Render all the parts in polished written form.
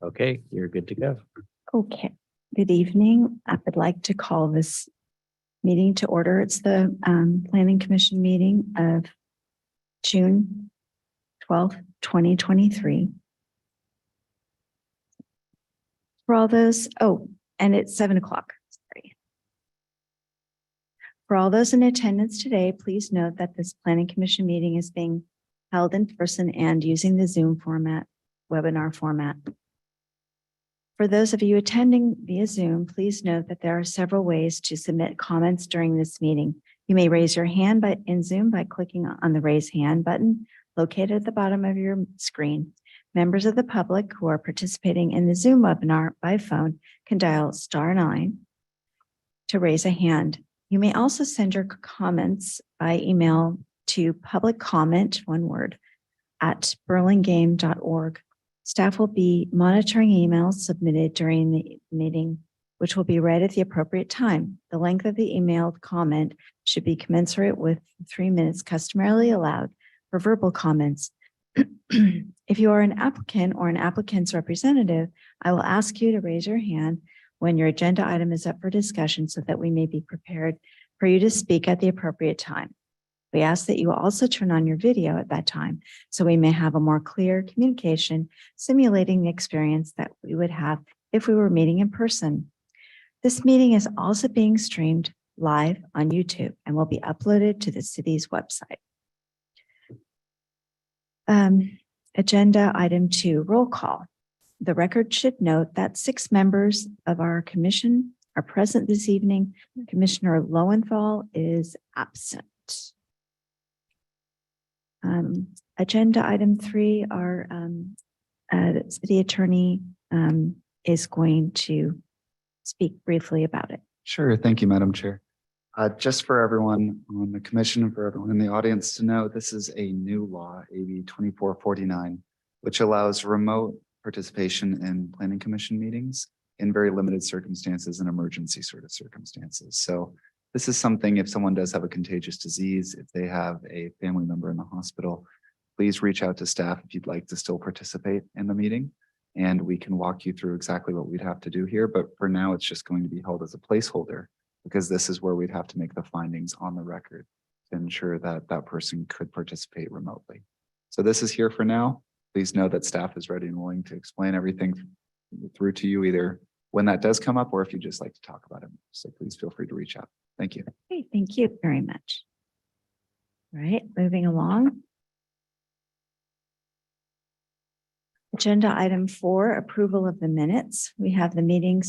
Okay, you're good to go. Okay, good evening. I would like to call this meeting to order. It's the Planning Commission meeting of June 12th, 2023. For all those, and it's 7 o'clock. Sorry. For all those in attendance today, please note that this Planning Commission meeting is being held in person and using the Zoom webinar format. For those of you attending via Zoom, please note that there are several ways to submit comments during this meeting. You may raise your hand in Zoom by clicking on the raise hand button located at the bottom of your screen. Members of the public who are participating in the Zoom webinar by phone can dial *9 to raise a hand. You may also send your comments by email to publiccomment, one word, at burlingame.org. Staff will be monitoring emails submitted during the meeting, which will be read at the appropriate time. The length of the emailed comment should be commensurate with 3 minutes customarily allowed for verbal comments. If you are an applicant or an applicant's representative, I will ask you to raise your hand when your agenda item is up for discussion so that we may be prepared for you to speak at the appropriate time. We ask that you also turn on your video at that time so we may have a more clear communication, simulating the experience that we would have if we were meeting in person. This meeting is also being streamed live on YouTube and will be uploaded to the city's website. Agenda item 2, roll call. The record should note that 6 members of our commission are present this evening. Commissioner Lowenthal is absent. Agenda item 3, our city attorney is going to speak briefly about it. Sure. Thank you, Madam Chair. Just for everyone on the commission and for everyone in the audience to know, this is a new law, AB 2449, which allows remote participation in planning commission meetings in very limited circumstances and emergency sort of circumstances. So this is something, if someone does have a contagious disease, if they have a family member in the hospital, please reach out to staff if you'd like to still participate in the meeting. And we can walk you through exactly what we'd have to do here. But for now, it's just going to be held as a placeholder because this is where we'd have to make the findings on the record to ensure that that person could participate remotely. So this is here for now. Please know that staff is ready and willing to explain everything through to you either when that does come up or if you just like to talk about it. So please feel free to reach out. Thank you. Okay, thank you very much. All right, moving along. Agenda item 4, approval of the minutes. We have the meeting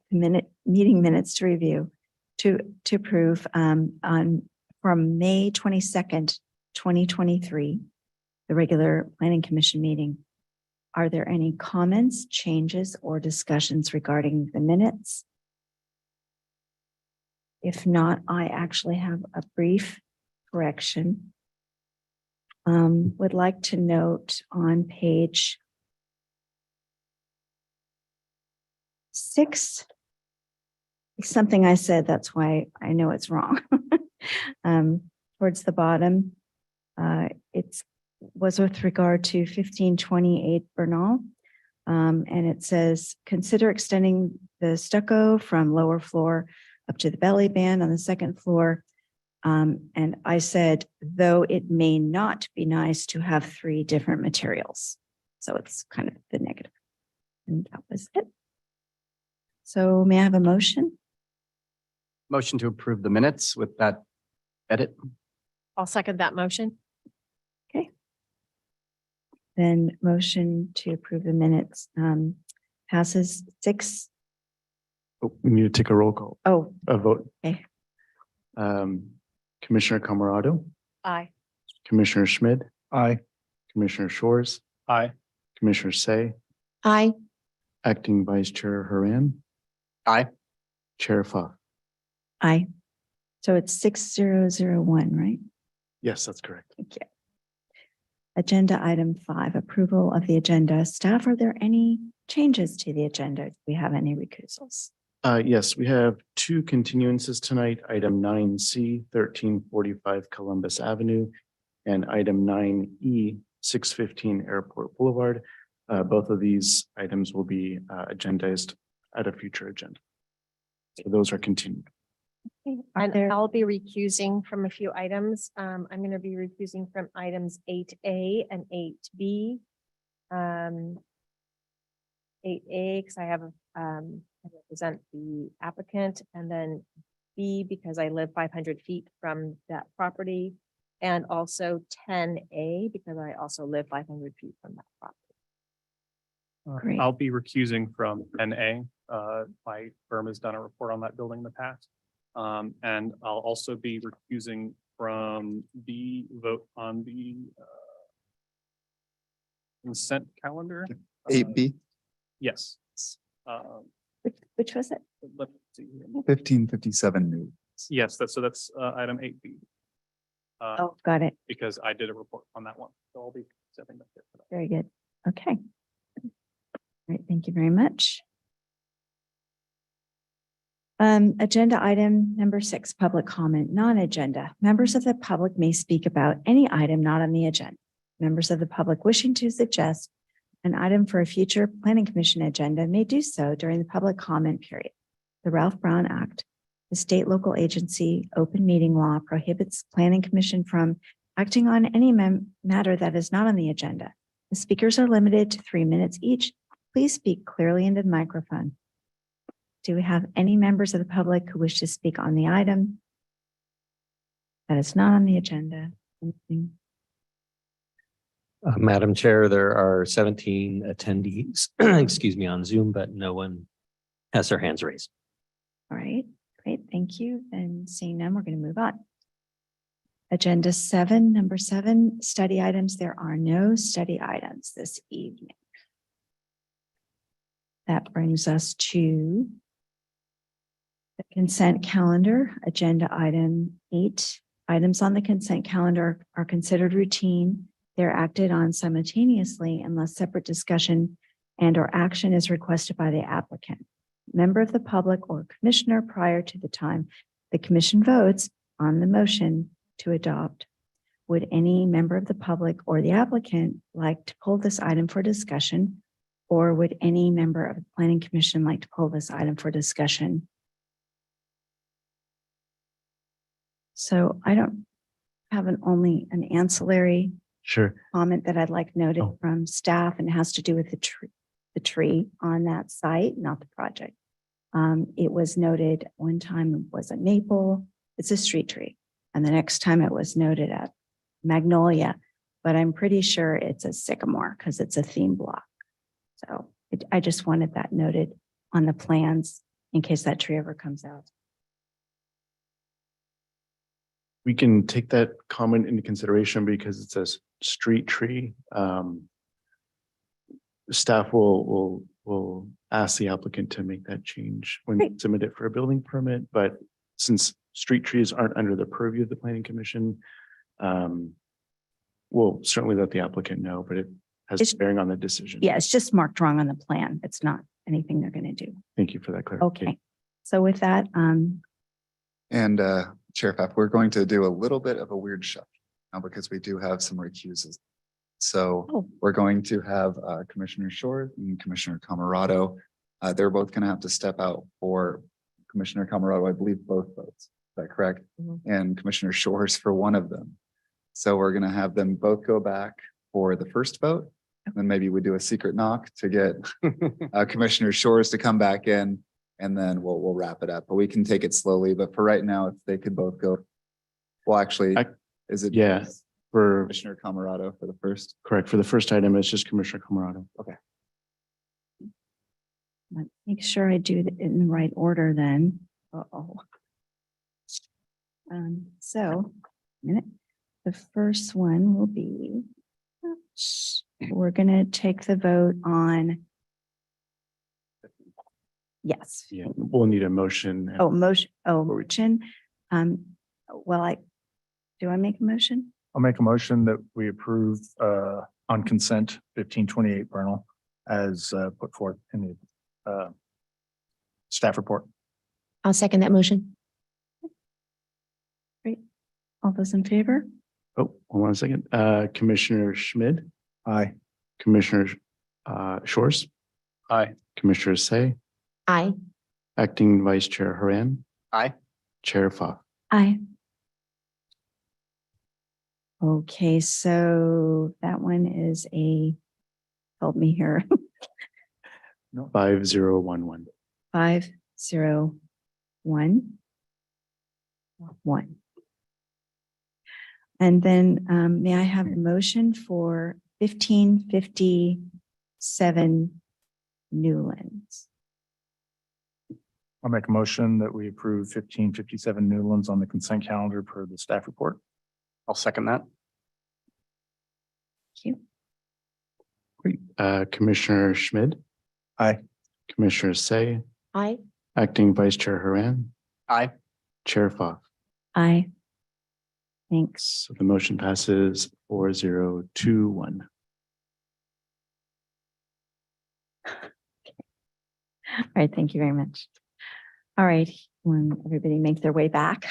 minutes to review to approve from May 22nd, 2023, the regular planning commission meeting. Are there any comments, changes, or discussions regarding the minutes? If not, I actually have a brief correction. Would like to note on page 6, something I said, that's why I know it's wrong. Towards the bottom, it was with regard to 1528 Bernal. And it says, consider extending the stucco from lower floor up to the belly band on the second floor. And I said, though it may not be nice to have 3 different materials. So it's kind of the negative. And that was it. So may I have a motion? Motion to approve the minutes with that edit. I'll second that motion. Okay. Then motion to approve the minutes passes 6. Oh, we need to take a roll call, Oh, a vote. okay. Commissioner Camarado, Aye. Commissioner Schmidt, Aye. Commissioner Shores, Aye. Commissioner Say, Aye. Acting Vice Chair Haran, Aye. Chair Fa. Aye. So it's 6001, right? Yes, that's correct. Thank you. Agenda item 5, approval of the agenda. Staff, are there any changes to the agenda? Do we have any recusals? Yes, we have 2 continuances tonight, item 9C, 1345 Columbus Avenue, and item 9E, 615 Airport Boulevard. Both of these items will be agendized at a future agenda. So those are continued. Okay, are And there- I'll be recusing from a few items. I'm going to be recusing from items 8A and 8B. 8A, because I represent the applicant, and then B, because I live 500 feet from that property. And also 10A, because I also live 500 feet from that property. Great. I'll be recusing from NA. My firm has done a report on that building in the past. And I'll also be recusing from the vote on the consent calendar. 8B, Yes. which was it? Let me see here. 1557 new. Yes, that's item 8B. Oh, got it. Because I did a report on that one. So I'll be stepping back there for that. Very good. Okay. All right, thank you very much. Agenda item number 6, public comment, non-agenda. Members of the public may speak about any item not on the agenda. Members of the public wishing to suggest an item for a future planning commission agenda may do so during the public comment period. The Ralph Brown Act, the state local agency open meeting law, prohibits planning commission from acting on any matter that is not on the agenda. The speakers are limited to 3 minutes each. Please speak clearly into the microphone. Do we have any members of the public who wish to speak on the item that is not on the agenda? Anything? Madam Chair, there are 17 attendees, excuse me, on Zoom, but no one has their hands raised. All right, great, thank you. And seeing none, we're going to move on. Agenda 7, number 7, study items. There are no study items this evening. That brings us to the consent calendar, agenda item 8. Items on the consent calendar are considered routine. They're acted on simultaneously unless separate discussion and/or action is requested by the applicant, member of the public, or commissioner prior to the time the commission votes on the motion to adopt. Would any member of the public or the applicant like to pull this item for discussion? Or would any member of the planning commission like to pull this item for discussion? So I don't have only an ancillary Sure. comment that I'd like noted Oh. from staff, and it has to do with the tree on that site, not the project. It was noted one time it was a maple, it's a street tree. And the next time it was noted at magnolia, but I'm pretty sure it's a sycamore because it's a theme block. So I just wanted that noted on the plans in case that tree ever comes out. We can take that comment into consideration because it's a street tree. Staff will ask the applicant to make that change when Great. submit it for a building permit, but since street trees aren't under the purview of the planning commission, we'll certainly let the applicant know, but it has It's- bearing on the decision. Yeah, it's just marked wrong on the plan. It's not anything they're going to do. Thank you for that clarification. Okay. So with that, And Chair Pfaff, we're going to do a little bit of a weird shuffle now because we do have some recuses. So Oh. we're going to have Commissioner Shore and Commissioner Camerado. They're both going to have to step out for Commissioner Camerado, I believe both votes. Is that correct? Mhm. And Commissioner Shores for one of them. So we're going to have them both go back for the first vote. Then maybe we do a secret knock to get Commissioner Shores to come back in. And then we'll wrap it up, but we can take it slowly. But for right now, if they could both go. Well, actually, is it? Yeah. For, Commissioner Camerado for the first. correct, for the first item, it's just Commissioner Camerado. make sure I do it in the right order then. Uh-oh. So, a minute. The first one will be, we're going to take the vote on. Yes. Yeah, we'll need a motion. Oh, motion. Well, do I make a motion? I'll make a motion that we approve on consent 1528 Bernal as put forth in the staff report. I'll second that motion. All those in favor? Oh, hold on a second. Commissioner Schmid, Aye. Commissioner Shores, Aye. Commissioner Say, Aye. Acting Vice Chair Haran, Aye. Chair Fa. Aye. Okay, so that one is told me here, 5011. 5011. And then may I have a motion for 1557 Newlands? I'll make a motion that we approve 1557 Newlands on the consent calendar per the staff report. I'll second that. Thank you. Great. Commissioner Schmid, Aye. Commissioner Say, Aye. Acting Vice Chair Haran, Aye. Chair Fa. Aye. Thanks. So the motion passes 4021. All right, thank you very much. All right, when everybody make their way back.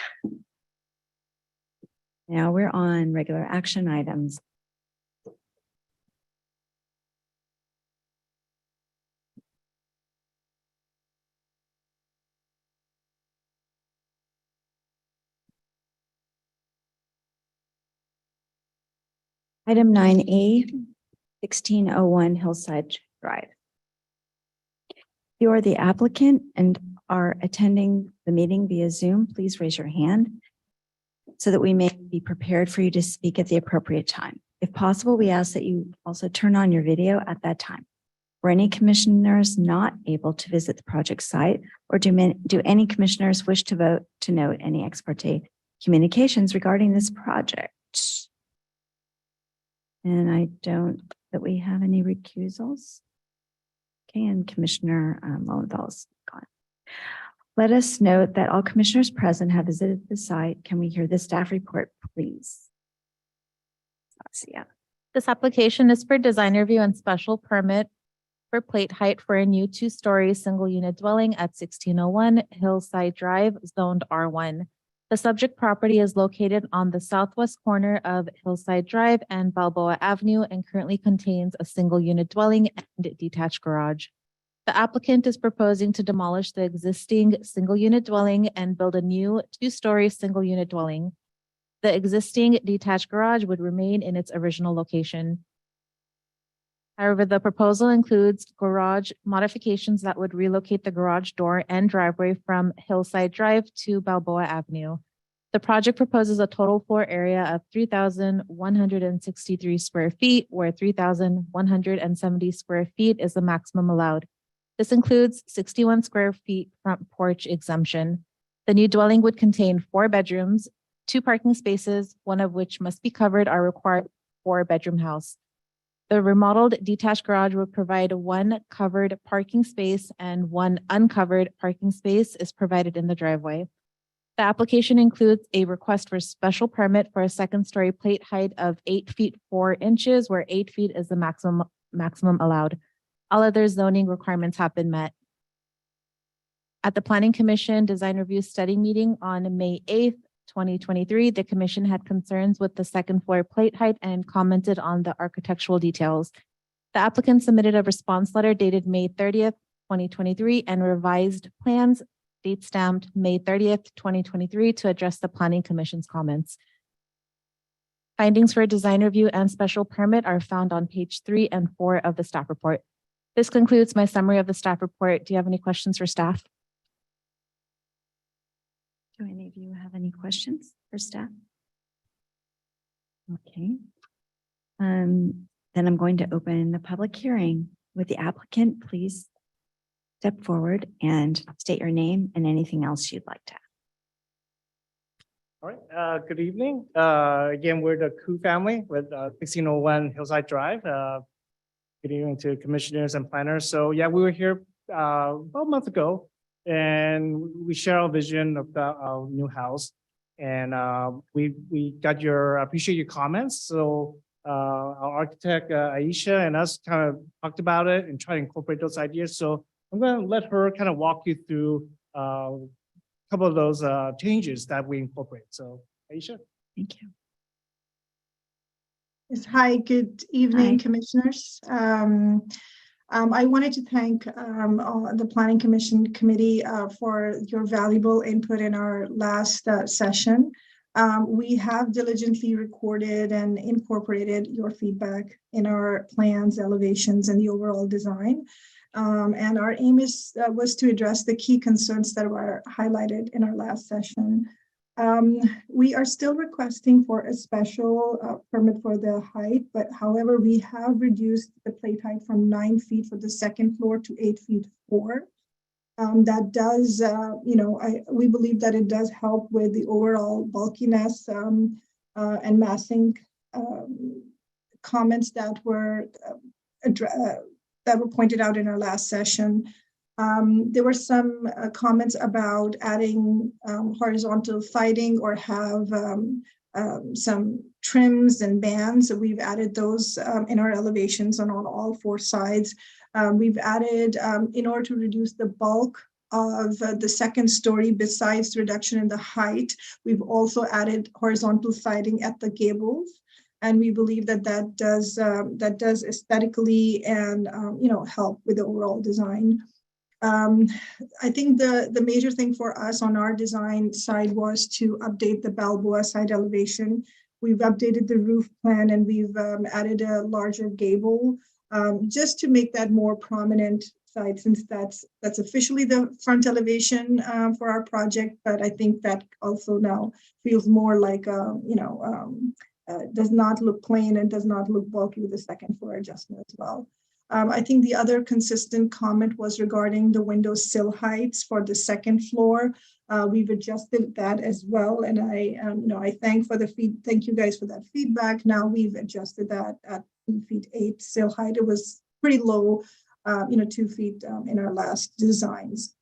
Now we're on regular action items. Item 9A, 1601 Hillside Drive. If you are the applicant and are attending the meeting via Zoom, please raise your hand so that we may be prepared for you to speak at the appropriate time. If possible, we ask that you also turn on your video at that time. For any commissioners not able to visit the project site, or do any commissioners wish to vote to note any ex parte communications regarding this project? And I don't, that we have any recusals. Okay, and Commissioner Lowenthal's gone. Let us note that all commissioners present have visited the site. Can we hear the staff report, please? Yeah. This application is for design review and special permit for plate height for a new two-story single-unit dwelling at 1601 Hillside Drive, zoned R1. The subject property is located on the southwest corner of Hillside Drive and Balboa Avenue and currently contains a single-unit dwelling and detached garage. The applicant is proposing to demolish the existing single-unit dwelling and build a new two-story single-unit dwelling. The existing detached garage would remain in its original location. However, the proposal includes garage modifications that would relocate the garage door and driveway from Hillside Drive to Balboa Avenue. The project proposes a total floor area of 3,163 square feet, where 3,170 square feet is the maximum allowed. This includes 61 square feet front porch exemption. The new dwelling would contain 4 bedrooms, 2 parking spaces, one of which must be covered, are required for a bedroom house. The remodeled detached garage would provide 1 covered parking space and 1 uncovered parking space is provided in the driveway. The application includes a request for special permit for a second-story plate height of 8 feet 4 inches, where 8 feet is the maximum allowed. All other zoning requirements have been met. At the Planning Commission Design Review Study Meeting on May 8th, 2023, the commission had concerns with the second floor plate height and commented on the architectural details. The applicant submitted a response letter dated May 30th, 2023, and revised plans, date stamped May 30th, 2023, to address the Planning Commission's comments. Findings for design review and special permit are found on page 3 and 4 of the staff report. This concludes my summary of the staff report. Do you have any questions for staff? Do any of you have any questions for staff? Okay. Then I'm going to open the public hearing. With the applicant, please step forward and state your name and anything else you'd like to add. All right, good evening. Again, we're the Koo family with 1601 Hillside Drive. Good evening to commissioners and planners. So yeah, we were here about a month ago and we share our vision of our new house. And we appreciate your comments. So our architect Aisha and us kind of talked about it and try to incorporate those ideas. So I'm going to let her kind of walk you through a couple of those changes that we incorporate. So Aisha. Thank you. Yes, hi, good evening, Hi. commissioners. I wanted to thank the Planning Commission Committee for your valuable input in our last session. We have diligently recorded and incorporated your feedback in our plans, elevations, and the overall design. And our aim was to address the key concerns that were highlighted in our last session. We are still requesting for a special permit for the height, but however, we have reduced the plate height from 9 feet for the second floor to 8 feet 4. That does, we believe that it does help with the overall bulkiness and massing comments that were pointed out in our last session. There were some comments about adding horizontal siding or have some trims and bands. So we've added those in our elevations on all 4 sides. We've added, in order to reduce the bulk of the second story, besides the reduction in the height, we've also added horizontal siding at the gables. And we believe that that does aesthetically and help with the overall design. I think the major thing for us on our design side was to update the Balboa side elevation. We've updated the roof plan and we've added a larger gable just to make that more prominent side, since that's officially the front elevation for our project. But I think that also now feels more like does not look plain and does not look bulky with the second floor adjustment as well. I think the other consistent comment was regarding the window sill heights for the second floor. We've adjusted that as well, and I thank you guys for that feedback. Now we've adjusted that at 2 feet 8 sill height. It was pretty low, 2 feet in our last designs.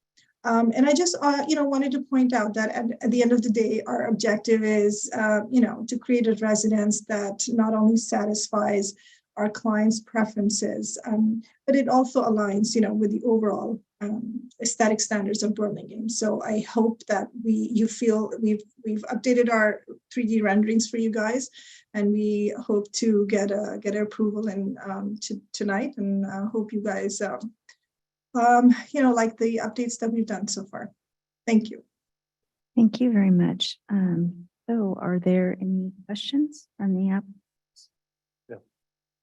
And I just wanted to point out that at the end of the day, our objective is to create a residence that not only satisfies our clients' preferences, but it also aligns, with the overall aesthetic standards of Burlingame. So I hope that you feel we've updated our 3D renderings for you guys, and we hope to get approval tonight, and hope you guys like the updates that we've done so far. Thank you. Thank you very much. So are there any questions from the app? Yeah.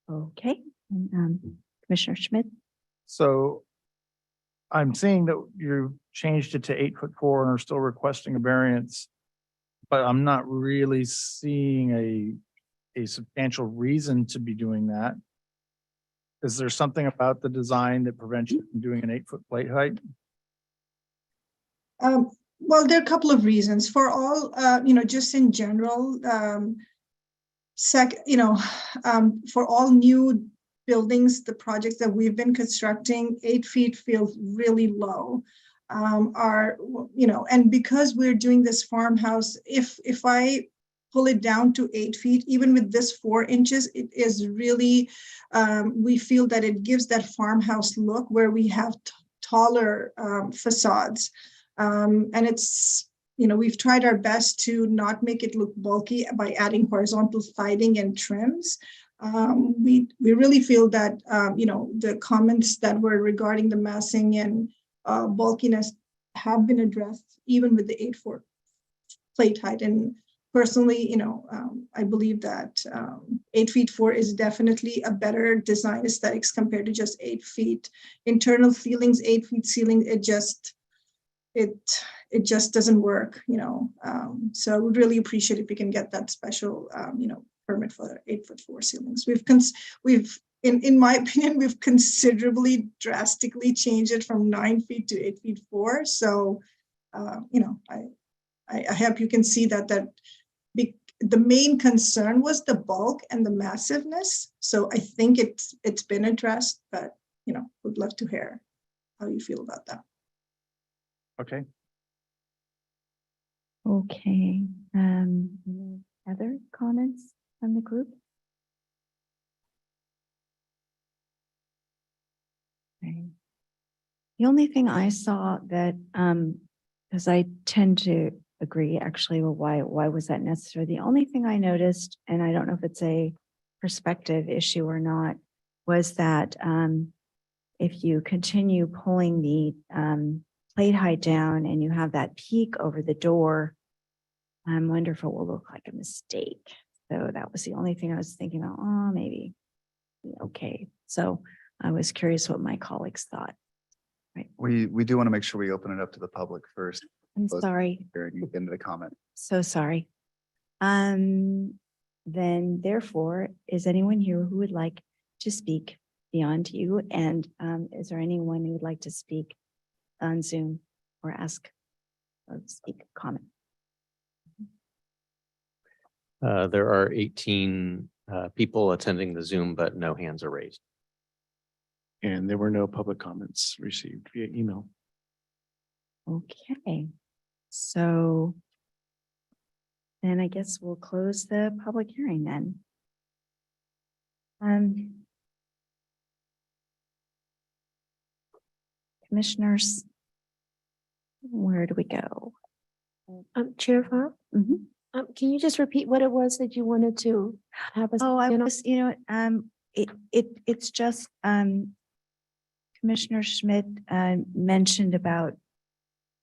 Okay, and, Commissioner Schmidt. So I'm seeing that you changed it to 8'4" and are still requesting a variance, but I'm not really seeing a substantial reason to be doing that. Is there something about the design that prevents you from doing an 8-foot plate height? Well, there are a couple of reasons. For all, just in general, for all new buildings, the projects that we've been constructing, 8 feet feels really low. And because we're doing this farmhouse, if I pull it down to 8 feet, even with this 4 inches, it is really, we feel that it gives that farmhouse look where we have taller facades. And it's, we've tried our best to not make it look bulky by adding horizontal siding and trims. We really feel that, the comments that were regarding the massing and bulkiness have been addressed even with the 8'4" plate height. And personally, I believe that 8'4" is definitely a better design aesthetics compared to just 8 feet. Internal ceilings, 8 feet ceiling, it just doesn't work, so I would really appreciate if we can get that special, permit for 8'4" ceilings. We've in my opinion, we've considerably drastically changed it from 9 feet to 8'4". So, I hope you can see that the main concern was the bulk and the massiveness. So I think it's been addressed, but, would love to hear how you feel about that. Okay. Okay, any other comments from the group? Okay. The only thing I saw that, because I tend to agree, actually, well, why was that necessary? The only thing I noticed, and I don't know if it's a perspective issue or not, was that if you continue pulling the plate height down and you have that peak over the door, I wonder if it will look like a mistake. So that was the only thing I was thinking about, oh, maybe. Okay, so I was curious what my colleagues thought. We do want to make sure we open it up to the public first. I'm Close sorry, Hearing, you get into the comment. so sorry. Then therefore, is anyone here who would like to speak beyond you? And is there anyone who would like to speak on Zoom or ask or speak, comment? There are 18 people attending the Zoom, but no hands are raised. And there were no public comments received via email. Okay, so then I guess we'll close the public hearing then. Commissioners, where do we go? Chair Fa, Mhm. can you just repeat what it was that you wanted to have us? Oh, I you know? was, it's just, Commissioner Schmidt, mentioned about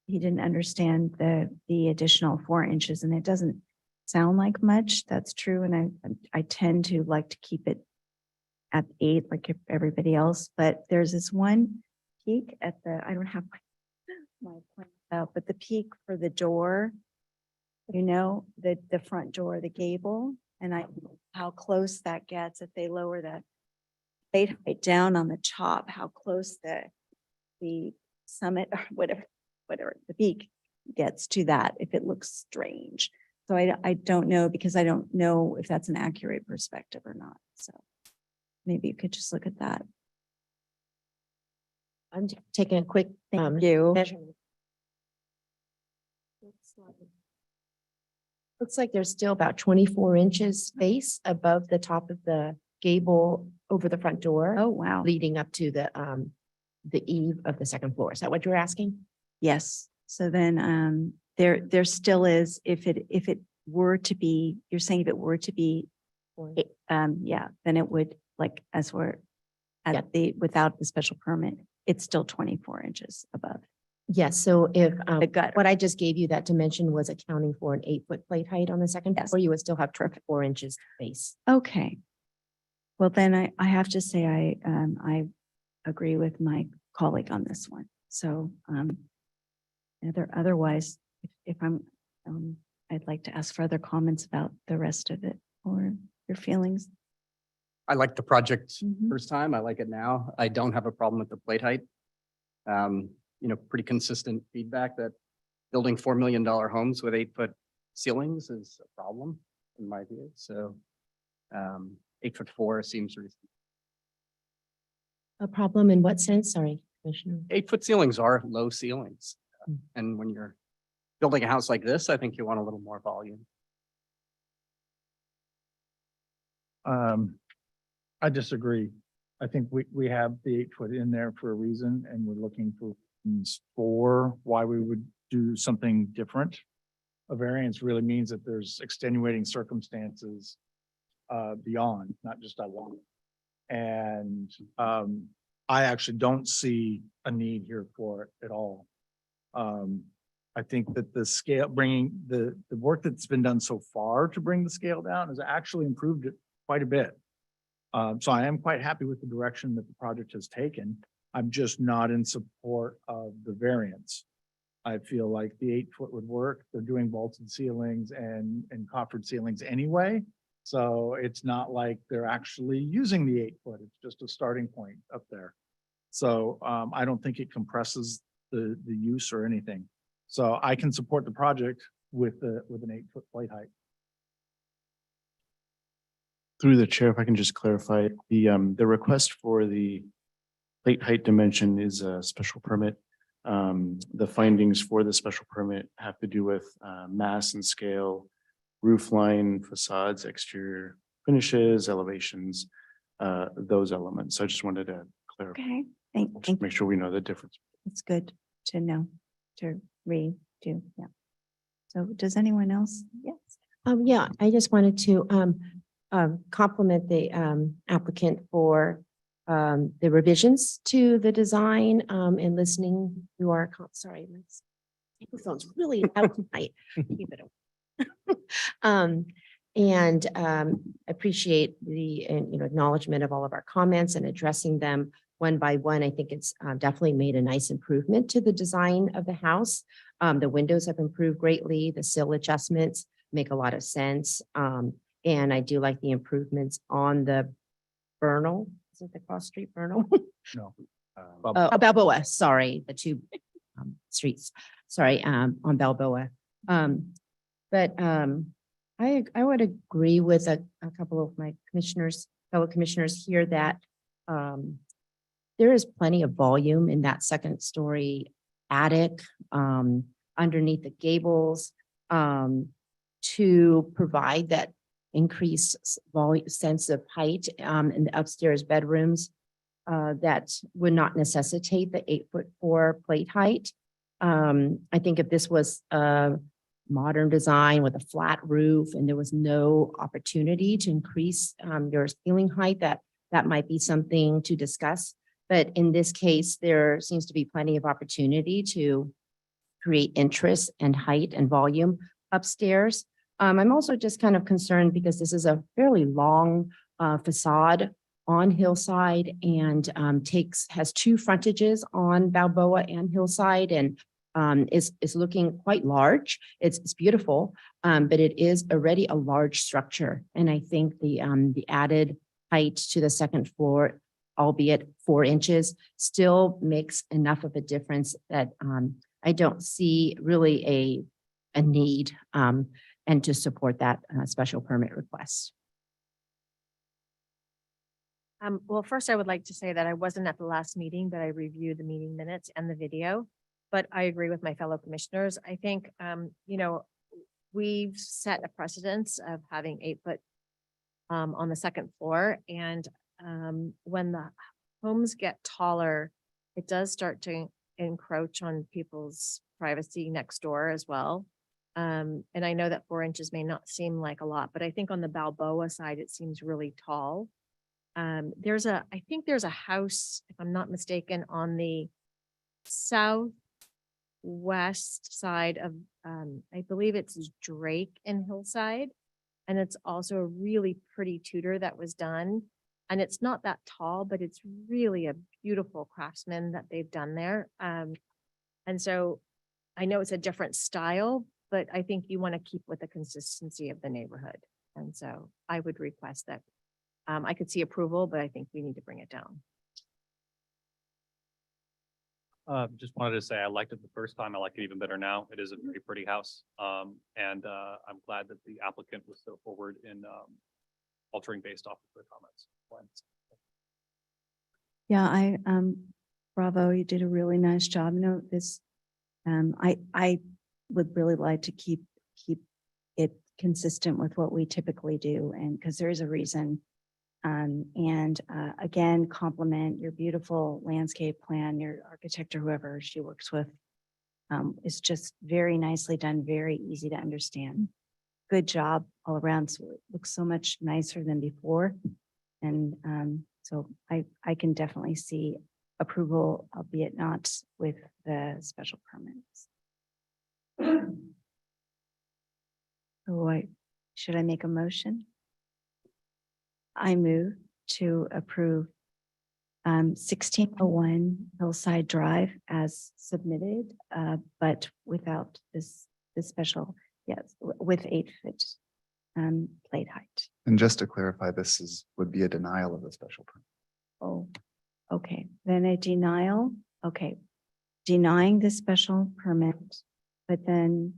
he didn't understand the additional 4 inches, and it doesn't sound like much. That's true. And I tend to like to keep it at 8, like everybody else, but there's this one peak at the, I don't have my point out, but the peak for the door, the front door, the gable, and how close that gets if they lower the plate height down on the top, how close the summit or whatever the peak gets to that, if it looks strange. So I don't know, because I don't know if that's an accurate perspective or not. So maybe you could just look at that. I'm just taking a quick Thank you. measurement. Looks like there's still about 24 inches space above the top of the gable over the front door. Oh, wow. Leading up to the eave of the second floor. Is that what you're asking? Yes. So then there still is, if it were to be, you're saying if it were to be, then it would, like, as we're Yeah. at without the special permit, it's still 24 inches above Yes, so if the gutter. what I just gave you, that dimension was accounting for an 8-foot plate height on the second Yes. floor, you would still have 4 inches space. Okay. Well, then I have to say I agree with my colleague on this one. So otherwise, if I'm I'd like to ask further comments about the rest of it or your feelings. I like the project Mhm. first time. I like it now. I don't have a problem with the plate height. Pretty consistent feedback that building $4 million homes with 8-foot ceilings is a problem in my view. So 8'4" seems reasonable. A problem in what sense? Sorry, Commissioner. 8-foot ceilings are low ceilings. And when you're building a house like this, I think you want a little more volume. I disagree. I think we have the 8-foot in there for a reason, and we're looking for reasons for why we would do something different. A variance really means that there's extenuating circumstances beyond, not just I want it. And I actually don't see a need here for it at all. I think that the scale, bringing the work that's been done so far to bring the scale down has actually improved it quite a bit. So I am quite happy with the direction that the project has taken. I'm just not in support of the variance. I feel like the 8-foot would work. They're doing vaulted ceilings and coffered ceilings anyway. So it's not like they're actually using the 8-foot. It's just a starting point up there. So I don't think it compresses the use or anything. So I can support the project with an 8-foot plate height. Through the chair, if I can just clarify, the request for the plate height dimension is a special permit. The findings for the special permit have to do with mass and scale, roof line, facades, exterior finishes, elevations, those elements. So I just wanted to clarify, Okay, just thank make sure we know the difference. It's good to know, to read, to, yeah. So does anyone else? Yes. Yeah, I just wanted to compliment the applicant for the revisions to the design, and listening to our, sorry, my microphone's really out tonight. Keep it away. And appreciate the, acknowledgement of all of our comments and addressing them one by one. I think it's definitely made a nice improvement to the design of the house. The windows have improved greatly. The sill adjustments make a lot of sense. And I do like the improvements on the Bernal, is it the cross street Bernal? No. Balboa, sorry, the two streets, sorry, on Balboa. I would agree with a couple of my fellow commissioners here that there is plenty of volume in that second story attic underneath the gables to provide that increased sense of height in the upstairs bedrooms that would not necessitate the 8'4" plate height. I think if this was a modern design with a flat roof and there was no opportunity to increase your ceiling height, that might be something to discuss. But in this case, there seems to be plenty of opportunity to create interest and height and volume upstairs. I'm also just kind of concerned because this is a fairly long facade on Hillside and has two frontages on Balboa and Hillside and is looking quite large. It's beautiful, but it is already a large structure. And I think the added height to the second floor, albeit 4 inches, still makes enough of a difference that I don't see really a need and to support that special permit request. Well, first I would like to say that I wasn't at the last meeting, but I reviewed the meeting minutes and the video. But I agree with my fellow commissioners. I think, we've set a precedence of having 8 foot on the second floor. And when the homes get taller, it does start to encroach on people's privacy next door as well. And I know that 4 inches may not seem like a lot, but I think on the Balboa side, it seems really tall. I think there's a house, if I'm not mistaken, on the southwest side of, I believe it's Drake and Hillside. And it's also a really pretty Tudor that was done. And it's not that tall, but it's really a beautiful craftsman that they've done there. And so I know it's a different style, but I think you want to keep with the consistency of the neighborhood. And so I would request that. I could see approval, but I think we need to bring it down. Just wanted to say I liked it the first time. I like it even better now. It is a very pretty house. And I'm glad that the applicant was so forward in altering based off of the comments. Yeah, bravo, you did a really nice job. No, this, I would really like to keep it consistent with what we typically do, and because there is a reason. Again, compliment your beautiful landscape plan, your architect or whoever she works with. Is just very nicely done, very easy to understand. Good job all around. So it looks so much nicer than before. And so I can definitely see approval, albeit not with the special permits. So should I make a motion? I move to approve 1601 Hillside Drive as submitted, but without this special, yes, with 8 foot plate height. And just to clarify, would be a denial of the special permit. Oh, okay, then a denial, okay. Denying the special permit, but then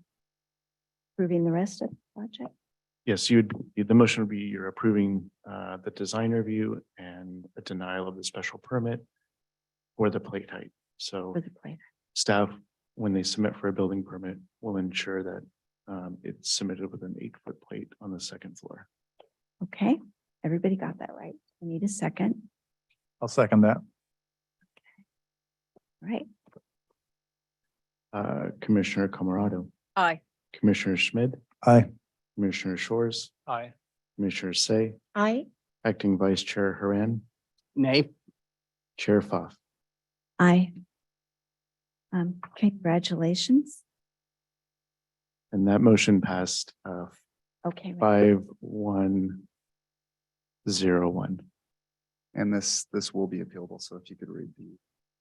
approving the rest of the project. Yes, the motion would be you're approving the design review and a denial of the special permit for the plate height. So For the plate. staff, when they submit for a building permit, will ensure that it's submitted with an 8 foot plate on the second floor. Okay, everybody got that right. I need a second. I'll second that. All right, Commissioner Camarado, Aye. Commissioner Schmid, Aye. Commissioner Shores, Aye. Commissioner Say, Aye. Acting Vice Chair Haran, Nay. Chair Pfaff. Aye. Congratulations. And that motion passed Okay. right. 5101. And this will be appealable. So if you could read the,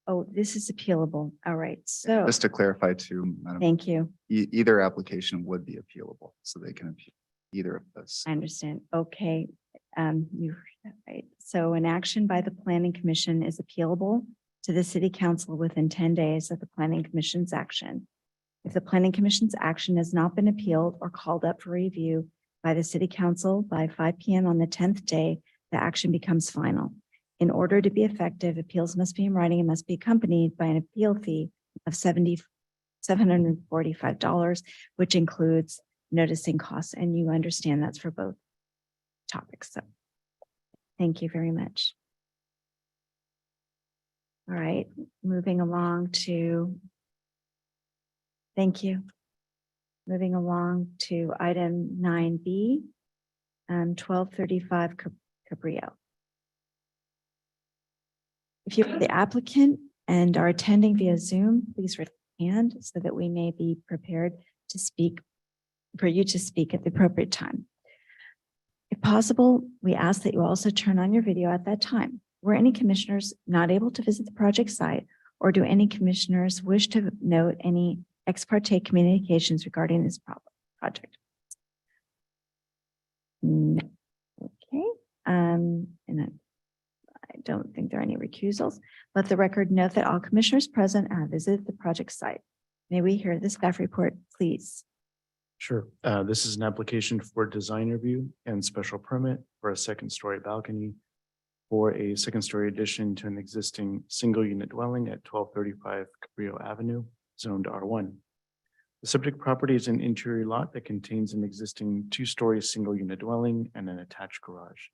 Oh, this is appealable. All right. So, just to clarify too, Madam, thank you. either application would be appealable. So they can appeal either of those. I understand. Okay. You heard that right. So an action by the planning commission is appealable to the city council within 10 days of the planning commission's action. If the planning commission's action has not been appealed or called up for review by the city council by 5 p.m. on the 10th day, the action becomes final. In order to be effective, appeals must be in writing and must be accompanied by an appeal fee of $745, which includes noticing costs. And you understand that's for both topics. So thank you very much. All right, moving along to, thank you. Moving along to item 9B, 1235 Cabrillo. If you are the applicant and are attending via Zoom, please raise your hand so that we may be prepared to speak, for you to speak at the appropriate time. If possible, we ask that you also turn on your video at that time. Were any commissioners not able to visit the project site, or do any commissioners wish to note any ex parte communications regarding this project? No. Okay. And I don't think there are any recusals. Let the record note that all commissioners present have visited the project site. May we hear the staff report, please? Sure. This is an application for design review and special permit for a second-story balcony for a second-story addition to an existing single-unit dwelling at 1235 Cabrillo Avenue, zoned R1. The subject property is an interior lot that contains an existing two-story single-unit dwelling and an attached garage.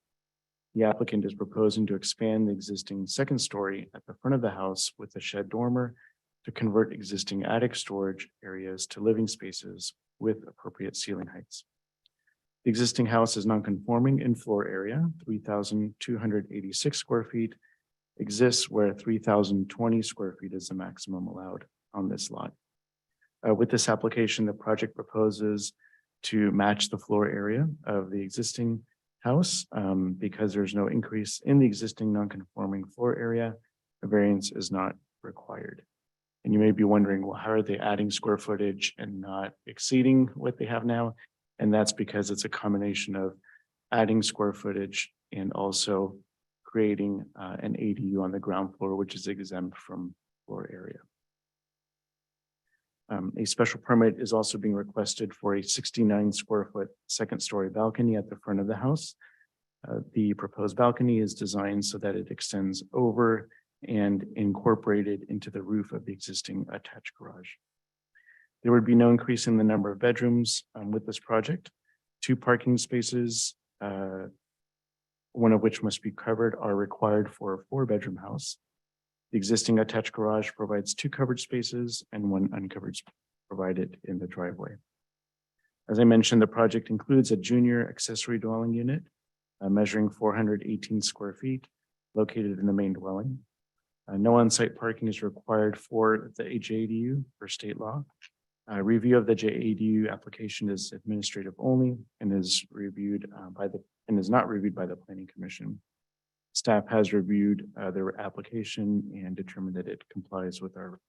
The applicant is proposing to expand the existing second story at the front of the house with a shed dormer to convert existing attic storage areas to living spaces with appropriate ceiling heights. The existing house is non-conforming in floor area, 3,286 square feet, exists where 3,020 square feet is the maximum allowed on this lot. With this application, the project proposes to match the floor area of the existing house. Because there's no increase in the existing non-conforming floor area, a variance is not required. And you may be wondering, well, how are they adding square footage and not exceeding what they have now? And that's because it's a combination of adding square footage and also creating an ADU on the ground floor, which is exempt from floor area. A special permit is also being requested for a 69 square foot second story balcony at the front of the house. The proposed balcony is designed so that it extends over and incorporated into the roof of the existing attached garage. There would be no increase in the number of bedrooms with this project. 2 parking spaces, one of which must be covered, are required for a 4-bedroom house. The existing attached garage provides 2 covered spaces and 1 uncovered space provided in the driveway. As I mentioned, the project includes a junior accessory dwelling unit measuring 418 square feet located in the main dwelling. No on-site parking is required for the JADU per state law. Review of the JADU application is administrative only and is reviewed is not reviewed by the Planning Commission. Staff has reviewed their application and determined that it complies with our.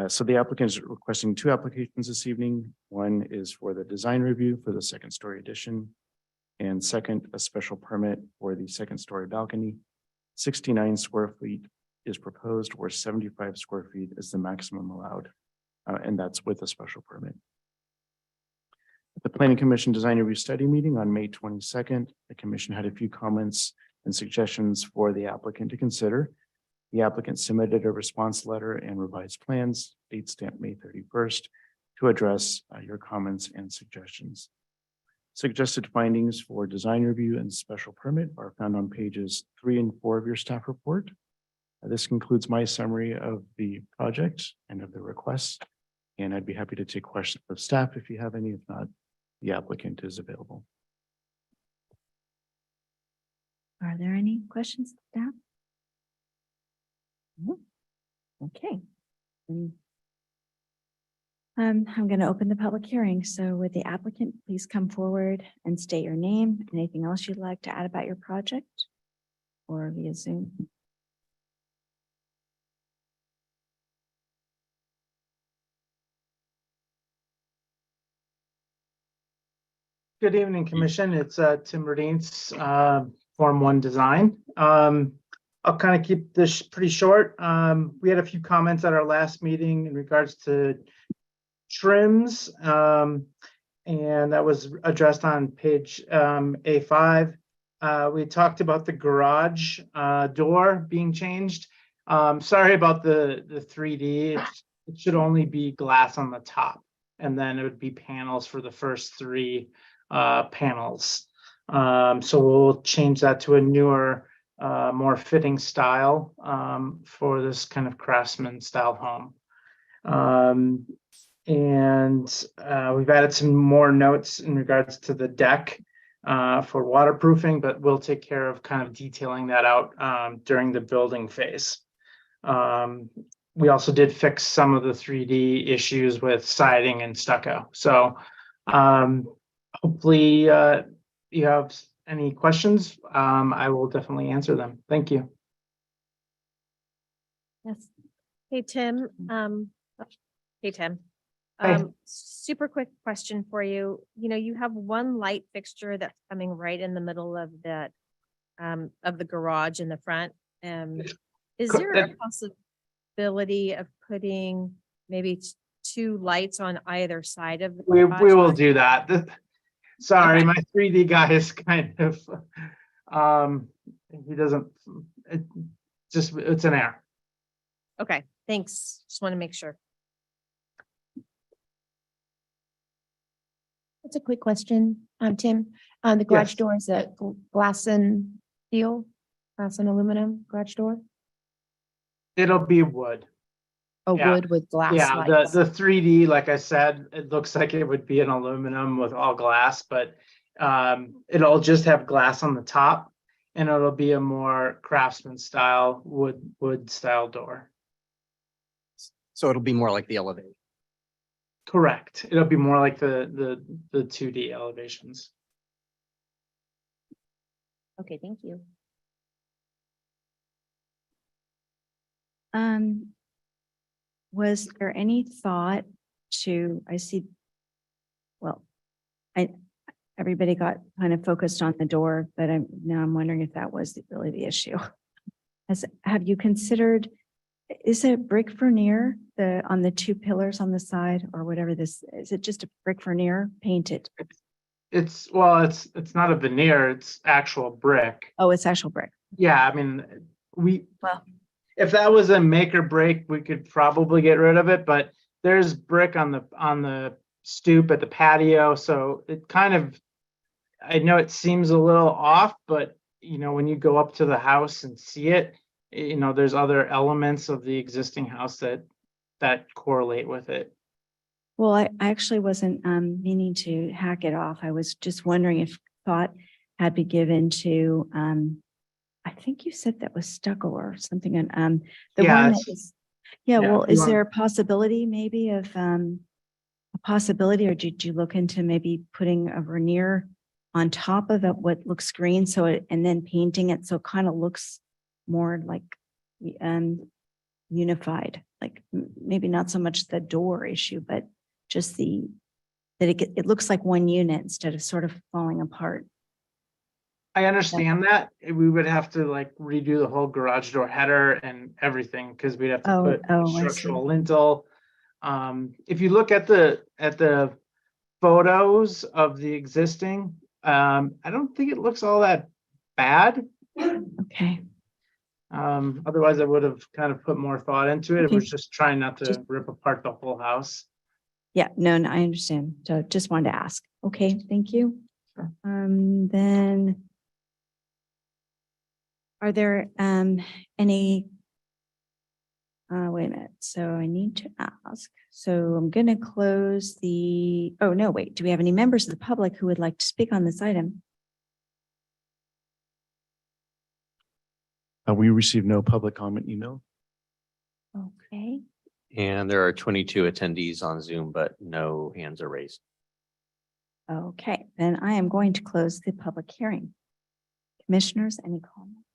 So the applicant is requesting 2 applications this evening. One is for the design review for the second story addition. And second, a special permit for the second story balcony. 69 square feet is proposed, where 75 square feet is the maximum allowed. And that's with a special permit. At the Planning Commission Design Review Study meeting on May 22nd, the commission had a few comments and suggestions for the applicant to consider. The applicant submitted a response letter and revised plans, date stamped May 31st, to address your comments and suggestions. Suggested findings for design review and special permit are found on pages 3 and 4 of your staff report. This concludes my summary of the project and of the requests, and I'd be happy to take questions of staff if you have any. If not, the applicant is available. Are there any questions, staff? Okay. Mm. I'm going to open the public hearing. So would the applicant please come forward and state your name? Anything else you'd like to add about your project? Or via Zoom? Good evening, Commission. It's Tim Verdienst, Form One Design. I'll kind of keep this pretty short. We had a few comments at our last meeting in regards to trims, and that was addressed on page A5. We talked about the garage door being changed. Sorry about the 3D. It should only be glass on the top, and then it would be panels for the first three panels. So we'll change that to a newer, more fitting style for this kind of craftsman style home. And we've added some more notes in regards to the deck for waterproofing, but we'll take care of kind of detailing that out during the building phase. We also did fix some of the 3D issues with siding and stucco. So hopefully you have any questions. I will definitely answer them. Thank you. Yes. Hey, Tim. Hey, Tim. Hi. Super quick question for you. You know, you have one light fixture that's coming right in the middle of that, of the garage in the front. Is there a possibility of putting maybe two lights on either side of the We garage? will do that. Sorry, Okay. my 3D guy is kind of, he doesn't, it's an error. Okay, thanks. Just want to make sure. That's a quick question. Tim, the garage Yes. door is a glass and steel, glass and aluminum garage door? It'll be wood. Oh, Yeah. wood with glass Yeah, lights. the 3D, like I said, it looks like it would be an aluminum with all glass, but it'll just have glass on the top, and it'll be a more craftsman style wood style door. So it'll be more like the elevator. Correct. It'll be more like the 2D elevations. Okay, thank you. Was there any thought to, I see, well, everybody got kind of focused on the door, but now I'm wondering if that was really the issue. Have you considered, is it brick veneer on the two pillars on the side or whatever this, is it just a brick veneer painted? It's not a veneer, it's actual brick. Oh, it's actual brick. Yeah, I mean, Well, if that was a make or break, we could probably get rid of it, but there's brick on the stoop at the patio, so it kind of, I know it seems a little off, but you know, when you go up to the house and see it, you know, there's other elements of the existing house that correlate with it. well, I actually wasn't meaning to hack it off. I was just wondering if thought had been given to, I think you said that was stucco or something, and the Yeah, one it's- that is, yeah, yeah, well, if you is want- there a possibility maybe of a possibility, or did you look into maybe putting a veneer on top of it, what looks green, so it, and then painting it so it kind of looks more like unified, like maybe not so much the door issue, but just that it looks like one unit instead of sort of falling apart. I understand that. We would have to like redo the whole garage door header and everything, because we'd have to Oh, put oh, I see. structural lintel. If you look at the photos of the existing, I don't think it looks all that bad. Okay. Otherwise I would have kind of put more thought into it. It Okay. was just trying not to Just- rip apart the whole house. Yeah, no, I understand. So just wanted to ask. Okay, thank you. Sure. Then are there any wait a minute. So I need to ask. So I'm going to close oh, no, wait. Do we have any members of the public who would like to speak on this item? We received no public comment email. Okay, And there are 22 attendees on Zoom, but no hands are raised. okay, then I am going to close the public hearing. Commissioners, any comments?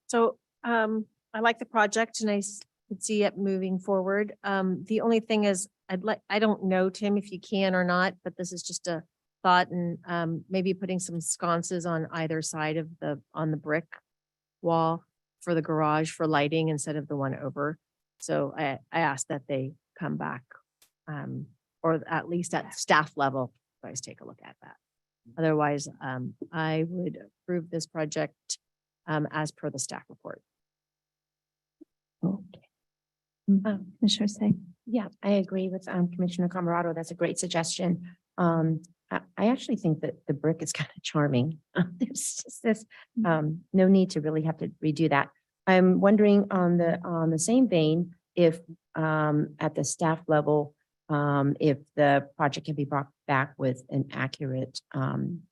So I like the project and could see it moving forward. The only thing is, I don't know, Tim, if you can or not, but this is just a thought and maybe putting some sconces on either side of on the brick wall for the garage for lighting instead of the one over. So I asked that they come back, or at least at staff level, you guys take a look at that. Otherwise, I would approve this project as per the staff report. Okay. Commissioner Say. Yeah, I agree with Commissioner Camerado. That's a great suggestion. I actually think that the brick is kind of charming. There's just this, no need to really have to redo that. I'm wondering on the same vein, if at the staff level, if the project can be brought back with an accurate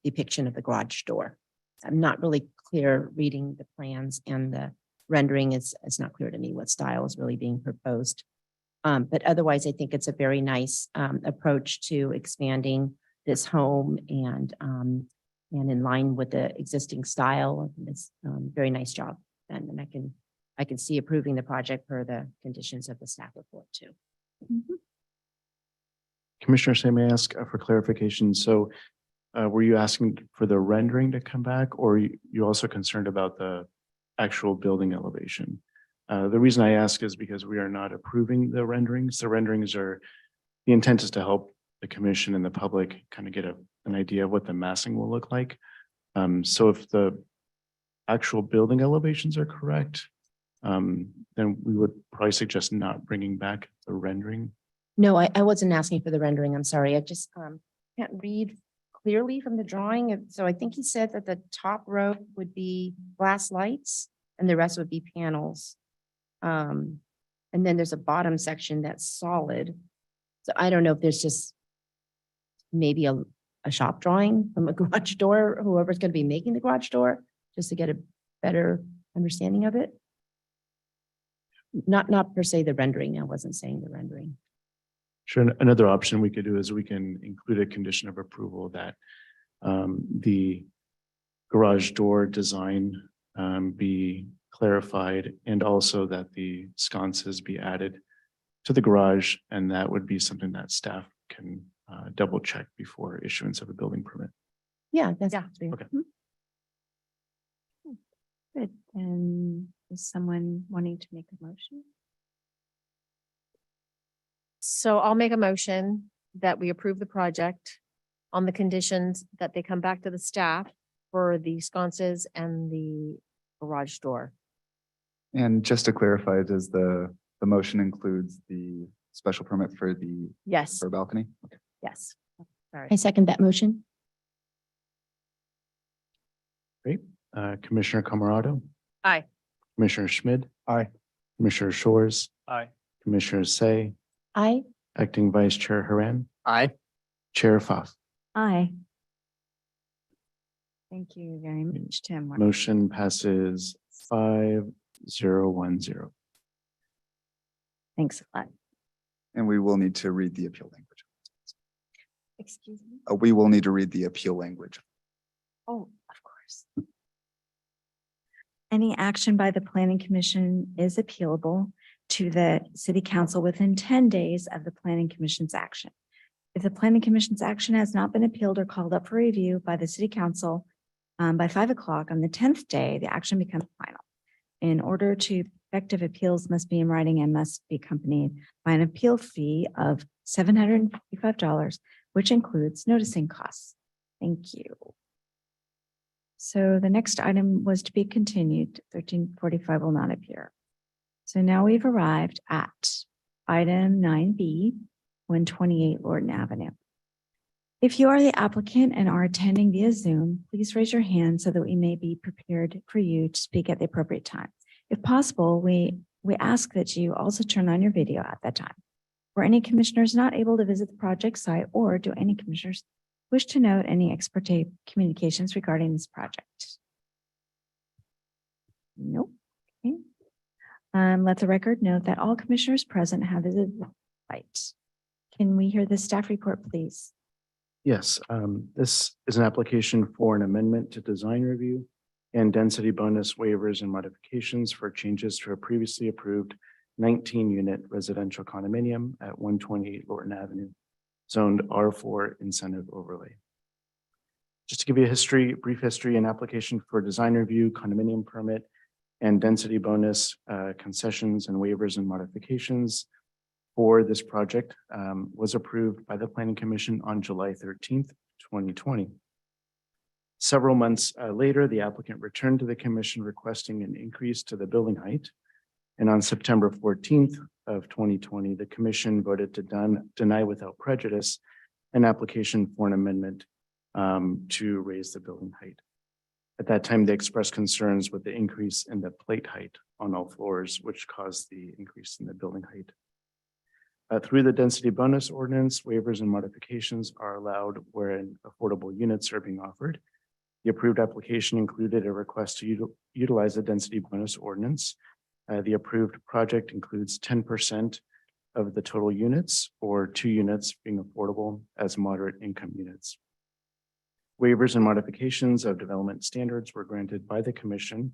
depiction of the garage door. I'm not really clear reading the plans and the rendering. It's not clear to me what style is really being proposed. But otherwise, I think it's a very nice approach to expanding this home and in line with the existing style. It's very nice job. And I can see approving the project per the conditions of the staff report too. Commissioner Say, may I ask for clarification? So were you asking for the rendering to come back, or you also concerned about the actual building elevation? The reason I ask is because we are not approving the renderings. The renderings are, the intent is to help the commission and the public kind of get an idea of what the massing will look like. So if the actual building elevations are correct, then we would probably suggest not bringing back the rendering. No, I wasn't asking for the rendering. I'm sorry. I just can't read clearly from the drawing. So I think he said that the top row would be glass lights and the rest would be panels. And then there's a bottom section that's solid. So I don't know if there's just maybe a shop drawing from a garage door, whoever's going to be making the garage door, just to get a better understanding of it. Not per se the rendering. I wasn't saying the rendering. Sure. Another option we could do is we can include a condition of approval that the garage door design be clarified, and also that the sconces be added to the garage. And that would be something that staff can double check before issuance of a building permit. Yeah, that's Okay. Good. And is someone wanting to make a motion? So I'll make a motion that we approve the project on the conditions that they come back to the staff for the sconces and the garage door. And just to clarify, does the motion includes the special permit for the Yes, for balcony? Okay. yes. Sorry. I second that motion. Great. Commissioner Camerado, Aye. Commissioner Schmid, Aye. Commissioner Shores, Aye. Commissioner Say, Aye. Acting Vice Chair Haran, Aye. Chair Pfaff. Aye. Thank you very much, Tim. Motion passes 5010. Thanks a lot. And we will need to read the appeal language. Excuse me? We will need to read the appeal language. Oh, of course. Any action by the planning commission is appealable to the city council within 10 days of the planning commission's action. If the planning commission's action has not been appealed or called up for review by the city council by 5 o'clock on the 10th day, the action becomes final. In order to effective appeals must be in writing and must be accompanied by an appeal fee of $755, which includes noticing costs. Thank you. So the next item was to be continued. 1345 will not appear. So now we've arrived at item 9B, 128 Lorton Avenue. If you are the applicant and are attending via Zoom, please raise your hand so that we may be prepared for you to speak at the appropriate time. If possible, we ask that you also turn on your video at that time. For any commissioners not able to visit the project site, or do any commissioners wish to note any ex parte communications regarding this project? Nope. Okay. Let the record note that all commissioners present have visited the site. Can we hear the staff report, please? Yes, this is an application for an amendment to design review and density bonus waivers and modifications for changes to a previously approved 19-unit residential condominium at 128 Lorton Avenue, zoned R4 incentive overlay. Just to give you a brief history, an application for design review, condominium permit, and density bonus concessions and waivers and modifications for this project was approved by the Planning Commission on July 13th, 2020. Several months later, the applicant returned to the commission requesting an increase to the building height. And on September 14th of 2020, the commission voted to deny without prejudice an application for an amendment to raise the building height. At that time, they expressed concerns with the increase in the plate height on all floors, which caused the increase in the building height. Through the density bonus ordinance, waivers and modifications are allowed wherein affordable units are being offered. The approved application included a request to utilize the density bonus ordinance. The approved project includes 10% of the total units, or 2 units being affordable as moderate income units. Waivers and modifications of development standards were granted by the commission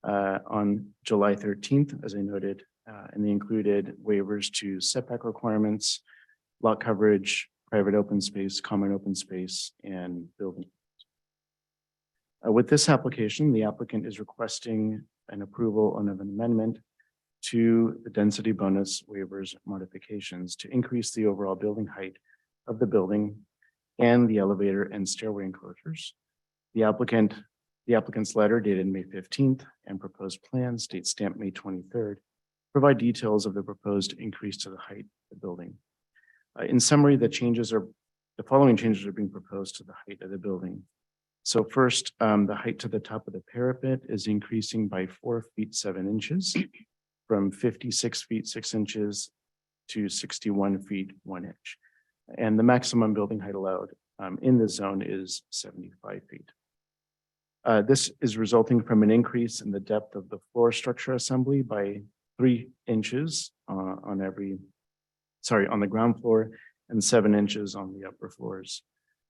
on July 13th, as I noted, and they included waivers to setback requirements, lot coverage, private open space, common open space, and building. With this application, the applicant is requesting an approval of an amendment to the density bonus waivers modifications to increase the overall building height of the building and the elevator and stairway enclosures. The applicant's letter dated May 15th and proposed plans date stamped May 23rd provide details of the proposed increase to the height of the building. In summary, the following changes are being proposed to the height of the building. So first, the height to the top of the parapet is increasing by 4 feet 7 inches from 56 feet 6 inches to 61 feet 1 inch. And the maximum building height allowed in the zone is 75 feet. This is resulting from an increase in the depth of the floor structure assembly by 3 inches on the ground floor and 7 inches on the upper floors,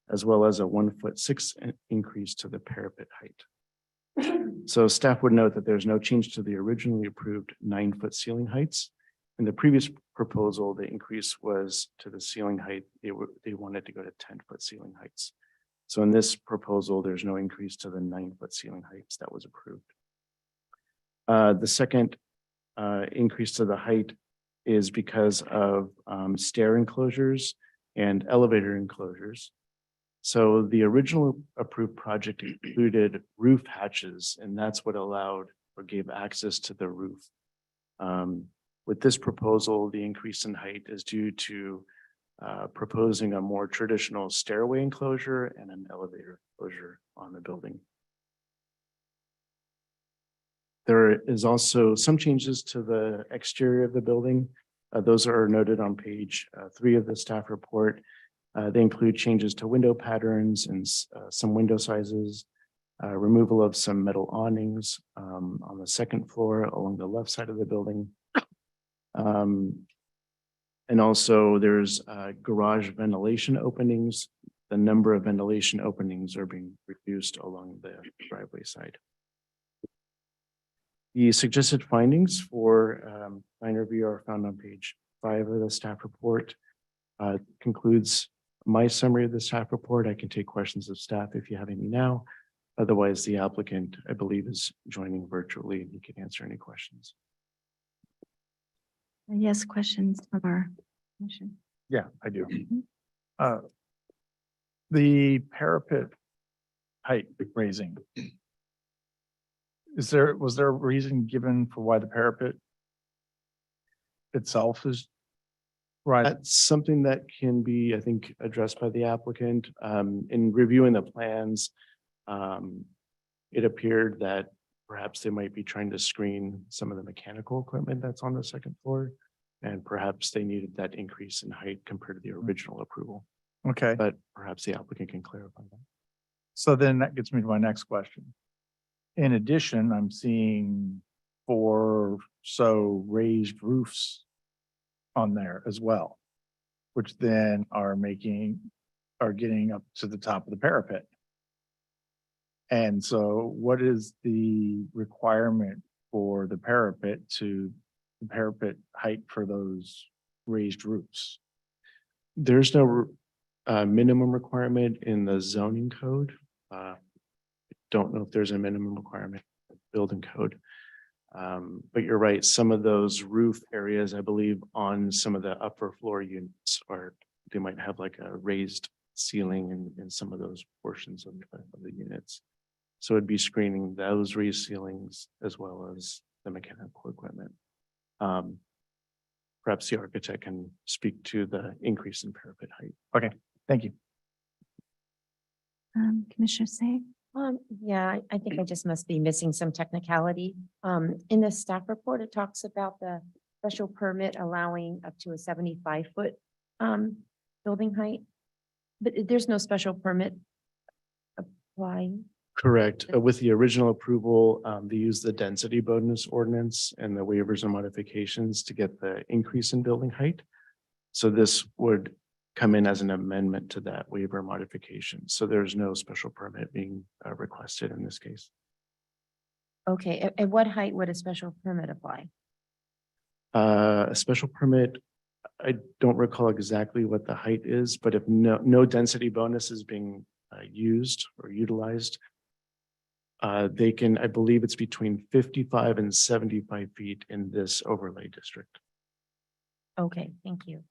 as well as a 1 foot 6 increase to the parapet height. So staff would note that there's no change to the originally approved 9-foot ceiling heights. In the previous proposal, the increase was to the ceiling height. They wanted to go to 10-foot ceiling heights. So in this proposal, there's no increase to the 9-foot ceiling heights that was approved. The second increase to the height is because of stair enclosures and elevator enclosures. So the original approved project included roof hatches, and that's what allowed or gave access to the roof. With this proposal, the increase in height is due to proposing a more traditional stairway enclosure and an elevator enclosure on the building. There is also some changes to the exterior of the building. Those are noted on page 3 of the staff report. They include changes to window patterns and some window sizes, removal of some metal awnings on the second floor along the left side of the building. And also there's garage ventilation openings. The number of ventilation openings are being reduced along the driveway side. The suggested findings for design review are found on page 5 of the staff report. Concludes my summary of the staff report. I can take questions of staff if you have any now. Otherwise, the applicant, I believe, is joining virtually and he can answer any questions. Yes, questions from our commission. Yeah, I do. The parapet height raising. Was there a reason given for why the parapet itself is right? That's something that can be, I think, addressed by the applicant. In reviewing the plans, it appeared that perhaps they might be trying to screen some of the mechanical equipment that's on the second floor. And perhaps they needed that increase in height compared to the original approval. Okay, But perhaps the applicant can clarify that. so then that gets me to my next question. In addition, I'm seeing or so raised roofs on there as well, which then are getting up to the top of the parapet. And so what is the requirement for the parapet height for those raised roofs? There's no minimum requirement in the zoning code. Don't know if there's a minimum requirement in the building code. But you're right, some of those roof areas, I believe, on some of the upper floor units they might have like a raised ceiling in some of those portions of the units. So it'd be screening those raised ceilings as well as the mechanical equipment. Perhaps the architect can speak to the increase in parapet height. Thank you. Commissioner Say? Yeah, I think I just must be missing some technicality. In the staff report, it talks about the special permit allowing up to a 75-foot building height. But there's no special permit applying. Correct. With the original approval, they used the density bonus ordinance and the waivers and modifications to get the increase in building height. So this would come in as an amendment to that waiver modification. So there's no special permit being requested in this case. Okay, at what height would a special permit apply? A special permit, I don't recall exactly what the height is, but if no density bonus is being used or utilized, they can, I believe it's between 55 and 75 feet in this overlay district. Okay, thank you.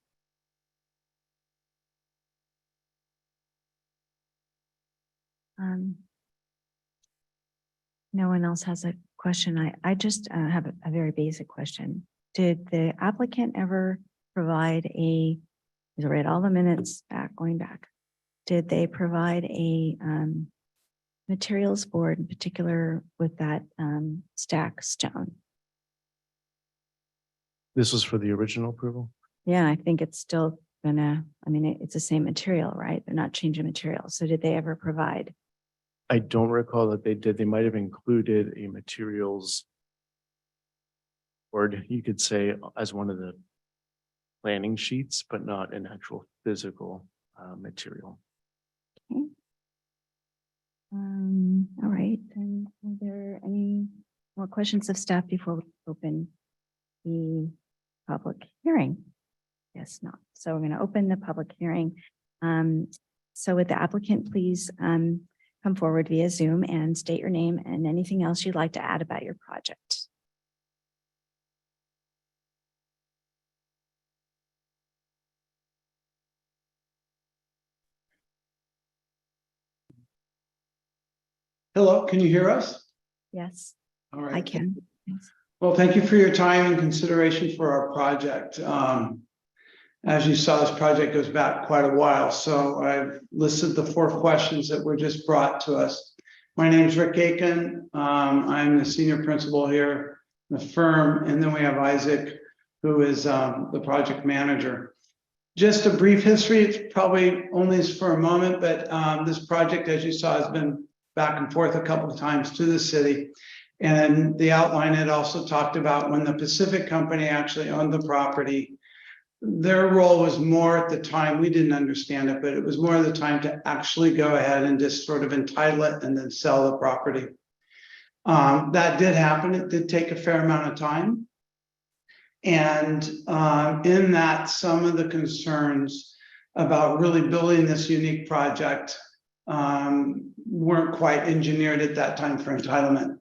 No one else has a question. I just have a very basic question. Did the applicant ever provide I read all the minutes going back. Did they provide a materials board in particular with that stack stone? This was for the original approval? Yeah, I think it's still it's the same material, right? They're not changing material. So did they ever provide? I don't recall that they did. They might have included a materials board, you could say, as one of the planning sheets, but not an actual physical material. Okay. All right, then are there any more questions of staff before we open the public hearing? Yes, not. So we're going to open the public hearing. So would the applicant please come forward via Zoom and state your name and anything else you'd like to add about your project. Hello, can you hear us? Yes, All right. I can. Thanks. Well, thank you for your time and consideration for our project. As you saw, this project goes back quite a while, so I've listed the 4 questions that were just brought to us. My name is Rick Aiken. I'm the senior principal here in the firm, and then we have Isaac, who is the project manager. Just a brief history, it's probably only for a moment, but this project, as you saw, has been back and forth a couple of times to the city. And the outline had also talked about when the Pacific Company actually owned the property, their role was more at the time, we didn't understand it, but it was more of the time to actually go ahead and just sort of entitle it and then sell the property. That did happen. It did take a fair amount of time. And in that, some of the concerns about really building this unique project weren't quite engineered at that time for entitlement.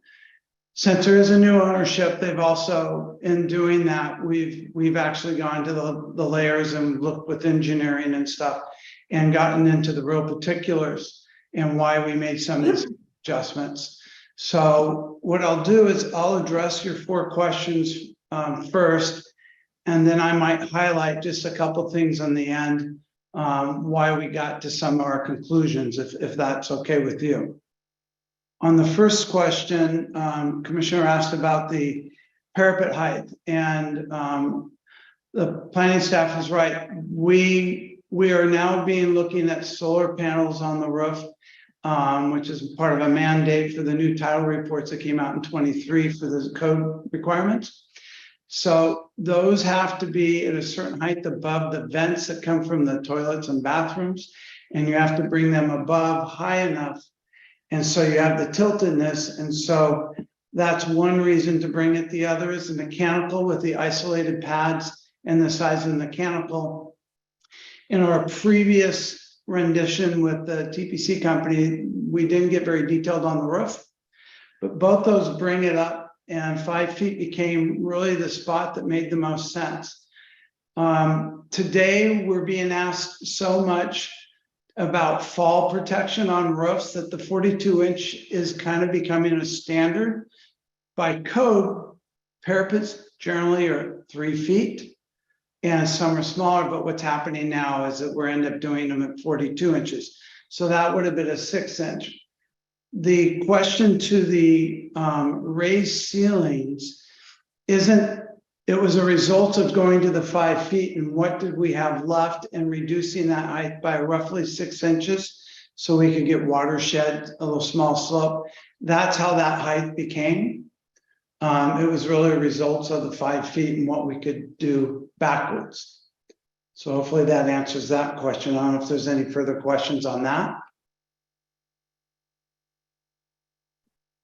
Since there is a new ownership, they've also, in doing that, we've actually gone to the layers and looked with engineering and stuff and gotten into the real particulars and why we made some of these adjustments. So what I'll do is I'll address your 4 questions first, and then I might highlight just a couple things on the end, why we got to some of our conclusions, if that's okay with you. On the first question, Commissioner asked about the parapet height, and the planning staff is right. We are now looking at solar panels on the roof which is part of a mandate for the new title reports that came out in 23 for the code requirements. So those have to be at a certain height above the vents that come from the toilets and bathrooms, and you have to bring them above high enough. And so you have the tiltedness, and so that's one reason to bring it. The other is the mechanical with the isolated pads and the size of the mechanical. In our previous rendition with the TPC company, we didn't get very detailed on the roof, but both those bring it up, and 5 feet became really the spot that made the most sense. Today, we're being asked so much about fall protection on roofs that the 42-inch is kind of becoming a standard. By code, parapets generally are 3 feet, and some are smaller, but what's happening now is that we're end up doing them at 42 inches. So that would have been a 6-inch. The question to the raised ceilings it was a result of going to the 5 feet, and what did we have left, and reducing that height by roughly 6 inches so we could get watershed, a little small slope. That's how that height became. It was really a result of the 5 feet and what we could do backwards. So hopefully that answers that question. I don't know if there's any further questions on that.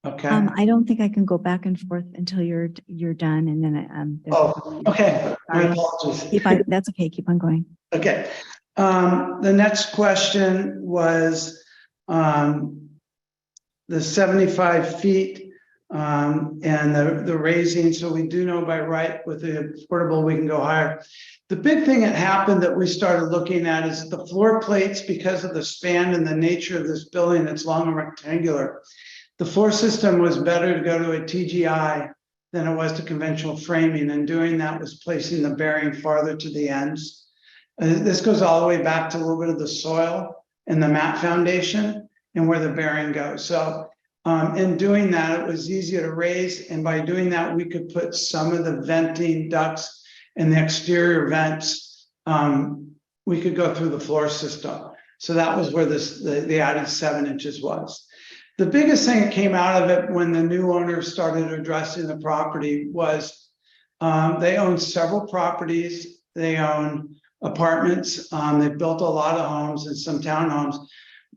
Okay. I don't think I can go back and forth until you're done, and then Oh, okay. My Sorry. apologies. Keep on, that's okay. Keep on going. Okay. The next question was the 75 feet and the raising. So we do know by right with the affordable, we can go higher. The big thing that happened that we started looking at is the floor plates, because of the span and the nature of this building, it's long and rectangular. The floor system was better to go to a TGI than it was to conventional framing, and doing that was placing the bearing farther to the ends. This goes all the way back to a little bit of the soil and the mat foundation and where the bearing goes. So in doing that, it was easier to raise, and by doing that, we could put some of the venting ducts and the exterior vents, we could go through the floor system. So that was where the added 7 inches was. The biggest thing that came out of it when the new owner started addressing the property was they own several properties. They own apartments. They built a lot of homes and some townhomes.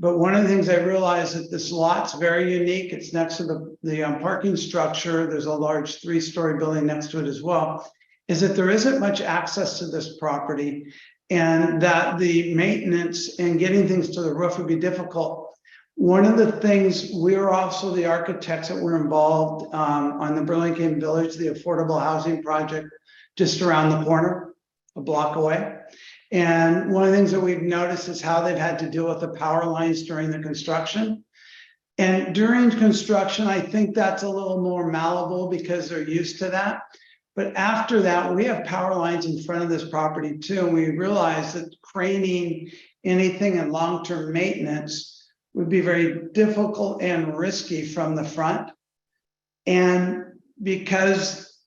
But one of the things I realized that this lot's very unique. It's next to the parking structure. There's a large 3-story building next to it as well, is that there isn't much access to this property, and that the maintenance and getting things to the roof would be difficult. One of the things, we're also the architects that were involved on the Burlingame Village, the affordable housing project just around the corner, a block away. And one of the things that we've noticed is how they've had to deal with the power lines during the construction. And during construction, I think that's a little more malleable because they're used to that. But after that, we have power lines in front of this property too. And we realized that craning anything in long-term maintenance would be very difficult and risky from the front. And because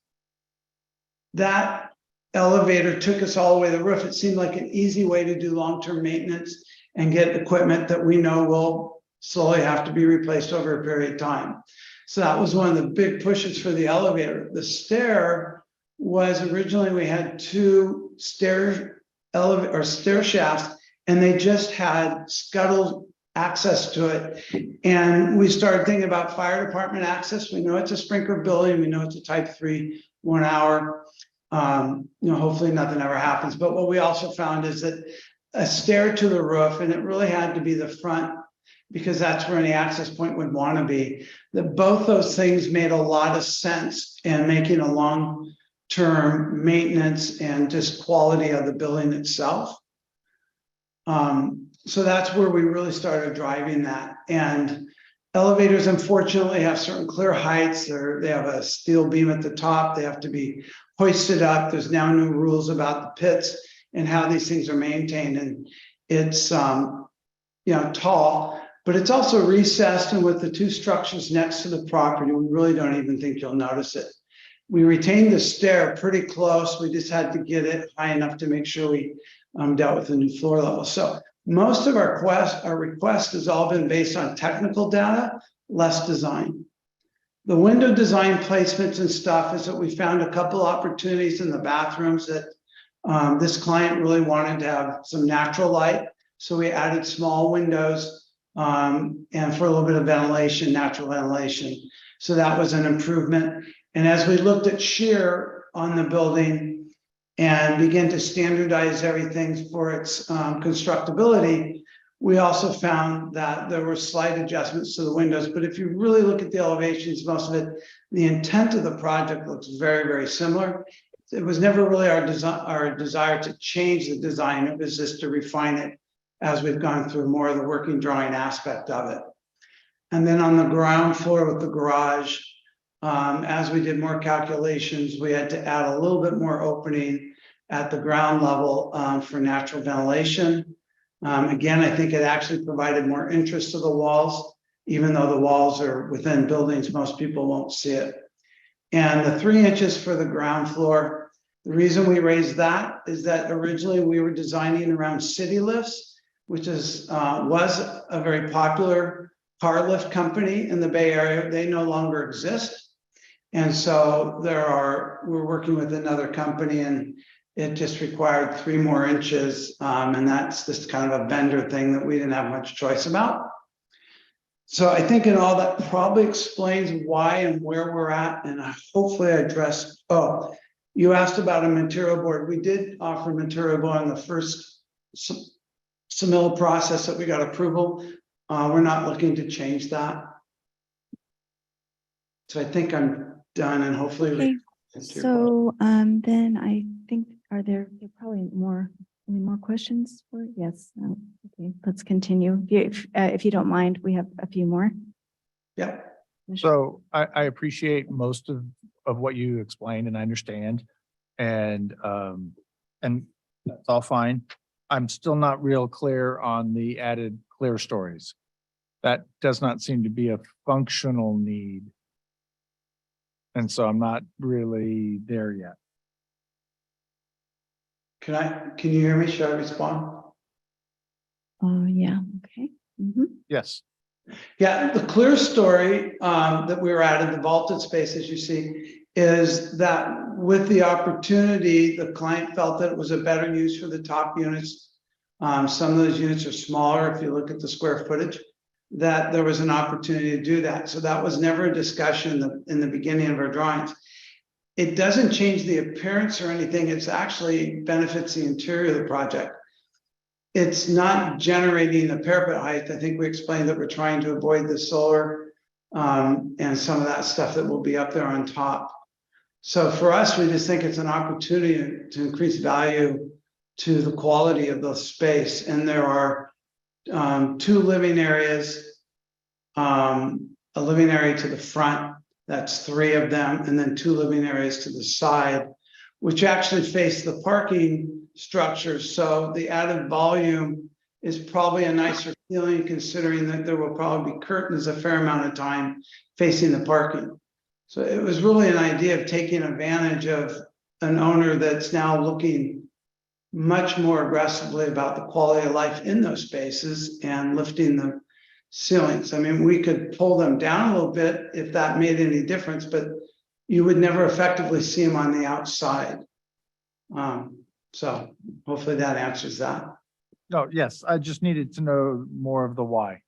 that elevator took us all the way to the roof, it seemed like an easy way to do long-term maintenance and get equipment that we know will slowly have to be replaced over a period of time. So that was one of the big pushes for the elevator. The stair was originally, we had 2 stair shafts, and they just had scuttle access to it. And we started thinking about fire department access. We know it's a sprinkler building. We know it's a type 3, 1 hour. Hopefully nothing ever happens. But what we also found is that a stair to the roof, and it really had to be the front because that's where any access point would want to be, that both those things made a lot of sense in making a long-term maintenance and just quality of the building itself. So that's where we really started driving that. And elevators, unfortunately, have certain clear heights. They have a steel beam at the top. They have to be hoisted up. There's now new rules about the pits and how these things are maintained. And it's tall, but it's also recessed. And with the 2 structures next to the property, we really don't even think you'll notice it. We retained the stair pretty close. We just had to get it high enough to make sure we dealt with the new floor level. So Most of our request has all been based on technical data, less design. The window design placements and stuff is that we found a couple opportunities in the bathrooms that this client really wanted to have some natural light. So we added small windows and for a little bit of ventilation, natural ventilation. So that was an improvement. And as we looked at shear on the building and began to standardize everything for its constructability, we also found that there were slight adjustments to the windows. But if you really look at the elevations, most of it, the intent of the project looks very, very similar. It was never really our desire to change the design. It was just to refine it as we've gone through more of the working drawing aspect of it. And then on the ground floor with the garage, as we did more calculations, we had to add a little bit more opening at the ground level for natural ventilation. Again, I think it actually provided more interest to the walls, even though the walls are within buildings, most people won't see it. And the 3 inches for the ground floor, the reason we raised that is that originally we were designing around city lifts, which was a very popular car lift company in the Bay Area. They no longer exist. And so we're working with another company and it just required 3 more inches. And that's just kind of a vendor thing that we didn't have much choice about. So I think in all that probably explains why and where we're at. And hopefully I addressed, you asked about a material board. We did offer material board on the first submittal process that we got approval. We're not looking to change that. So I think I'm done and hopefully. Okay. So then I think, are there probably any more questions for? Yes. Okay, let's continue. If you don't mind, we have a few more. Yeah. So I appreciate most of what you explained and I understand. And that's all fine. I'm still not real clear on the added clear stories. That does not seem to be a functional need. And so I'm not really there yet. Can you hear me? Should I respond? Oh, yeah. Okay. Yes. Yeah, the clear story that we were added, the vaulted space, as you see, is that with the opportunity, the client felt that it was a better use for the top units. Some of those units are smaller if you look at the square footage, that there was an opportunity to do that. So that was never a discussion in the beginning of our drawings. It doesn't change the appearance or anything. It's actually benefits the interior of the project. It's not generating the parapet height. I think we explained that we're trying to avoid the solar and some of that stuff that will be up there on top. So for us, we just think it's an opportunity to increase value to the quality of the space. And there are 2 living areas, a living area to the front, that's 3 of them, and then 2 living areas to the side, which actually face the parking structure. So the added volume is probably a nicer feeling considering that there will probably be curtains a fair amount of time facing the parking. So it was really an idea of taking advantage of an owner that's now looking much more aggressively about the quality of life in those spaces and lifting the ceilings. I mean, we could pull them down a little bit if that made any difference, but you would never effectively see them on the outside. So hopefully that answers that. No, yes, I just needed to know more of the why.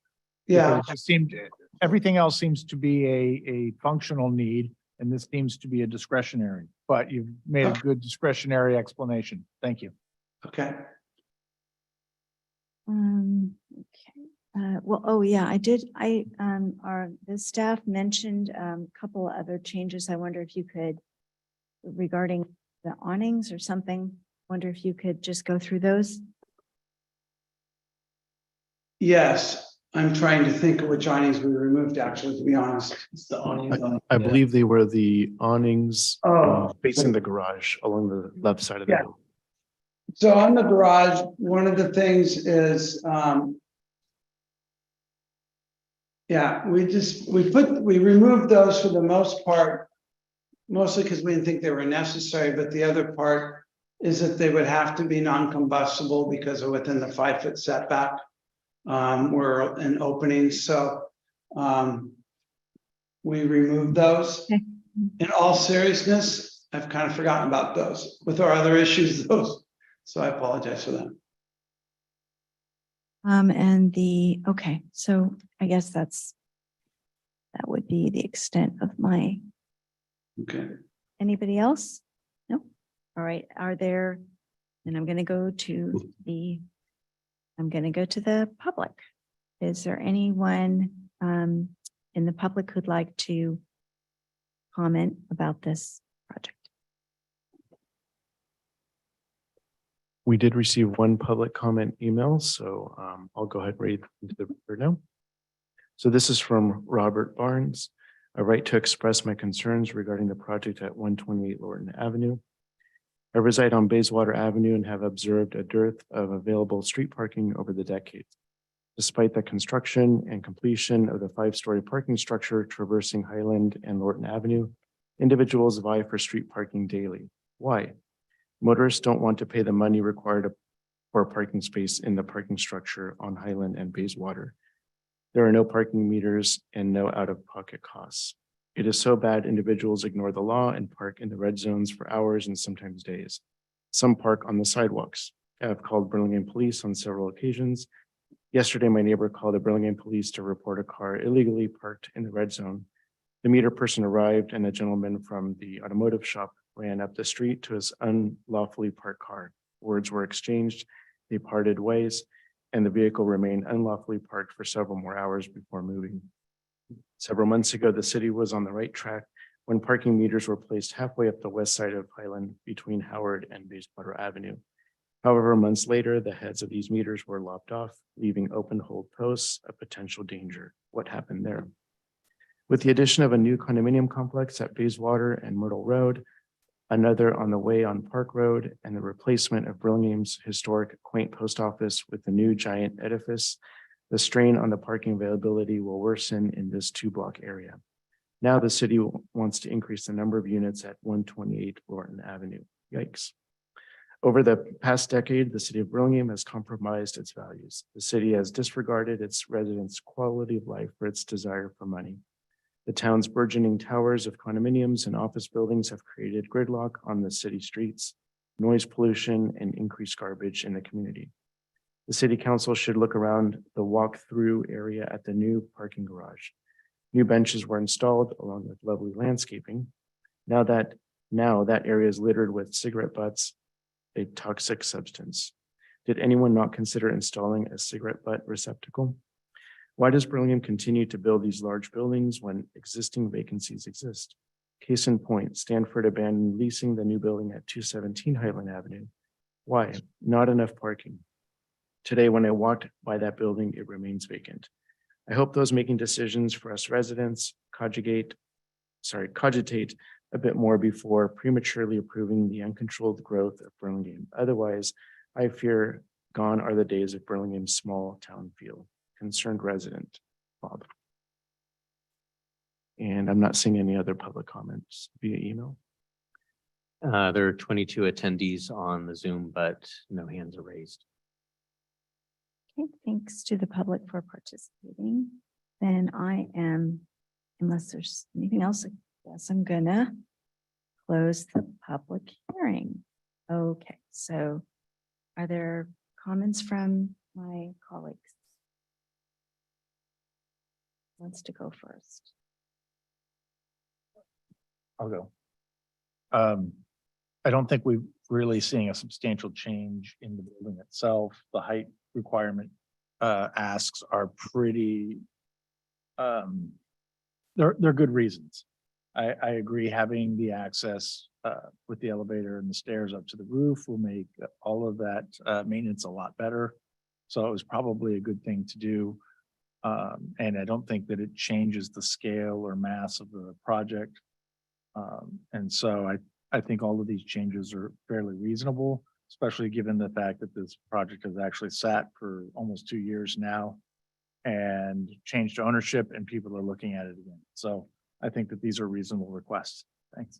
Yeah. Because it just seemed, everything else seems to be a functional need, and this seems to be a discretionary, but you've made a good discretionary explanation. Thank you. Okay. Okay. Well, oh yeah, the staff mentioned a couple other changes. I wonder if you could, regarding the awnings or something, wonder if you could just go through those. Yes, I'm trying to think of which awnings we removed, actually, to be honest. It's the awnings. I believe they were the awnings Oh. facing the garage along the left side of the Yeah. building. So on the garage, one of the things is, we removed those for the most part, mostly because we didn't think they were necessary, but the other part is that they would have to be non-combustible because they're within the 5-foot setback. Were an opening, so we removed those. Okay. In all seriousness, I've kind of forgotten about those with our other issues, those, so I apologize for that. Okay, so I guess that would be the extent of my, Okay. anybody else? No? All right, then I'm gonna go to the public. Is there anyone in the public who'd like to comment about this project? We did receive one public comment email, so I'll go ahead and read into the record now. So this is from Robert Barnes. I write to express my concerns regarding the project at 128 Lorton Avenue. I reside on Bayswater Avenue and have observed a dearth of available street parking over the decades. Despite the construction and completion of the 5-story parking structure traversing Highland and Lorton Avenue, individuals vie for street parking daily. Why? Motorists don't want to pay the money required for a parking space in the parking structure on Highland and Bayswater. There are no parking meters and no out-of-pocket costs. It is so bad individuals ignore the law and park in the red zones for hours and sometimes days. Some park on the sidewalks. I have called Burlingame Police on several occasions. Yesterday, my neighbor called the Burlingame Police to report a car illegally parked in the red zone. The meter person arrived and a gentleman from the automotive shop ran up the street to his unlawfully parked car. Words were exchanged, they parted ways, and the vehicle remained unlawfully parked for several more hours before moving. Several months ago, the city was on the right track when parking meters were placed halfway up the west side of Highland between Howard and Bayswater Avenue. However, months later, the heads of these meters were lopped off, leaving open hold posts a potential danger. What happened there? With the addition of a new condominium complex at Bayswater and Myrtle Road, another on the way on Park Road, and the replacement of Burlingame's historic quaint post office with the new giant edifice, the strain on the parking availability will worsen in this 2-block area. Now the city wants to increase the number of units at 128 Lorton Avenue. Yikes. Over the past decade, the city of Burlingame has compromised its values. The city has disregarded its residents' quality of life for its desire for money. The town's burgeoning towers of condominiums and office buildings have created gridlock on the city streets, noise pollution, and increased garbage in the community. The city council should look around the walk-through area at the new parking garage. New benches were installed along with lovely landscaping. Now that area is littered with cigarette butts, a toxic substance. Did anyone not consider installing a cigarette butt receptacle? Why does Burlingame continue to build these large buildings when existing vacancies exist? Case in point, Stanford abandoned leasing the new building at 217 Highland Avenue. Why? Not enough parking. Today, when I walked by that building, it remains vacant. I hope those making decisions for us residents cogitate a bit more before prematurely approving the uncontrolled growth of Burlingame. Otherwise, I fear gone are the days of Burlingame's small town feel. Concerned resident, Bob. And I'm not seeing any other public comments via email. There are 22 attendees on the Zoom, but no hands are raised. Okay, thanks to the public for participating. Then unless there's anything else, I guess I'm gonna close the public hearing. Okay, so are there comments from my colleagues? Who wants to go first? I'll go. I don't think we're really seeing a substantial change in the building itself. The height requirement asks are pretty, they're good reasons. I agree having the access with the elevator and the stairs up to the roof will make all of that maintenance a lot better. So it was probably a good thing to do. And I don't think that it changes the scale or mass of the project. And so I think all of these changes are fairly reasonable, especially given the fact that this project has actually sat for almost 2 years now and changed ownership and people are looking at it again. So I think that these are reasonable requests. Thanks.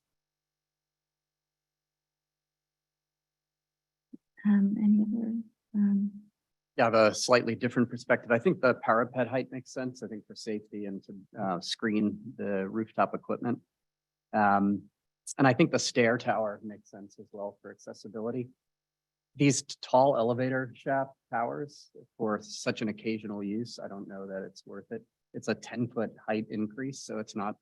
Any other, Yeah, I have a slightly different perspective. I think the parapet height makes sense, I think for safety and to screen the rooftop equipment. And I think the stair tower makes sense as well for accessibility. These tall elevator shaft towers for such an occasional use, I don't know that it's worth it. It's a 10-foot height increase, so it's not.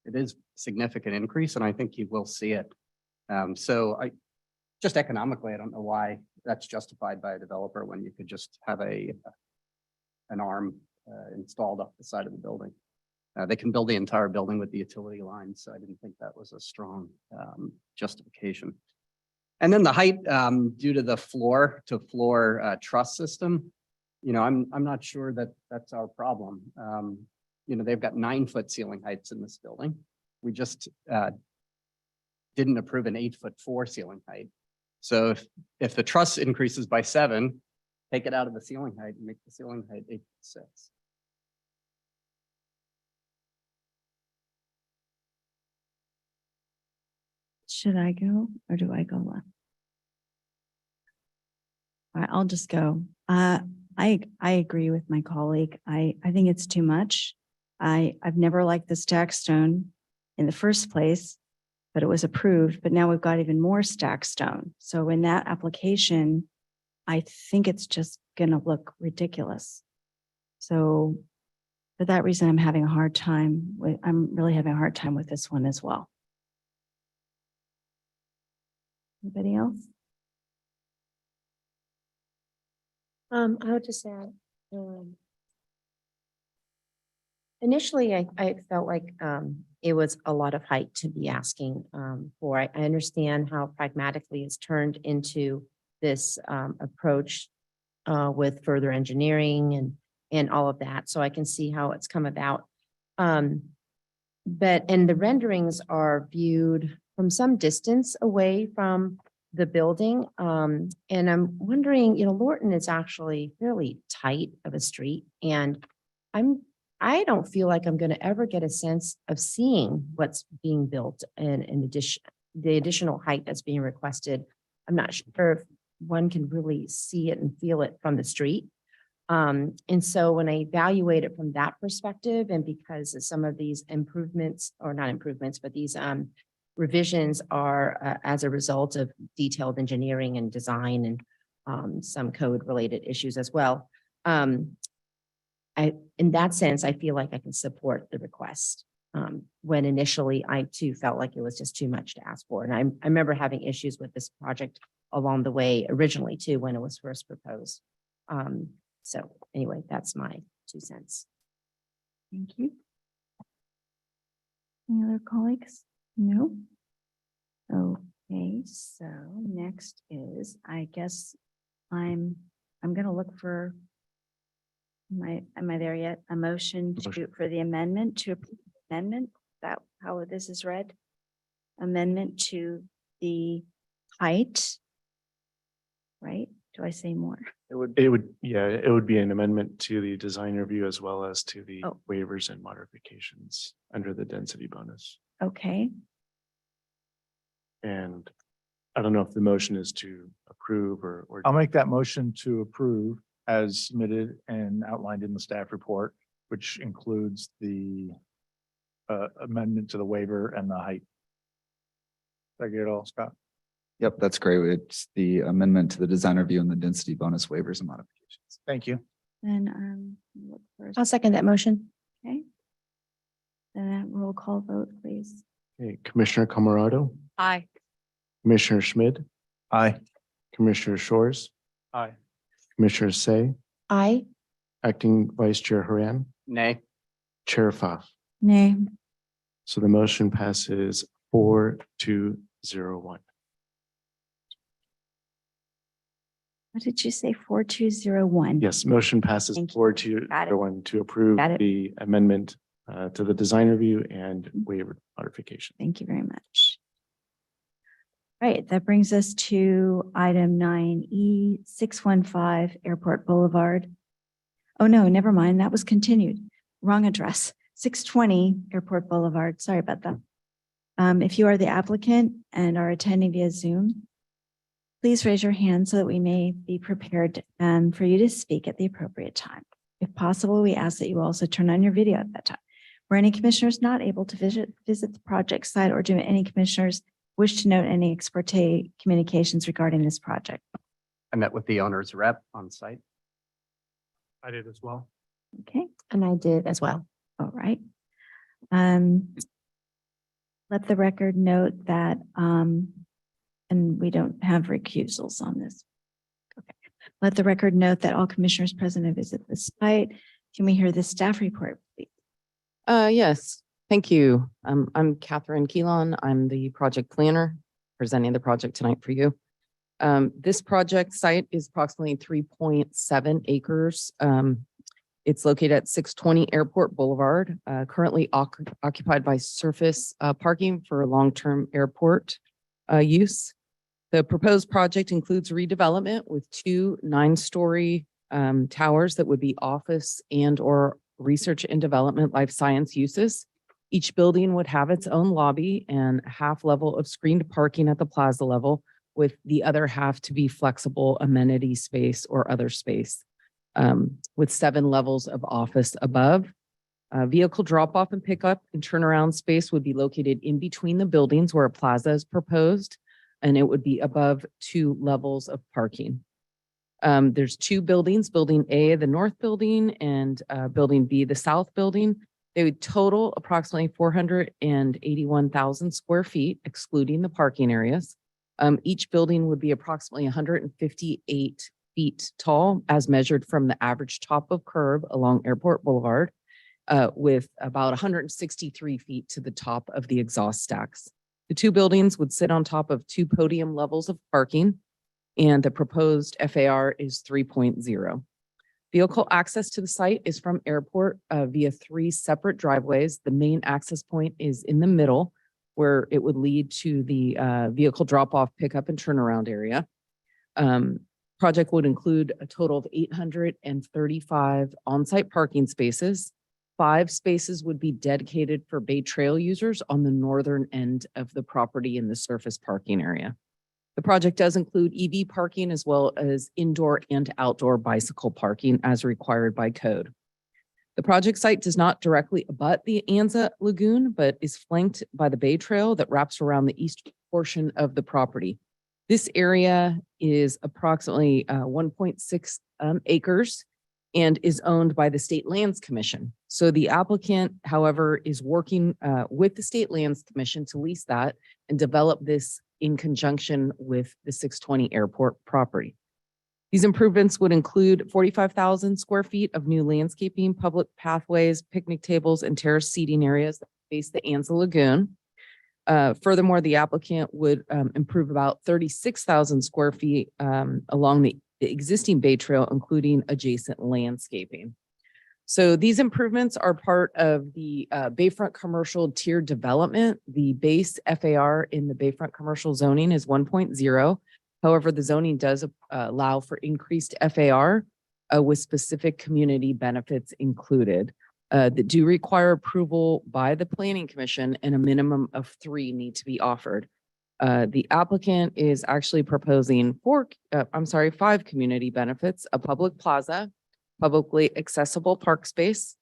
It is significant increase, and I think you will see it. So just economically, I don't know why that's justified by a developer when you could just have an arm installed up the side of the building. They can build the entire building with the utility lines, so I didn't think that was a strong justification. And then the height, due to the floor to floor truss system, I'm not sure that that's our problem. They've got 9-foot ceiling heights in this building. We just didn't approve an 8'4" ceiling height. So if the truss increases by 7, take it out of the ceiling height and make the ceiling height 8'6". should I go or do I go left? All right, I'll just go. I agree with my colleague. I think it's too much. I've never liked the stack stone in the first place, but it was approved, but now we've got even more stack stone. So in that application, I think it's just gonna look ridiculous. So for that reason, I'm really having a hard time with this one as well. Anybody else? I would just add, initially, I felt like it was a lot of height to be asking for. I understand how pragmatically it's turned into this approach with further engineering and all of that. So I can see how it's come about. And the renderings are viewed from some distance away from the building. And I'm wondering, Lorton is actually fairly tight of a street, and I don't feel like I'm going to ever get a sense of seeing what's being built and in addition, the additional height that's being requested. I'm not sure if one can really see it and feel it from the street. And so when I evaluate it from that perspective, and because of some of these improvements, or not improvements, but these revisions are as a result of detailed engineering and design and some code related issues as well. In that sense, I feel like I can support the request. When initially I too felt like it was just too much to ask for. And I remember having issues with this project along the way originally too, when it was first proposed. So anyway, that's my 2 cents. Thank you. Any other colleagues? No? Okay, so next is, I guess I'm gonna look for, am I there yet? A motion for the amendment to approve the amendment, that how this is read? Amendment to the height, right? Do I say more? It would be an amendment to the design review as well as to the Oh. waivers and modifications under the density bonus. Okay, And I don't know if the motion is to approve or. I'll make that motion to approve as submitted and outlined in the staff report, which includes the amendment to the waiver and the height. Did I get it all, Scott? Yep, that's great. It's the amendment to the design review and the density bonus waivers and modifications. Thank you. then look for, I'll second that motion. okay. Then that roll call vote, please. Okay, Commissioner Camerado, Aye. Commissioner Schmid, Aye. Commissioner Shores, Aye. Commissioner Say, Aye. Acting Vice Chair Haran, Nay. Chair Pfaff. Nay. So the motion passes 4-2-0-1. What did you say? 4201? Yes, motion passes Thank you. 4-2-0-1 to approve Got it. the amendment to the design review and waiver modification. Thank you very much. All right, that brings us to item 9E, 615 Airport Boulevard. Oh, no, never mind. That was continued. Wrong address. 620 Airport Boulevard. Sorry about that. If you are the applicant and are attending via Zoom, please raise your hand so that we may be prepared for you to speak at the appropriate time. If possible, we ask that you also turn on your video at that time. Were any commissioners not able to visit the project site, or do any commissioners wish to note any ex parte communications regarding this project? I met with the owner's rep on site. I did as well. Okay, And I did as well. all right. Let the record note that, and we don't have recusals on this. Okay. Let the record note that all commissioners present have visited the site. Can we hear the staff report, please? Yes, thank you. I'm Catherine Keelan. I'm the project planner presenting the project tonight for you. This project site is approximately 3.7 acres. It's located at 620 Airport Boulevard, currently occupied by surface parking for long-term airport use. The proposed project includes redevelopment with 2 9-story towers that would be office and/or research and development life science uses. Each building would have its own lobby and half level of screened parking at the plaza level, with the other half to be flexible amenity space or other space, with 7 levels of office above. Vehicle drop-off and pickup and turnaround space would be located in between the buildings where a plaza is proposed, and it would be above 2 levels of parking. There's 2 buildings, Building A, the north building, and Building B, the south building. They would total approximately 481,000 square feet, excluding the parking areas. Each building would be approximately 158 feet tall, as measured from the average top of curb along Airport Boulevard, with about 163 feet to the top of the exhaust stacks. The 2 buildings would sit on top of 2 podium levels of parking, and the proposed FAR is 3.0. Vehicle access to the site is from airport via 3 separate driveways. The main access point is in the middle, where it would lead to the vehicle drop-off, pickup, and turnaround area. Project would include a total of 835 on-site parking spaces. 5 spaces would be dedicated for Bay Trail users on the northern end of the property in the surface parking area. The project does include EV parking as well as indoor and outdoor bicycle parking as required by code. The project site does not directly abut the Anza Lagoon, but is flanked by the Bay Trail that wraps around the east portion of the property. This area is approximately 1.6 acres and is owned by the State Lands Commission. So the applicant, however, is working with the State Lands Commission to lease that and develop this in conjunction with the 620 Airport property. These improvements would include 45,000 square feet of new landscaping, public pathways, picnic tables, and terrace seating areas that face the Anza Lagoon. Furthermore, the applicant would improve about 36,000 square feet along the existing Bay Trail, including adjacent landscaping. So these improvements are part of the Bayfront Commercial Tier Development. The base FAR in the Bayfront Commercial zoning is 1.0. However, the zoning does allow for increased FAR with specific community benefits included that do require approval by the Planning Commission, and a minimum of 3 need to be offered. The applicant is actually proposing 5 community benefits: a public plaza, publicly accessible park space,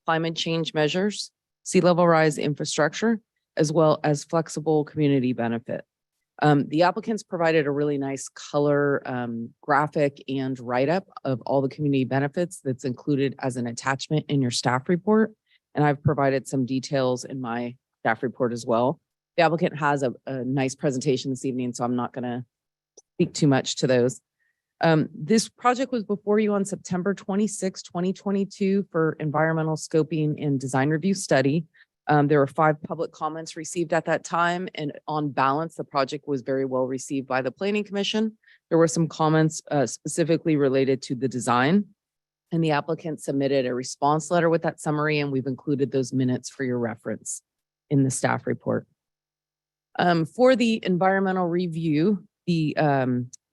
climate change measures, sea level rise infrastructure, as well as flexible community benefit. The applicants provided a really nice color graphic and write-up of all the community benefits that's included as an attachment in your staff report. And I've provided some details in my staff report as well. The applicant has a nice presentation this evening, so I'm not going to speak too much to those. This project was before you on September 26, 2022 for environmental scoping and design review study. There were 5 public comments received at that time, and on balance, the project was very well received by the Planning Commission. There were some comments specifically related to the design, and the applicant submitted a response letter with that summary, and we've included those minutes for your reference in the staff report. For the environmental review, the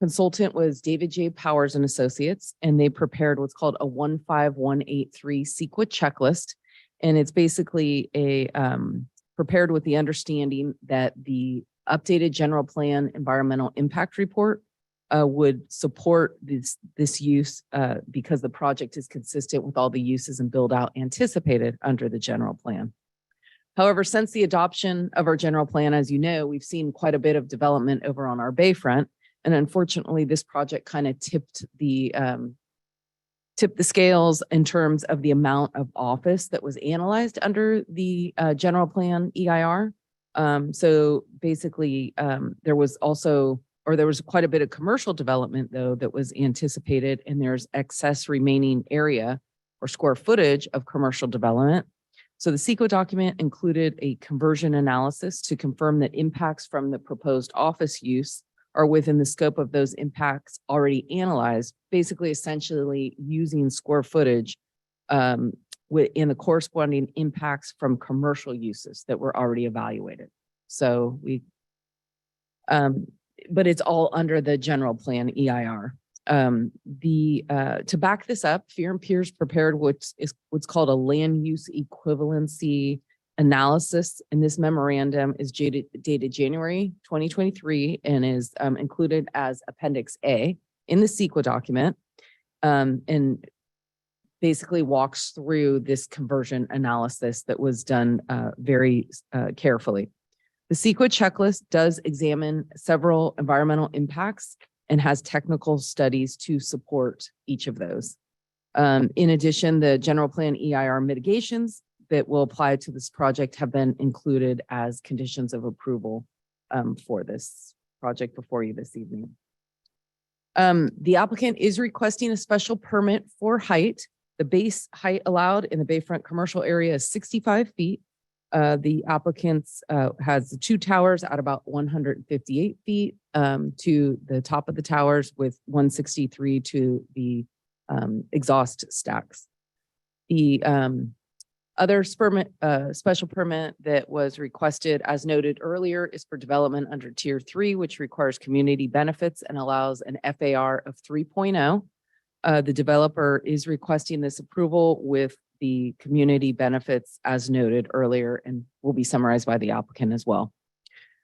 consultant was David J. Powers and Associates, and they prepared what's called a 15183 CEQA checklist. And it's basically a prepared with the understanding that the updated general plan environmental impact report would support this use because the project is consistent with all the uses and build out anticipated under the general plan. However, since the adoption of our general plan, as you know, we've seen quite a bit of development over on our bayfront. And unfortunately, this project kind of tipped the scales in terms of the amount of office that was analyzed under the general plan EIR. So basically, there was quite a bit of commercial development, though, that was anticipated, and there's excess remaining area or square footage of commercial development. So the CEQA document included a conversion analysis to confirm that impacts from the proposed office use are within the scope of those impacts already analyzed, basically essentially using square footage in the corresponding impacts from commercial uses that were already evaluated. So but it's all under the general plan EIR. To back this up, Fear and Peers prepared what's called a land use equivalency analysis, and this memorandum is dated January 2023 and is included as Appendix A in the CEQA document, and basically walks through this conversion analysis that was done very carefully. The CEQA checklist does examine several environmental impacts and has technical studies to support each of those. In addition, the general plan EIR mitigations that will apply to this project have been included as conditions of approval for this project before you this evening. The applicant is requesting a special permit for height. The base height allowed in the Bayfront commercial area is 65 feet. The applicants has the two towers at about 158 feet to the top of the towers, with 163 to the exhaust stacks. The other special permit that was requested, as noted earlier, is for development under Tier 3, which requires community benefits and allows an FAR of 3.0. The developer is requesting this approval with the community benefits as noted earlier and will be summarized by the applicant as well.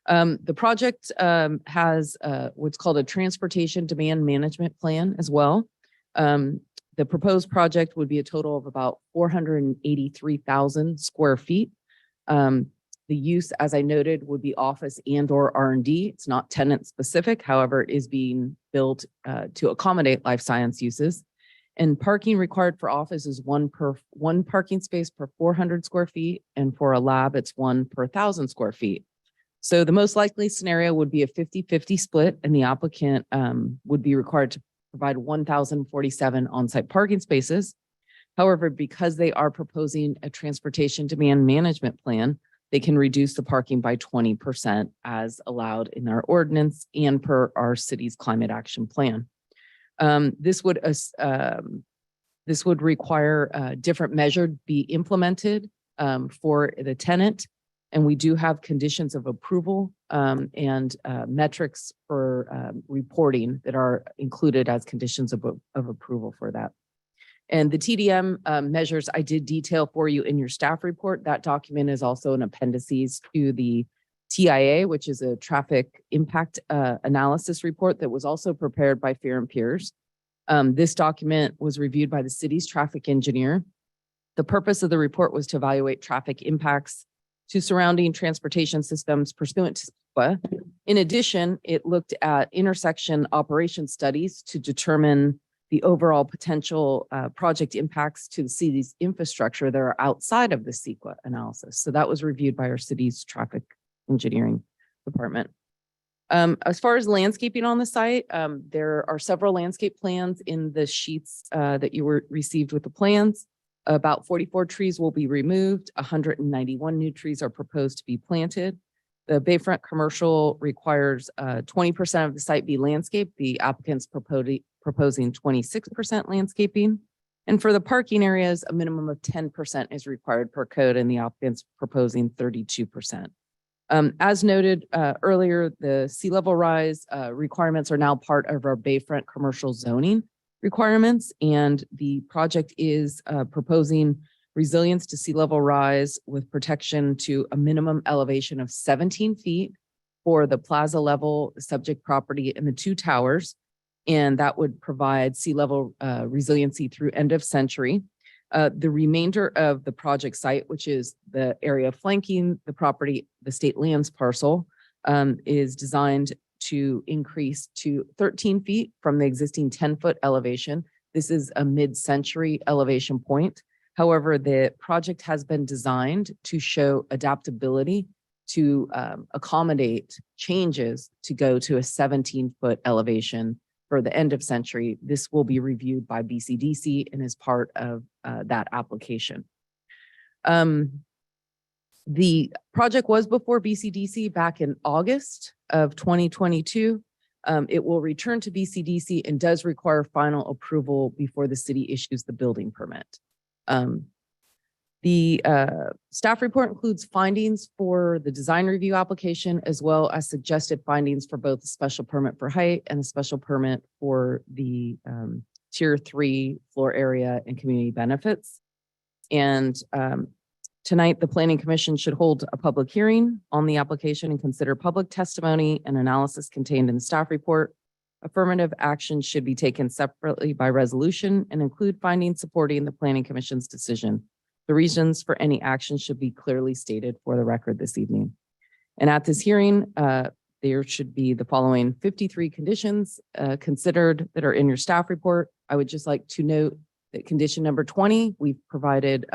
The project has what's called a transportation demand management plan as well. The proposed project would be a total of about 483,000 square feet. The use, as I noted, would be office and or R&D. It's not tenant specific, however, it is being built to accommodate life science uses. And parking required for office is one parking space per 400 square feet. And for a lab, it's one per 1,000 square feet. So the most likely scenario would be a 50-50 split, and the applicant would be required to provide 1,047 on-site parking spaces. However, because they are proposing a transportation demand management plan, they can reduce the parking by 20% as allowed in our ordinance and per our city's climate action plan. This would require a different measure be implemented for the tenant. And we do have conditions of approval and metrics for reporting that are included as conditions of approval for that. And the TDM measures I did detail for you in your staff report. That document is also an appendices to the TIA, which is a traffic impact analysis report that was also prepared by Fear and Peers. This document was reviewed by the city's traffic engineer. The purpose of the report was to evaluate traffic impacts to surrounding transportation systems pursuant to SEQA. In addition, it looked at intersection operation studies to determine the overall potential project impacts to the city's infrastructure that are outside of the SEQA analysis. So that was reviewed by our city's traffic engineering department. As far as landscaping on the site, there are several landscape plans in the sheets that you received with the plans. About 44 trees will be removed. 191 new trees are proposed to be planted. The Bayfront commercial requires 20% of the site be landscaped. The applicant's proposing 26% landscaping. And for the parking areas, a minimum of 10% is required per code, and the applicant's proposing 32%. As noted earlier, the sea level rise requirements are now part of our Bayfront commercial zoning requirements, and the project is proposing resilience to sea level rise with protection to a minimum elevation of 17 feet for the plaza level subject property and the two towers, and that would provide sea level resiliency through end of century. The remainder of the project site, which is the area flanking the property, the state lands parcel, is designed to increase to 13 feet from the existing 10-foot elevation. This is a mid-century elevation point. However, the project has been designed to show adaptability to accommodate changes to go to a 17-foot elevation for the end of century. This will be reviewed by BCDC and is part of that application. The project was before BCDC back in August of 2022. It will return to BCDC and does require final approval before the city issues the building permit. The staff report includes findings for the design review application, as well as suggested findings for both the special permit for height and the special permit for the tier 3 floor area and community benefits. And tonight, the Planning Commission should hold a public hearing on the application and consider public testimony and analysis contained in the staff report. Affirmative action should be taken separately by resolution and include findings supporting the Planning Commission's decision. The reasons for any action should be clearly stated for the record this evening. And at this hearing, there should be the following 53 conditions considered that are in your staff report. I would just like to note that condition number 20, we've provided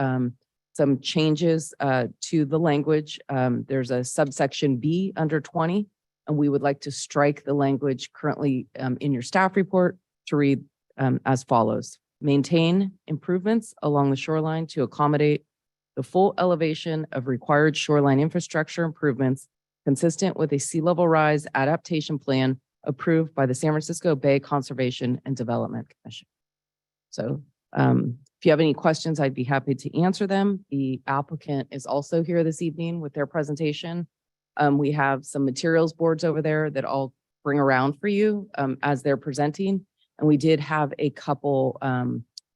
some changes to the language. There's a subsection B under 20, and we would like to strike the language currently in your staff report to read as follows. Maintain improvements along the shoreline to accommodate the full elevation of required shoreline infrastructure improvements consistent with a sea level rise adaptation plan approved by the San Francisco Bay Conservation and Development Commission. So if you have any questions, I'd be happy to answer them. The applicant is also here this evening with their presentation. We have some materials boards over there that I'll bring around for you as they're presenting. And we did have a couple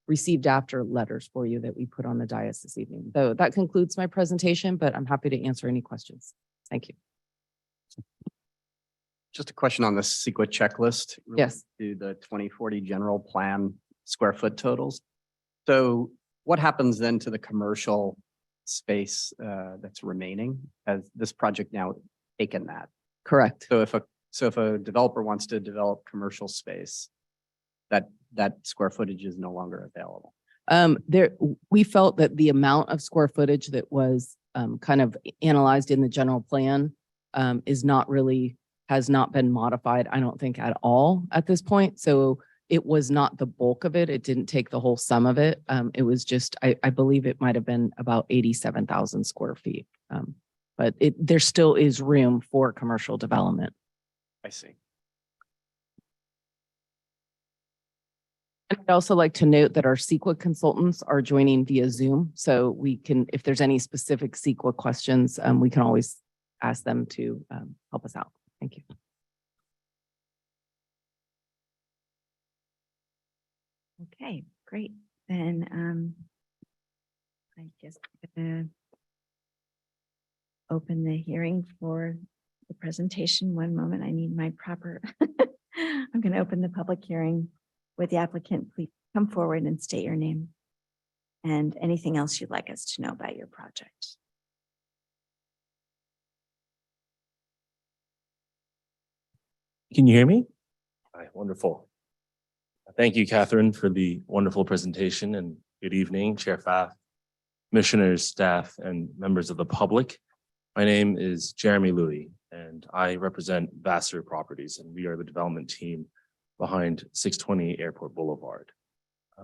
received after letters for you that we put on the dais this evening. So that concludes my presentation, but I'm happy to answer any questions. Thank you. Just a question on the CEQA checklist. Yes. To the 2040 general plan square foot totals. So what happens then to the commercial space that's remaining? Has this project now taken that? Correct. So if a developer wants to develop commercial space, that square footage is no longer available. We felt that the amount of square footage that was kind of analyzed in the general plan has not been modified, I don't think at all at this point. So it was not the bulk of it. It didn't take the whole sum of it. It was just, I believe it might've been about 87,000 square feet. But there still is room for commercial development. I see. And I'd also like to note that our CEQA consultants are joining via Zoom. So we can, if there's any specific CEQA questions, we can always ask them to help us out. Thank you. Okay, great. Then I just gonna open the hearing for the presentation. One moment, I need my proper. I'm going to open the public hearing. With the applicant, please come forward and state your name and anything else you'd like us to know about your project. Can you hear me? Hi, wonderful. Thank you, Catherine, for the wonderful presentation, and good evening, Chair Pfaff, commissioners, staff, and members of the public. My name is Jeremy Louie, and I represent Vassar Properties, and we are the development team behind 620 Airport Boulevard.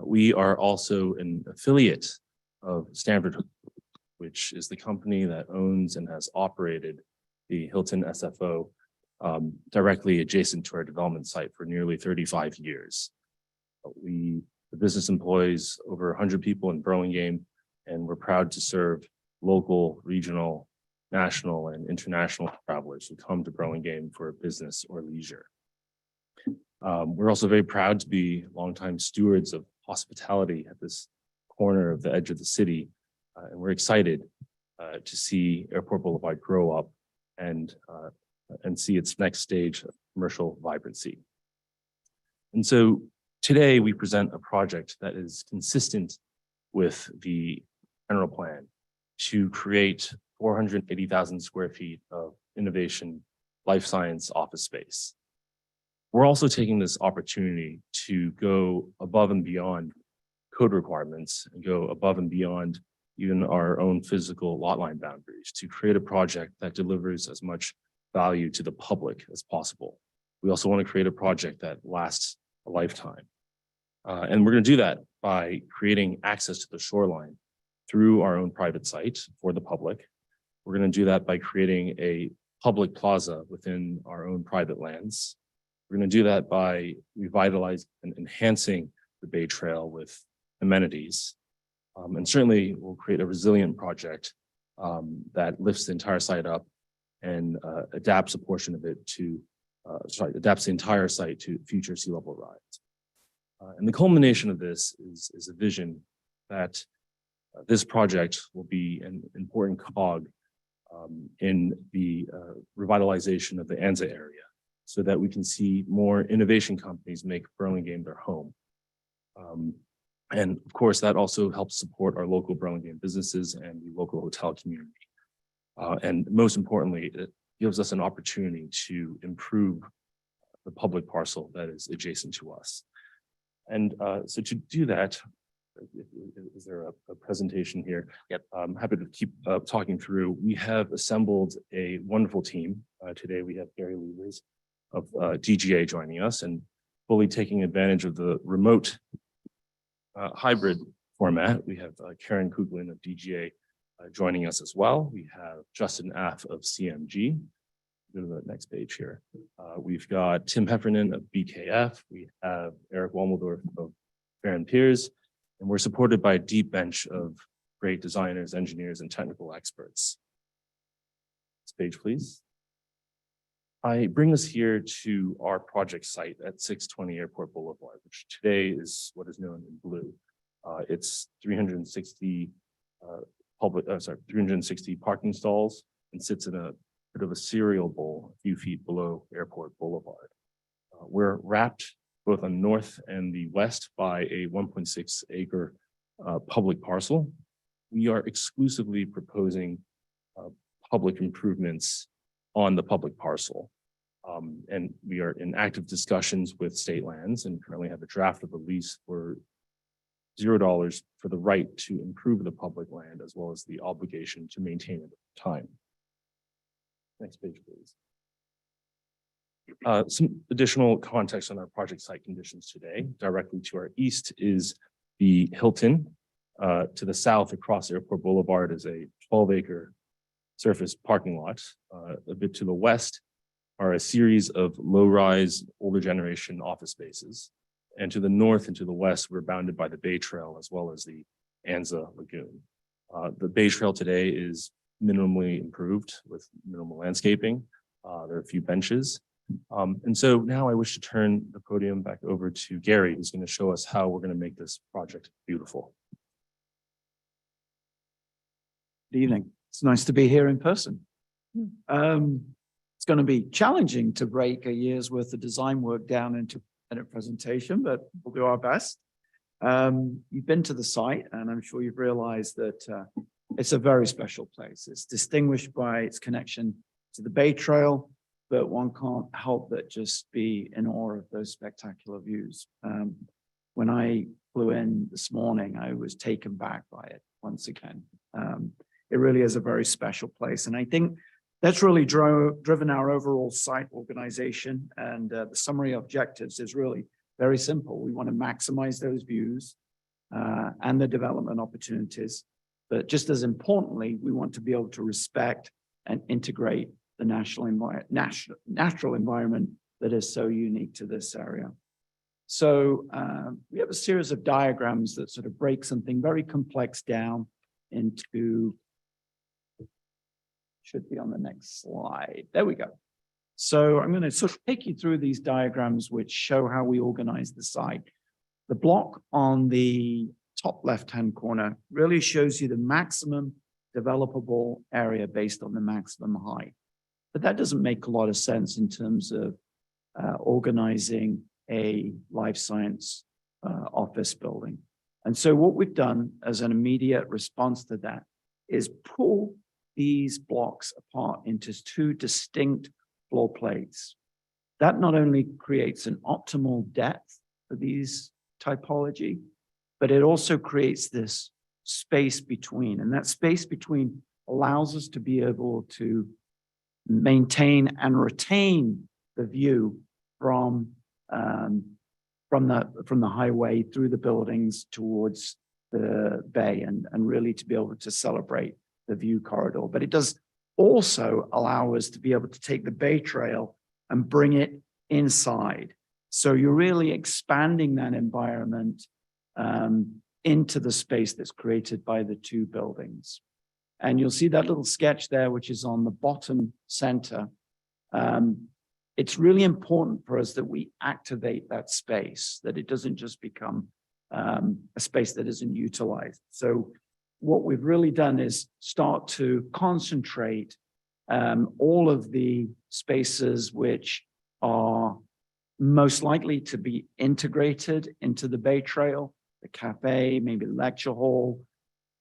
We are also an affiliate of Stanford, which is the company that owns and has operated the Hilton SFO directly adjacent to our development site for nearly 35 years. The business employs over 100 people in Burlingame, and we're proud to serve local, regional, national, and international travelers who come to Burlingame for business or leisure. We're also very proud to be longtime stewards of hospitality at this corner of the edge of the city. And we're excited to see Airport Boulevard grow up and see its next stage of commercial vibrancy. And so today we present a project that is consistent with the general plan to create 480,000 square feet of innovation life science office space. We're also taking this opportunity to go above and beyond code requirements and go above and beyond even our own physical lot line boundaries to create a project that delivers as much value to the public as possible. We also want to create a project that lasts a lifetime. And we're going to do that by creating access to the shoreline through our own private site for the public. We're going to do that by creating a public plaza within our own private lands. We're going to do that by revitalizing and enhancing the Bay Trail with amenities. And certainly we'll create a resilient project that lifts the entire site up and adapts a portion of it to, adapts the entire site to future sea level rise. And the culmination of this is a vision that this project will be an important cog in the revitalization of the Anza area so that we can see more innovation companies make Burlingame their home. And of course, that also helps support our local Burlingame businesses and the local hotel community. And most importantly, it gives us an opportunity to improve the public parcel that is adjacent to us. And so to do that, is there a presentation here? Yep. I'm happy to keep talking through. We have assembled a wonderful team. Today we have Gary Levers of DGA joining us and fully taking advantage of the remote hybrid format. We have Karen Kuglin of DGA joining us as well. We have Justin Aff of CMG. Go to the next page here. We've got Tim Heffernan of BKF. We have Eric Walmendorf of Baron Piers. And we're supported by a deep bench of great designers, engineers, and technical experts. Next page, please. I bring us here to our project site at 620 Airport Boulevard, which today is what is known in blue. It's 360 360 parking stalls and sits in a bit of a cereal bowl a few feet below Airport Boulevard. We're wrapped both on north and the west by a 1.6 acre public parcel. We are exclusively proposing public improvements on the public parcel. And we are in active discussions with state lands and currently have a draft of a lease for $0 for the right to improve the public land as well as the obligation to maintain it at the time. Next page, please. Some additional context on our project site conditions today. Directly to our east is the Hilton. To the south across Airport Boulevard is a 12-acre surface parking lot. A bit to the west are a series of low-rise, older generation office spaces. And to the north and to the west, we're bounded by the Bay Trail as well as the Anza Lagoon. The Bay Trail today is minimally improved with minimal landscaping. There are a few benches. And so now I wish to turn the podium back over to Gary, who's going to show us how we're going to make this project beautiful. Good evening. It's nice to be here in person. It's going to be challenging to break a year's worth of design work down into a presentation, but we'll do our best. You've been to the site, and I'm sure you've realized that it's a very special place. It's distinguished by its connection to the Bay Trail, but one can't help but just be in awe of those spectacular views. When I flew in this morning, I was taken back by it once again. It really is a very special place. And I think that's really driven our overall site organization. And the summary objectives is really very simple. We want to maximize those views and the development opportunities. But just as importantly, we want to be able to respect and integrate the natural environment that is so unique to this area. So we have a series of diagrams that sort of break something very complex down into, should be on the next slide. There we go. So I'm going to sort of take you through these diagrams which show how we organize the site. The block on the top left-hand corner really shows you the maximum developable area based on the maximum height. But that doesn't make a lot of sense in terms of organizing a life science office building. And so what we've done as an immediate response to that is pull these blocks apart into two distinct floor plates. That not only creates an optimal depth for these typology, but it also creates this space between. And that space between allows us to be able to maintain and retain the view from the highway through the buildings towards the bay, and really to be able to celebrate the view corridor. But it does also allow us to be able to take the Bay Trail and bring it inside. So you're really expanding that environment into the space that's created by the two buildings. And you'll see that little sketch there, which is on the bottom center. It's really important for us that we activate that space, that it doesn't just become a space that isn't utilized. So what we've really done is start to concentrate all of the spaces which are most likely to be integrated into the Bay Trail, the cafe, maybe lecture hall,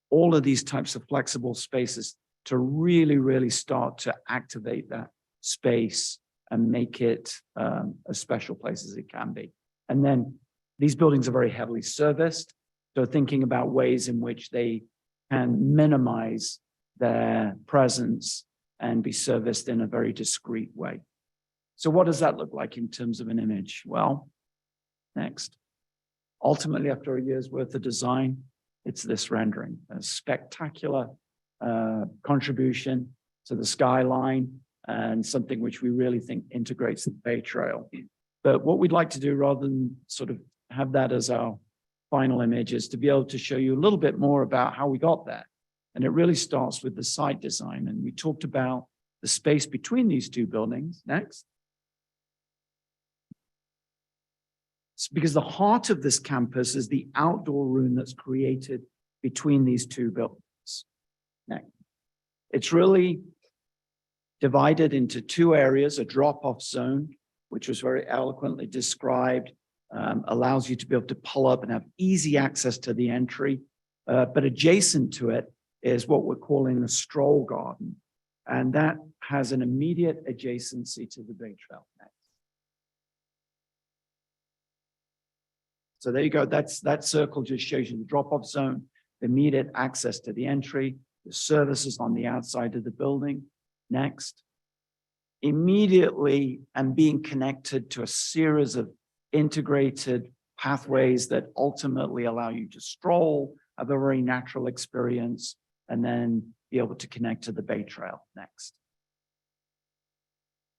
all of these types of flexible spaces to really, really start to activate that space and make it as special place as it can be. And then these buildings are very heavily serviced. So thinking about ways in which they can minimize their presence and be serviced in a very discreet way. So what does that look like in terms of an image? Well, next. Ultimately, after a year's worth of design, it's this rendering, a spectacular contribution to the skyline and something which we really think integrates the Bay Trail. But what we'd like to do, rather than sort of have that as our final image, is to be able to show you a little bit more about how we got there. And it really starts with the site design. And we talked about the space between these two buildings. Next. It's because the heart of this campus is the outdoor room that's created between these two buildings. Next. It's really divided into two areas, a drop-off zone, which was very eloquently described, allows you to be able to pull up and have easy access to the entry. But adjacent to it is what we're calling a stroll garden. And that has an immediate adjacency to the Bay Trail. So there you go. That circle just shows you the drop-off zone, the immediate access to the entry, the services on the outside of the building. Next. Immediately and being connected to a series of integrated pathways that ultimately allow you to stroll, have a very natural experience, and then be able to connect to the Bay Trail. Next.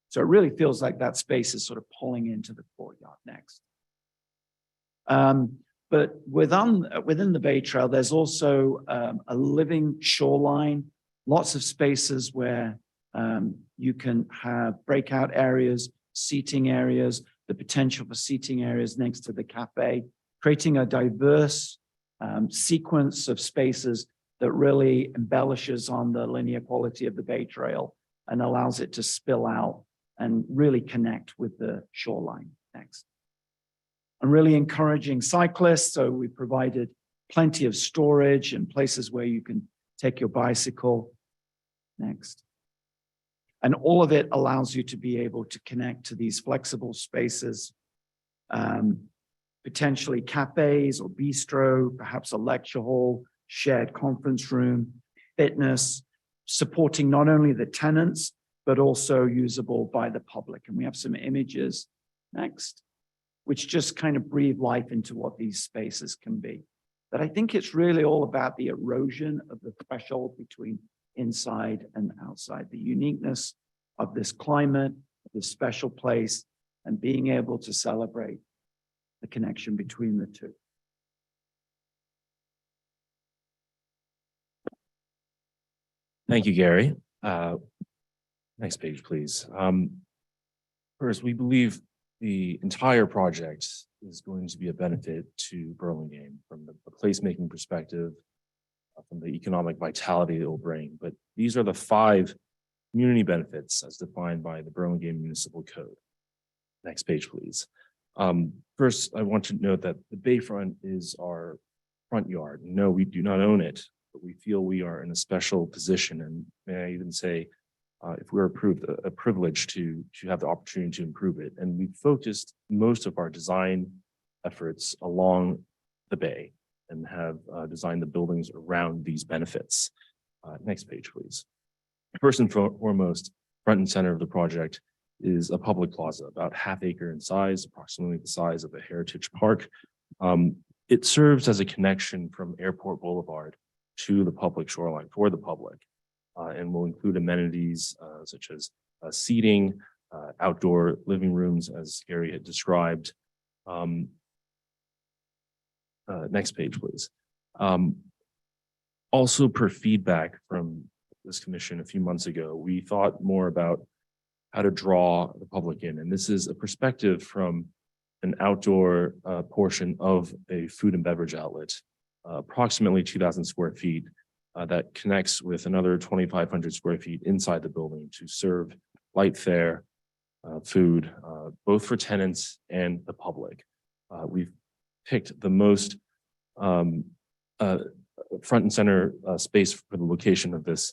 So it really feels like that space is sort of pulling into the courtyard. Next. But within the Bay Trail, there's also a living shoreline, lots of spaces where you can have breakout areas, seating areas, the potential for seating areas next to the cafe, creating a diverse sequence of spaces that really embellishes on the linear quality of the Bay Trail and allows it to spill out and really connect with the shoreline. Next. And really encouraging cyclists. So we provided plenty of storage and places where you can take your bicycle. Next. And all of it allows you to be able to connect to these flexible spaces, potentially cafes or bistro, perhaps a lecture hall, shared conference room, fitness, supporting not only the tenants, but also usable by the public. And we have some images next, which just kind of breathe life into what these spaces can be. But I think it's really all about the erosion of the threshold between inside and outside, the uniqueness of this climate, this special place, and being able to celebrate the connection between the two. Thank you, Gary. Next page, please. First, we believe the entire project is going to be a benefit to Burlingame from the placemaking perspective, from the economic vitality it will bring. But these are the 5 community benefits as defined by the Burlingame Municipal Code. Next page, please. First, I want to note that the bayfront is our front yard. No, we do not own it, but we feel we are in a special position, and may I even say, if we're approved, a privilege to have the opportunity to improve it. And we focused most of our design efforts along the bay and have designed the buildings around these benefits. Next page, please. First and foremost, front and center of the project is a public plaza, about ½ acre in size, approximately the size of a heritage park. It serves as a connection from Airport Boulevard to the public shoreline for the public, and will include amenities such as seating, outdoor living rooms, as Gary had described. Next page, please. Also, per feedback from this commission a few months ago, we thought more about how to draw the public in. And this is a perspective from an outdoor portion of a food and beverage outlet, approximately 2,000 square feet, that connects with another 2,500 square feet inside the building to serve light fare, food, both for tenants and the public. We've picked the most front and center space for the location of this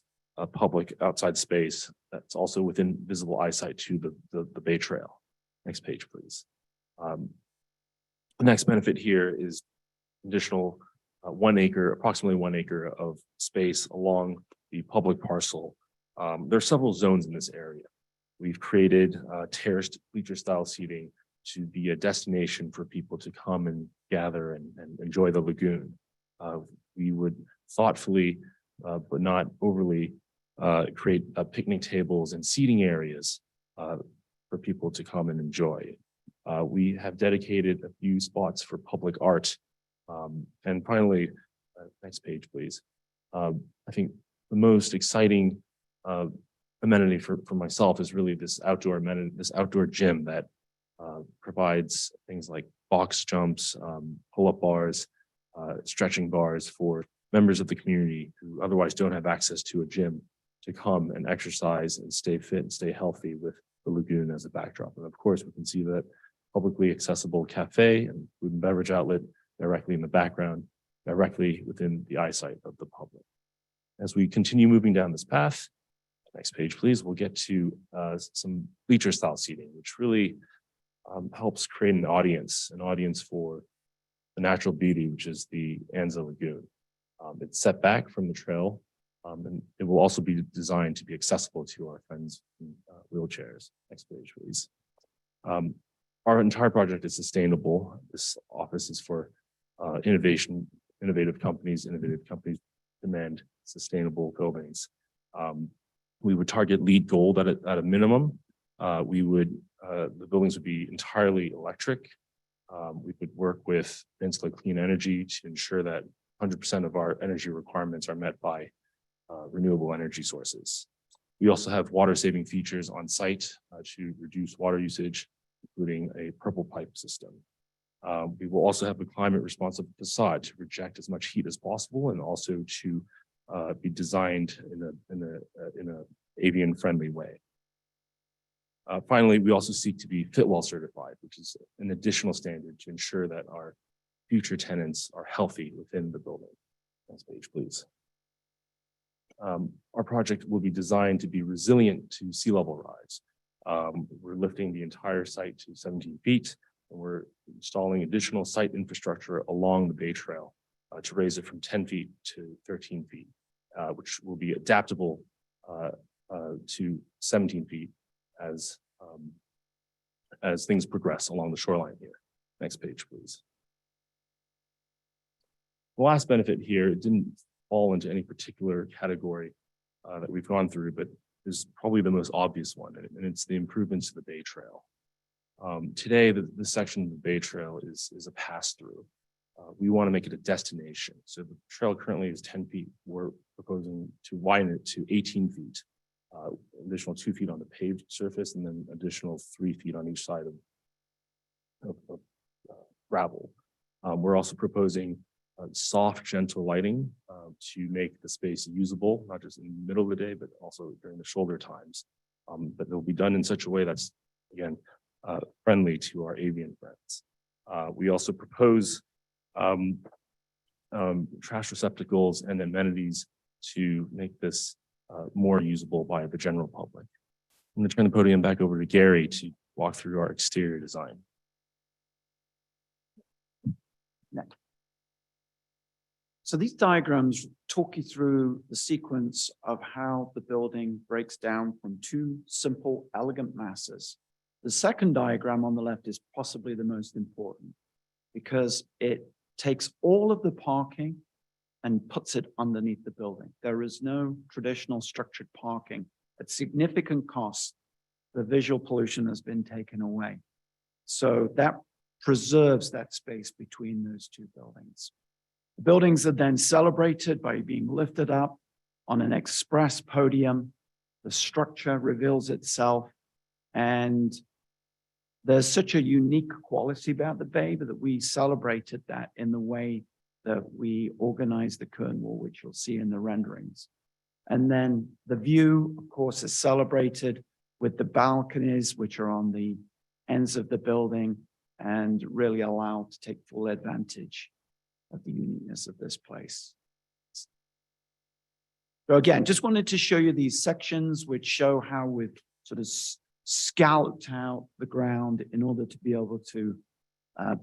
public outside space that's also within visible eyesight to the Bay Trail. Next page, please. The next benefit here is additional 1 acre, approximately 1 acre of space along the public parcel. There are several zones in this area. We've created terraced bleacher style seating to be a destination for people to come and gather and enjoy the lagoon. We would thoughtfully, but not overly, create picnic tables and seating areas for people to come and enjoy. We have dedicated a few spots for public art. And finally, next page, please. I think the most exciting amenity for myself is really this outdoor amenity, this outdoor gym that provides things like box jumps, pull-up bars, stretching bars for members of the community who otherwise don't have access to a gym to come and exercise and stay fit and stay healthy with the lagoon as a backdrop. And of course, we can see that publicly accessible cafe and food and beverage outlet directly in the background, directly within the eyesight of the public. As we continue moving down this path, next page, please, we'll get to some bleacher style seating, which really helps create an audience for the natural beauty, which is the Anza Lagoon. It's set back from the trail, and it will also be designed to be accessible to our friends in wheelchairs. Next page, please. Our entire project is sustainable. This office is for innovative companies demand sustainable buildings. We would target LEED Gold at a minimum. The buildings would be entirely electric. We would work with Peninsula Clean Energy to ensure that 100% of our energy requirements are met by renewable energy sources. We also have water saving features on site to reduce water usage, including a purple pipe system. We will also have a climate responsive facade to reject as much heat as possible and also to be designed in a avian friendly way. Finally, we also seek to be Fitwel certified, which is an additional standard to ensure that our future tenants are healthy within the building. Next page, please. Our project will be designed to be resilient to sea level rise. We're lifting the entire site to 17 feet, and we're installing additional site infrastructure along the Bay Trail to raise it from 10 feet to 13 feet, which will be adaptable to 17 feet as things progress along the shoreline here. Next page, please. The last benefit here didn't fall into any particular category that we've gone through, but is probably the most obvious one, and it's the improvements to the Bay Trail. Today, this section of the Bay Trail is a pass-through. We want to make it a destination. So the trail currently is 10 feet. We're proposing to widen it to 18 feet, additional 2 feet on the paved surface, and then additional 3 feet on each side of gravel. We're also proposing soft, gentle lighting to make the space usable, not just in the middle of the day, but also during the shoulder times. But they'll be done in such a way that's, again, friendly to our avian friends. We also propose trash receptacles and amenities to make this more usable by the general public. I'm going to turn the podium back over to Gary to walk through our exterior design. So these diagrams talk you through the sequence of how the building breaks down from two simple, elegant masses. The second diagram on the left is possibly the most important because it takes all of the parking and puts it underneath the building. There is no traditional structured parking. At significant cost, the visual pollution has been taken away. So that preserves that space between those two buildings. The buildings are then celebrated by being lifted up on an express podium. The structure reveals itself, and there's such a unique quality about the Bay that we celebrated that in the way that we organized the curtain wall, which you'll see in the renderings. And then the view, of course, is celebrated with the balconies, which are on the ends of the building and really allow to take full advantage of the uniqueness of this place. So again, just wanted to show you these sections which show how we've sort of scalloped out the ground in order to be able to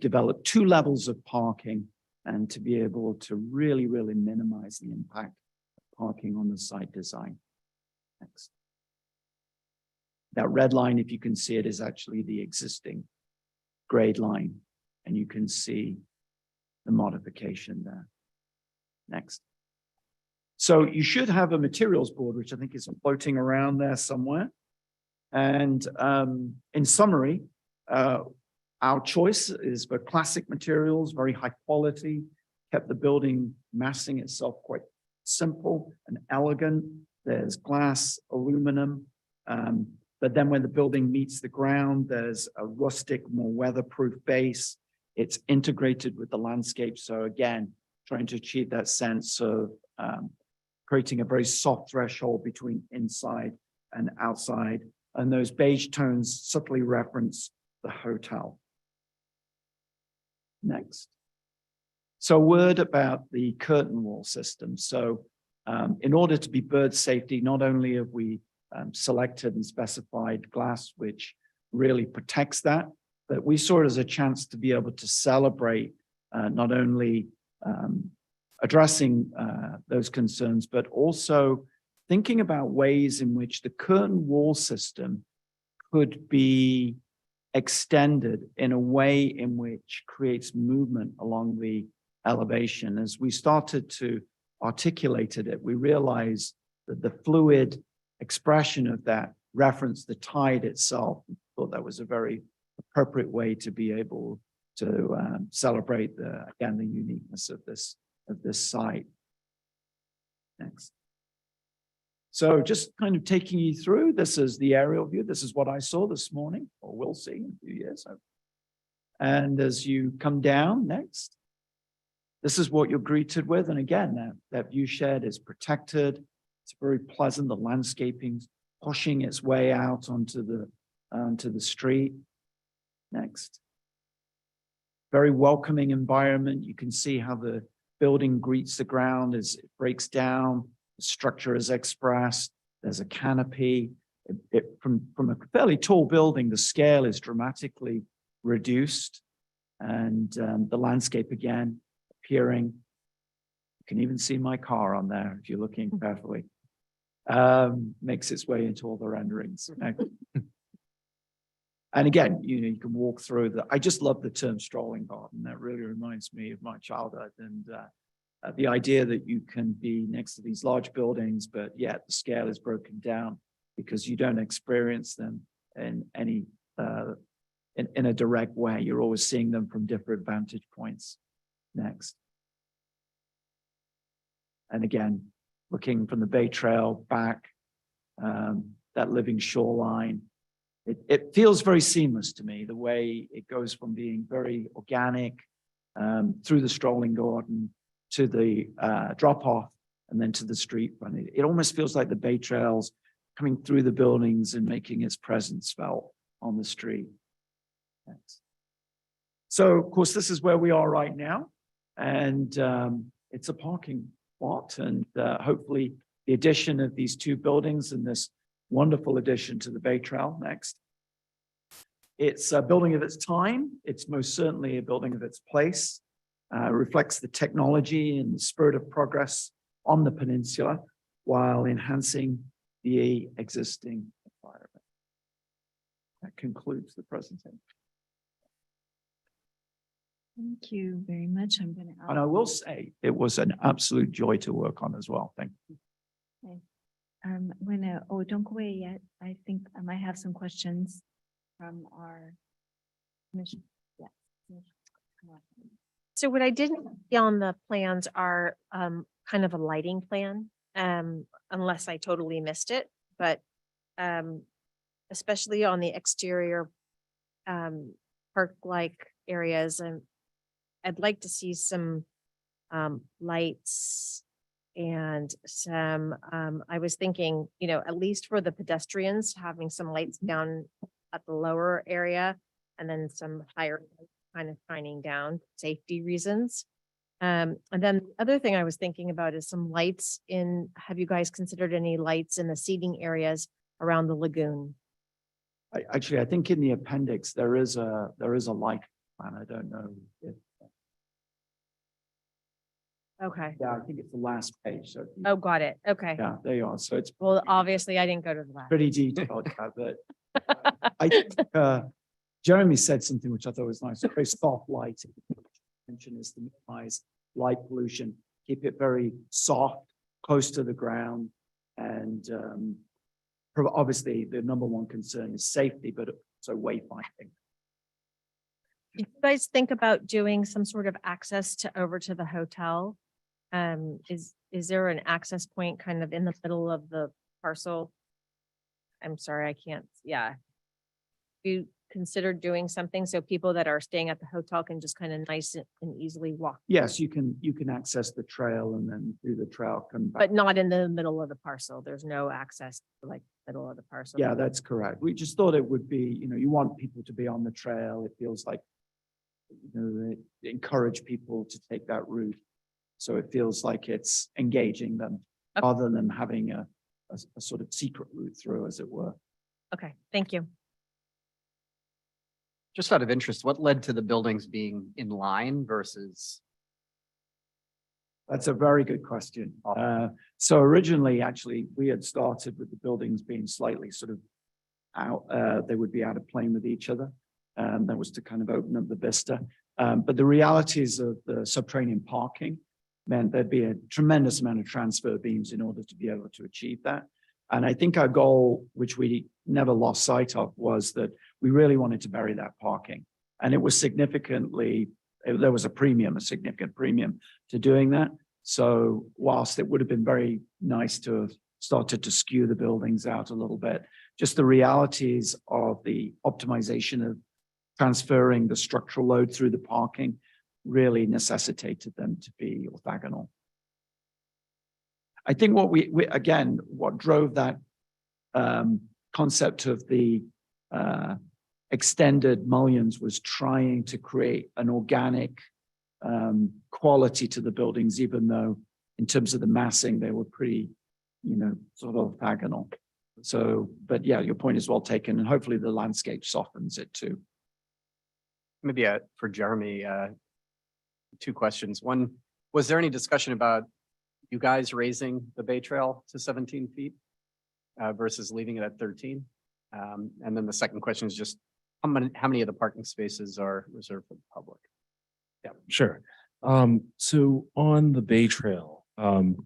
develop two levels of parking and to be able to really, really minimize the impact of parking on the site design. Next. That red line, if you can see it, is actually the existing grade line, and you can see the modification there. Next. So you should have a materials board, which I think is floating around there somewhere. And in summary, our choice is for classic materials, very high quality, kept the building massing itself quite simple and elegant. There's glass, aluminum, but then when the building meets the ground, there's a rustic, more weatherproof base. It's integrated with the landscape. So again, trying to achieve that sense of creating a very soft threshold between inside and outside. And those beige tones subtly reference the hotel. Next. So a word about the curtain wall system. So in order to be bird safety, not only have we selected and specified glass, which really protects that, but we saw it as a chance to be able to celebrate not only addressing those concerns, but also thinking about ways in which the curtain wall system could be extended in a way in which creates movement along the elevation. As we started to articulate it, we realized that the fluid expression of that referenced the tide itself. We thought that was a very appropriate way to be able to celebrate again, the uniqueness of this site. Next. So just kind of taking you through, this is the aerial view. This is what I saw this morning, or will see in a few years. And as you come down next, this is what you're greeted with. And again, that view shed is protected. It's very pleasant. The landscaping's pushing its way out onto the street. Next. Very welcoming environment. You can see how the building greets the ground as it breaks down. The structure is expressed. There's a canopy. From a fairly tall building, the scale is dramatically reduced. And the landscape again appearing. You can even see my car on there if you're looking carefully. Makes its way into all the renderings. And again, you can walk through I just love the term strolling garden. That really reminds me of my childhood and the idea that you can be next to these large buildings, but yet the scale is broken down because you don't experience them in any, in a direct way. You're always seeing them from different vantage points. Next. And again, looking from the Bay Trail back, that living shoreline. It feels very seamless to me, the way it goes from being very organic through the strolling garden to the drop off and then to the street front. It almost feels like the Bay Trail's coming through the buildings and making its presence felt on the street. Next. So of course, this is where we are right now. And it's a parking lot and hopefully the addition of these two buildings and this wonderful addition to the Bay Trail next. It's a building of its time. It's most certainly a building of its place. Reflects the technology and the spirit of progress on the peninsula while enhancing the existing environment. That concludes the presentation. Thank you very much. I'm going And I will say it was an absolute joy to work on as well. Thank you. don't go away yet. I think I might have some questions from our commission. Yeah. Come on. So what I didn't see on the plans are kind of a lighting plan, unless I totally missed it, but especially on the exterior park-like areas, and I'd like to see some lights and some, I was thinking, at least for the pedestrians, having some lights down at the lower area and then some higher kind of shining down, safety reasons. And then the other thing I was thinking about is some lights have you guys considered any lights in the seating areas around the lagoon? Actually, I think in the appendix, there is a light plan. I don't know if. Okay. Yeah, I think it's the last page. So. Oh, got it. Okay. Yeah, there you are. So it's Well, obviously I didn't go to the lab. pretty detailed, but I think Jeremy said something which I thought was nice. Very soft lighting. Mention is to minimize light pollution, keep it very soft, close to the ground, and obviously the number one concern is safety, but also wayfinding. If you guys think about doing some sort of access over to the hotel, is there an access point kind of in the middle of the parcel? I'm sorry, I can't, yeah. You consider doing something so people that are staying at the hotel can just kind of nice and easily walk? Yes, you can access the trail and then through the trail come back. But not in the middle of the parcel. There's no access to like middle of the parcel. Yeah, that's correct. We just thought it would be, you want people to be on the trail. It feels like, they encourage people to take that route. So it feels like it's engaging them rather than having a sort of secret route through, as it were. Okay, thank you. Just out of interest, what led to the buildings being in line versus? That's a very good question. So originally, actually, we had started with the buildings being slightly sort of out, they would be out of plane with each other. That was to kind of open up the vista. But the realities of the subterranean parking meant there'd be a tremendous amount of transfer beams in order to be able to achieve that. And I think our goal, which we never lost sight of, was that we really wanted to bury that parking. And it was there was a significant premium to doing that. So whilst it would have been very nice to have started to skew the buildings out a little bit, just the realities of the optimization of transferring the structural load through the parking really necessitated them to be orthogonal. I think what drove that concept of the extended mullions was trying to create an organic quality to the buildings, even though in terms of the massing, they were pretty, sort of orthogonal. So, but yeah, your point is well taken, and hopefully the landscape softens it too. Maybe for Jeremy, two questions. One, was there any discussion about you guys raising the Bay Trail to 17 feet versus leaving it at 13? And then the second question is just how many of the parking spaces are reserved for the public? Yeah, sure. So on the Bay Trail, to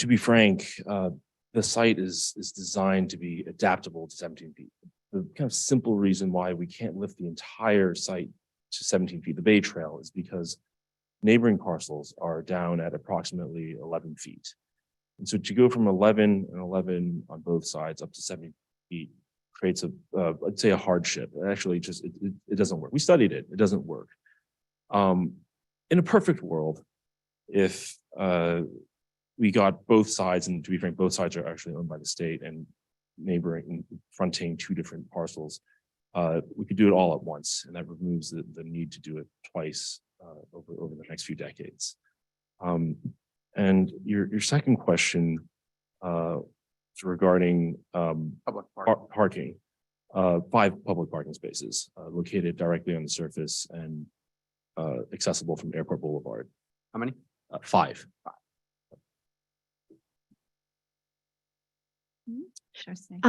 be frank, the site is designed to be adaptable to 17 feet. The kind of simple reason why we can't lift the entire site to 17 feet, the Bay Trail, is because neighboring parcels are down at approximately 11 feet. And so to go from 11 and 11 on both sides up to 70 feet creates I'd say a hardship. Actually, it doesn't work. We studied it. It doesn't work. In a perfect world, if we got both sides, and to be frank, both sides are actually owned by the state and neighboring, fronting two different parcels. we could do it all at once, and that removes the need to do it twice over the next few decades. And your second question is regarding Public park. parking. 5 public parking spaces located directly on the surface and accessible from Airport Boulevard. How many? 5. Sure. thing.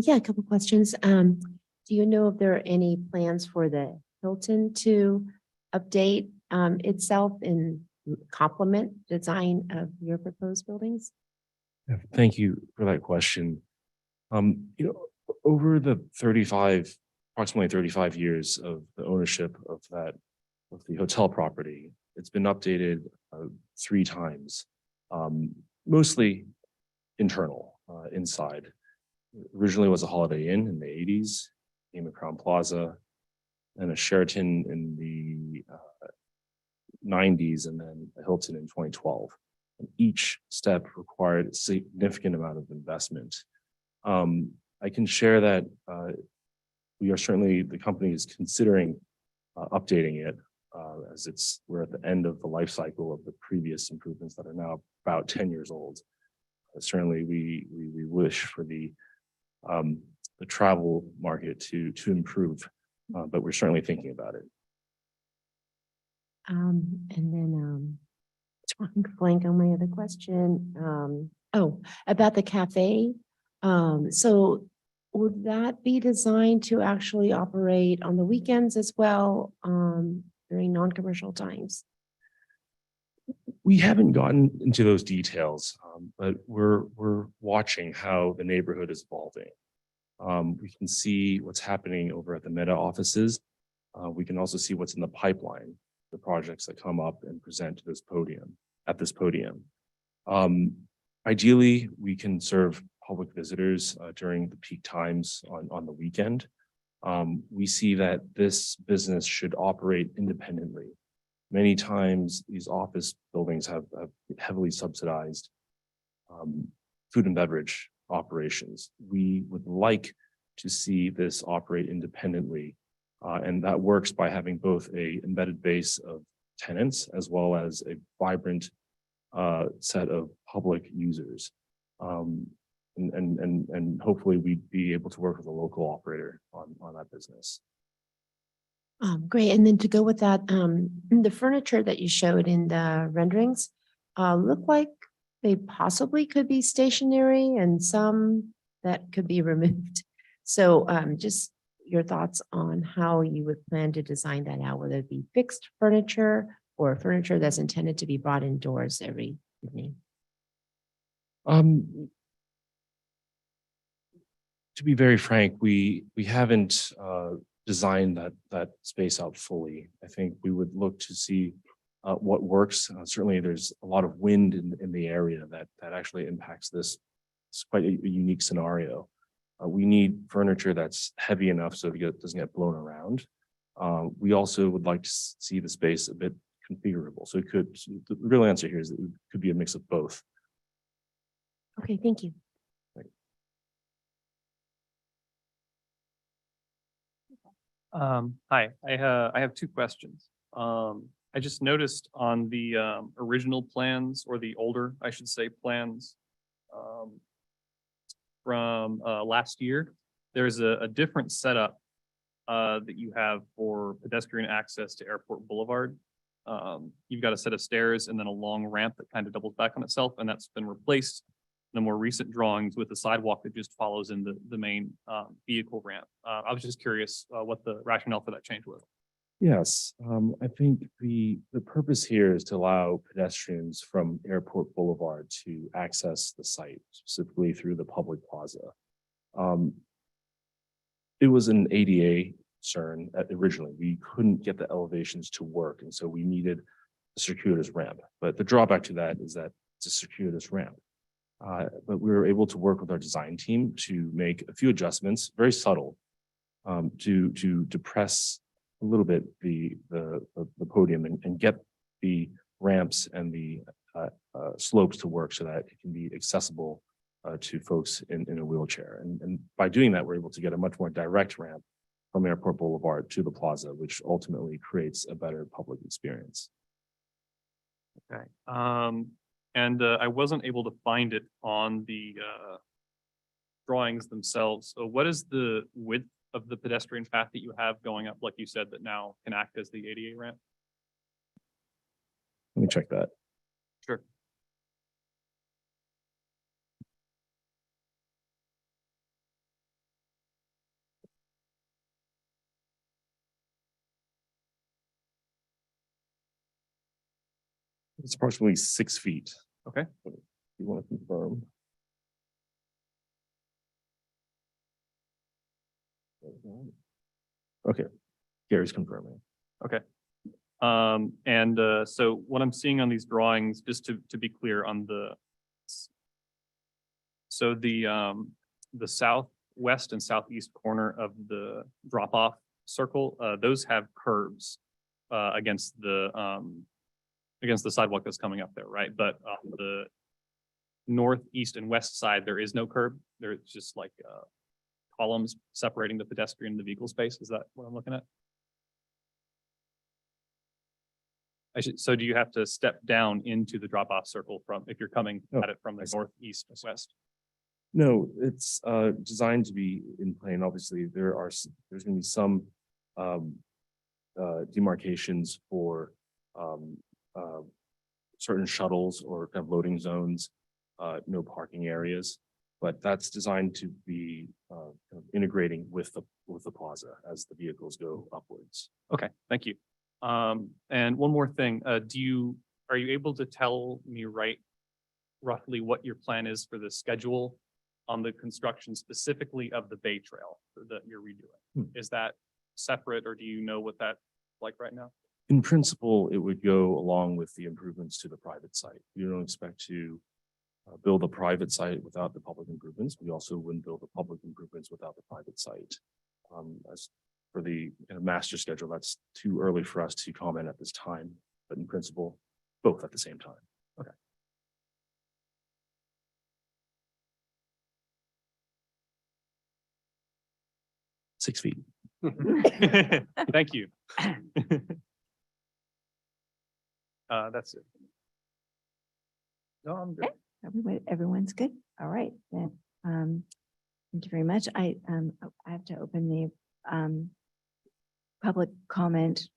Yeah, a couple questions. Do you know if there are any plans for the Hilton to update itself in complement design of your proposed buildings? Yeah, thank you for that question. Over the approximately 35 years of the ownership of the hotel property, it's been updated 3 times, mostly internal, inside. Originally was a Holiday Inn in the 80s, became a Crown Plaza, and a Sheraton in the 90s, and then a Hilton in 2012. And each step required a significant amount of investment. I can share that the company is considering updating it as we're at the end of the life cycle of the previous improvements that are now about 10 years old. Certainly, we wish for the travel market to improve, but we're certainly thinking about it. And then drawing a blank on my other question. About the cafe. So would that be designed to actually operate on the weekends as well, during non-commercial times? We haven't gotten into those details, but we're watching how the neighborhood is evolving. We can see what's happening over at the Meta offices. We can also see what's in the pipeline, the projects that come up and present to this podium. Ideally, we can serve public visitors during the peak times on the weekend. We see that this business should operate independently. Many times, these office buildings have heavily subsidized food and beverage operations. We would like to see this operate independently, and that works by having both an embedded base of tenants as well as a vibrant set of public users. And hopefully we'd be able to work with a local operator on that business. Great. And then to go with that, the furniture that you showed in the renderings look like they possibly could be stationary and some that could be removed. So just your thoughts on how you would plan to design that out, whether it be fixed furniture or furniture that's intended to be brought indoors every evening. To be very frank, we haven't designed that space out fully. I think we would look to see what works. Certainly, there's a lot of wind in the area that actually impacts this. It's quite a unique scenario. We need furniture that's heavy enough so it doesn't get blown around. We also would like to see the space a bit configurable. So the real answer here is that it could be a mix of both. Okay, thank you. Hi, I have 2 questions. I just noticed on the original plans, or the older, I should say, plans from last year, there's a different setup that you have for pedestrian access to Airport Boulevard. You've got a set of stairs and then a long ramp that kind of doubles back on itself, and that's been replaced in the more recent drawings with the sidewalk that just follows in the main vehicle ramp. I was just curious what the rationale for that change was. Yes, I think the purpose here is to allow pedestrians from Airport Boulevard to access the site, specifically through the public plaza. It was an ADA concern originally. We couldn't get the elevations to work, and so we needed a circuitous ramp. But the drawback to that is that it's a circuitous ramp. But we were able to work with our design team to make a few adjustments, very subtle, to depress a little bit the podium and get the ramps and the slopes to work so that it can be accessible to folks in a wheelchair. And by doing that, we're able to get a much more direct ramp from Airport Boulevard to the plaza, which ultimately creates a better public experience. Okay. And I wasn't able to find it on the drawings themselves. So what is the width of the pedestrian path that you have going up, like you said, that now can act as the ADA ramp? Let me check that. Sure. It's approximately 6 feet. Okay. You want to confirm? Okay, Gary's confirming. Okay. And so what I'm seeing on these drawings, just to be clear on so the southwest and southeast corner of the drop-off circle, those have curbs against the sidewalk that's coming up there, right? But on the northeast and west side, there is no curb. There's just like columns separating the pedestrian and the vehicle space. Is that what I'm looking at? So do you have to step down into the drop-off circle if you're coming at it from the northeast and west? No, it's designed to be in plane. Obviously, there's going to be some demarcations for certain shuttles or kind of loading zones, no parking areas, but that's designed to be kind of integrating with the plaza as the vehicles go upwards. Okay, thank you. And one more thing, are you able to tell me roughly what your plan is for the schedule on the construction specifically of the Bay Trail that you're redoing? Is that separate, or do you know what that's like right now? In principle, it would go along with the improvements to the private site. We don't expect to build a private site without the public improvements. We also wouldn't build the public improvements without the private site. As for the master schedule, that's too early for us to comment at this time, but in principle, both at the same time. Okay. Six feet. Thank you. That's it. No, I'm good. Everyone's good. All right, then. Thank you very much. I have to open the public comment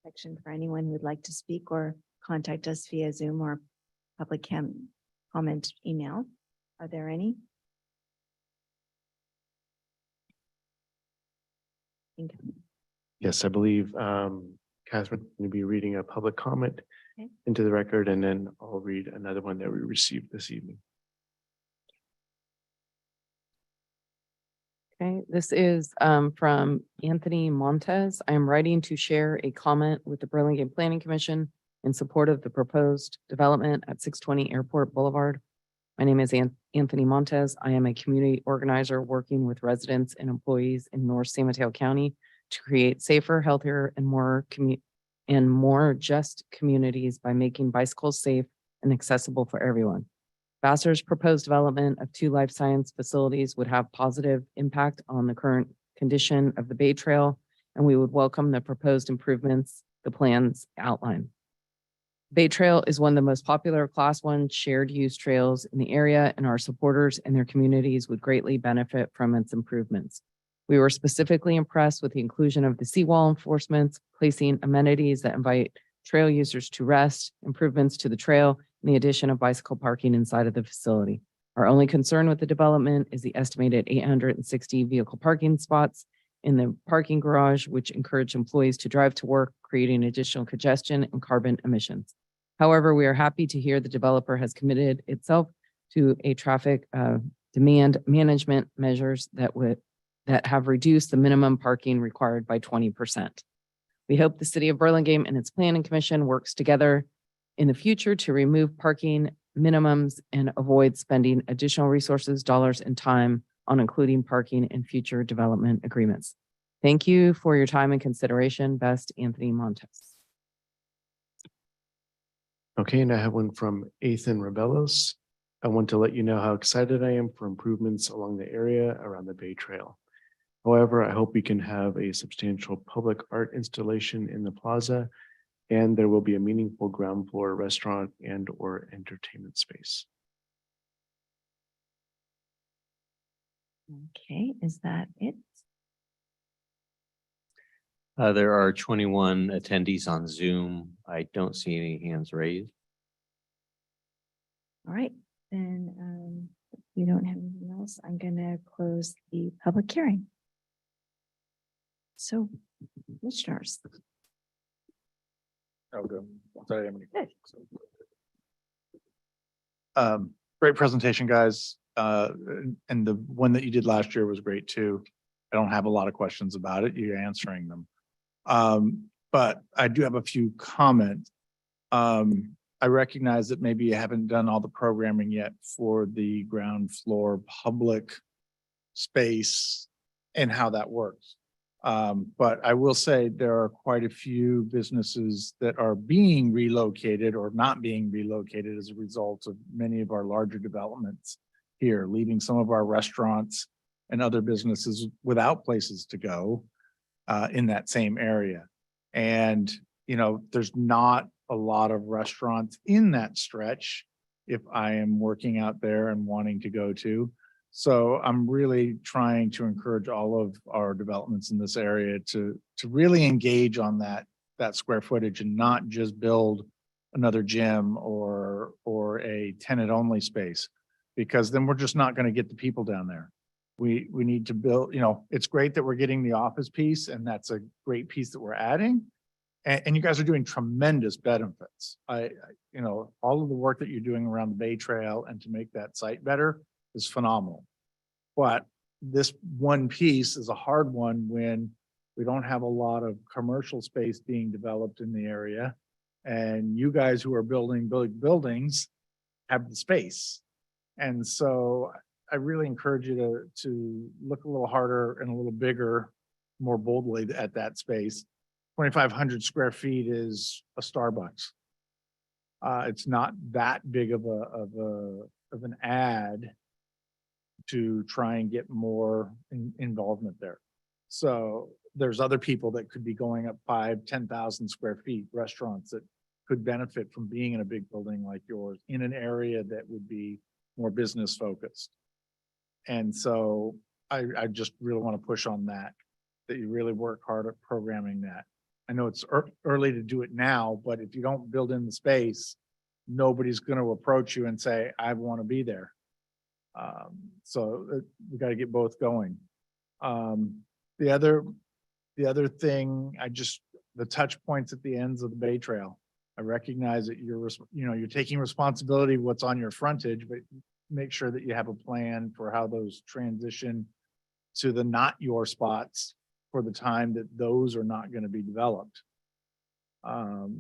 section for anyone who would like to speak or contact us via Zoom or public comment email. Are there any? Yes, I believe Catherine will be reading a public comment Okay. into the record, and then I'll read another one that we received this evening. Okay, this is from Anthony Montez. I am writing to share a comment with the Burlingame Planning Commission in support of the proposed development at 620 Airport Boulevard. My name is Anthony Montez. I am a community organizer working with residents and employees in North San Mateo County to create safer, healthier, and more just communities by making bicycles safe and accessible for everyone. Vassar's proposed development of 2 life science facilities would have positive impact on the current condition of the Bay Trail, and we would welcome the proposed improvements the plans outline. Bay Trail is one of the most popular Class 1 shared use trails in the area, and our supporters and their communities would greatly benefit from its improvements. We were specifically impressed with the inclusion of the seawall enforcements, placing amenities that invite trail users to rest, improvements to the trail, and the addition of bicycle parking inside of the facility. Our only concern with the development is the estimated 860 vehicle parking spots in the parking garage, which encourage employees to drive to work, creating additional congestion and carbon emissions. However, we are happy to hear the developer has committed itself to a traffic demand management measures that have reduced the minimum parking required by 20%. We hope the city of Burlingame and its planning commission works together in the future to remove parking minimums and avoid spending additional resources, dollars, and time on including parking in future development agreements. Thank you for your time and consideration. Best, Anthony Montez. Okay, and I have one from Ethan Rebellos. I want to let you know how excited I am for improvements along the area around the Bay Trail. However, I hope we can have a substantial public art installation in the plaza, and there will be a meaningful ground floor restaurant and or entertainment space. Okay, is that it? There are 21 attendees on Zoom. I don't see any hands raised. All right, then, if we don't have anything else, I'm gonna close the public hearing. So, commissioners. Oh, good. Sorry, I'm Good. Great presentation, guys. And the one that you did last year was great too. I don't have a lot of questions about it. You're answering them. But I do have a few comments. I recognize that maybe you haven't done all the programming yet for the ground floor public space and how that works. But I will say there are quite a few businesses that are being relocated or not being relocated as a result of many of our larger developments here, leaving some of our restaurants and other businesses without places to go in that same area. And, you know, there's not a lot of restaurants in that stretch if I am working out there and wanting to go to. So I'm really trying to encourage all of our developments in this area to really engage on that square footage and not just build another gym or a tenant only space, because then we're just not going to get the people down there. We need to build, you know, it's great that we're getting the office piece, and that's a great piece that we're adding. And you guys are doing tremendous benefits. You know, all of the work that you're doing around the Bay Trail and to make that site better is phenomenal. But this one piece is a hard one when we don't have a lot of commercial space being developed in the area. And you guys who are building big buildings have the space. And so I really encourage you to look a little harder and a little bigger, more boldly at that space. 2,500 square feet is a Starbucks. It's not that big of an ad to try and get more involvement there. So there's other people that could be going up 5,000-10,000 square feet, restaurants that could benefit from being in a big building like yours in an area that would be more business focused. And so I just really want to push on that you really work hard at programming that. I know it's early to do it now, but if you don't build in the space, nobody's going to approach you and say, I want to be there. So we got to get both going. The other thing, the touch points at the ends of the Bay Trail. I recognize that you're taking responsibility of what's on your frontage, but make sure that you have a plan for how those transition to the not your spots for the time that those are not going to be developed. But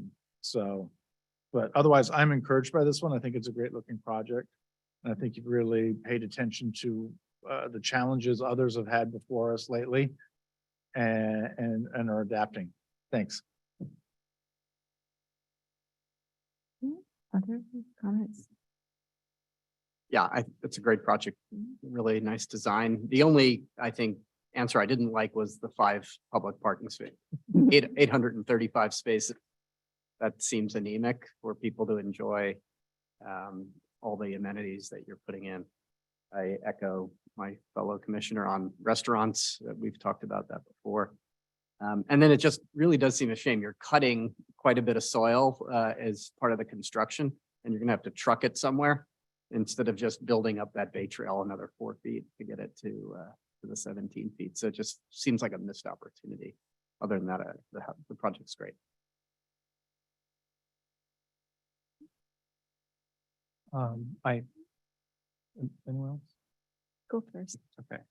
otherwise, I'm encouraged by this one. I think it's a great looking project. And I think you've really paid attention to the challenges others have had before us lately and are adapting. Thanks. Other comments? Yeah, it's a great project. Really nice design. The only, I think, answer I didn't like was the 5 public parking space, 835 spaces. That seems anemic for people to enjoy all the amenities that you're putting in. I echo my fellow commissioner on restaurants. We've talked about that before. And then it just really does seem a shame. You're cutting quite a bit of soil as part of the construction, and you're gonna have to truck it somewhere instead of just building up that Bay Trail another 4 feet to get it to the 17 feet. So it just seems like a missed opportunity. Other than that, the project's great. Anyone else? Go first. Okay.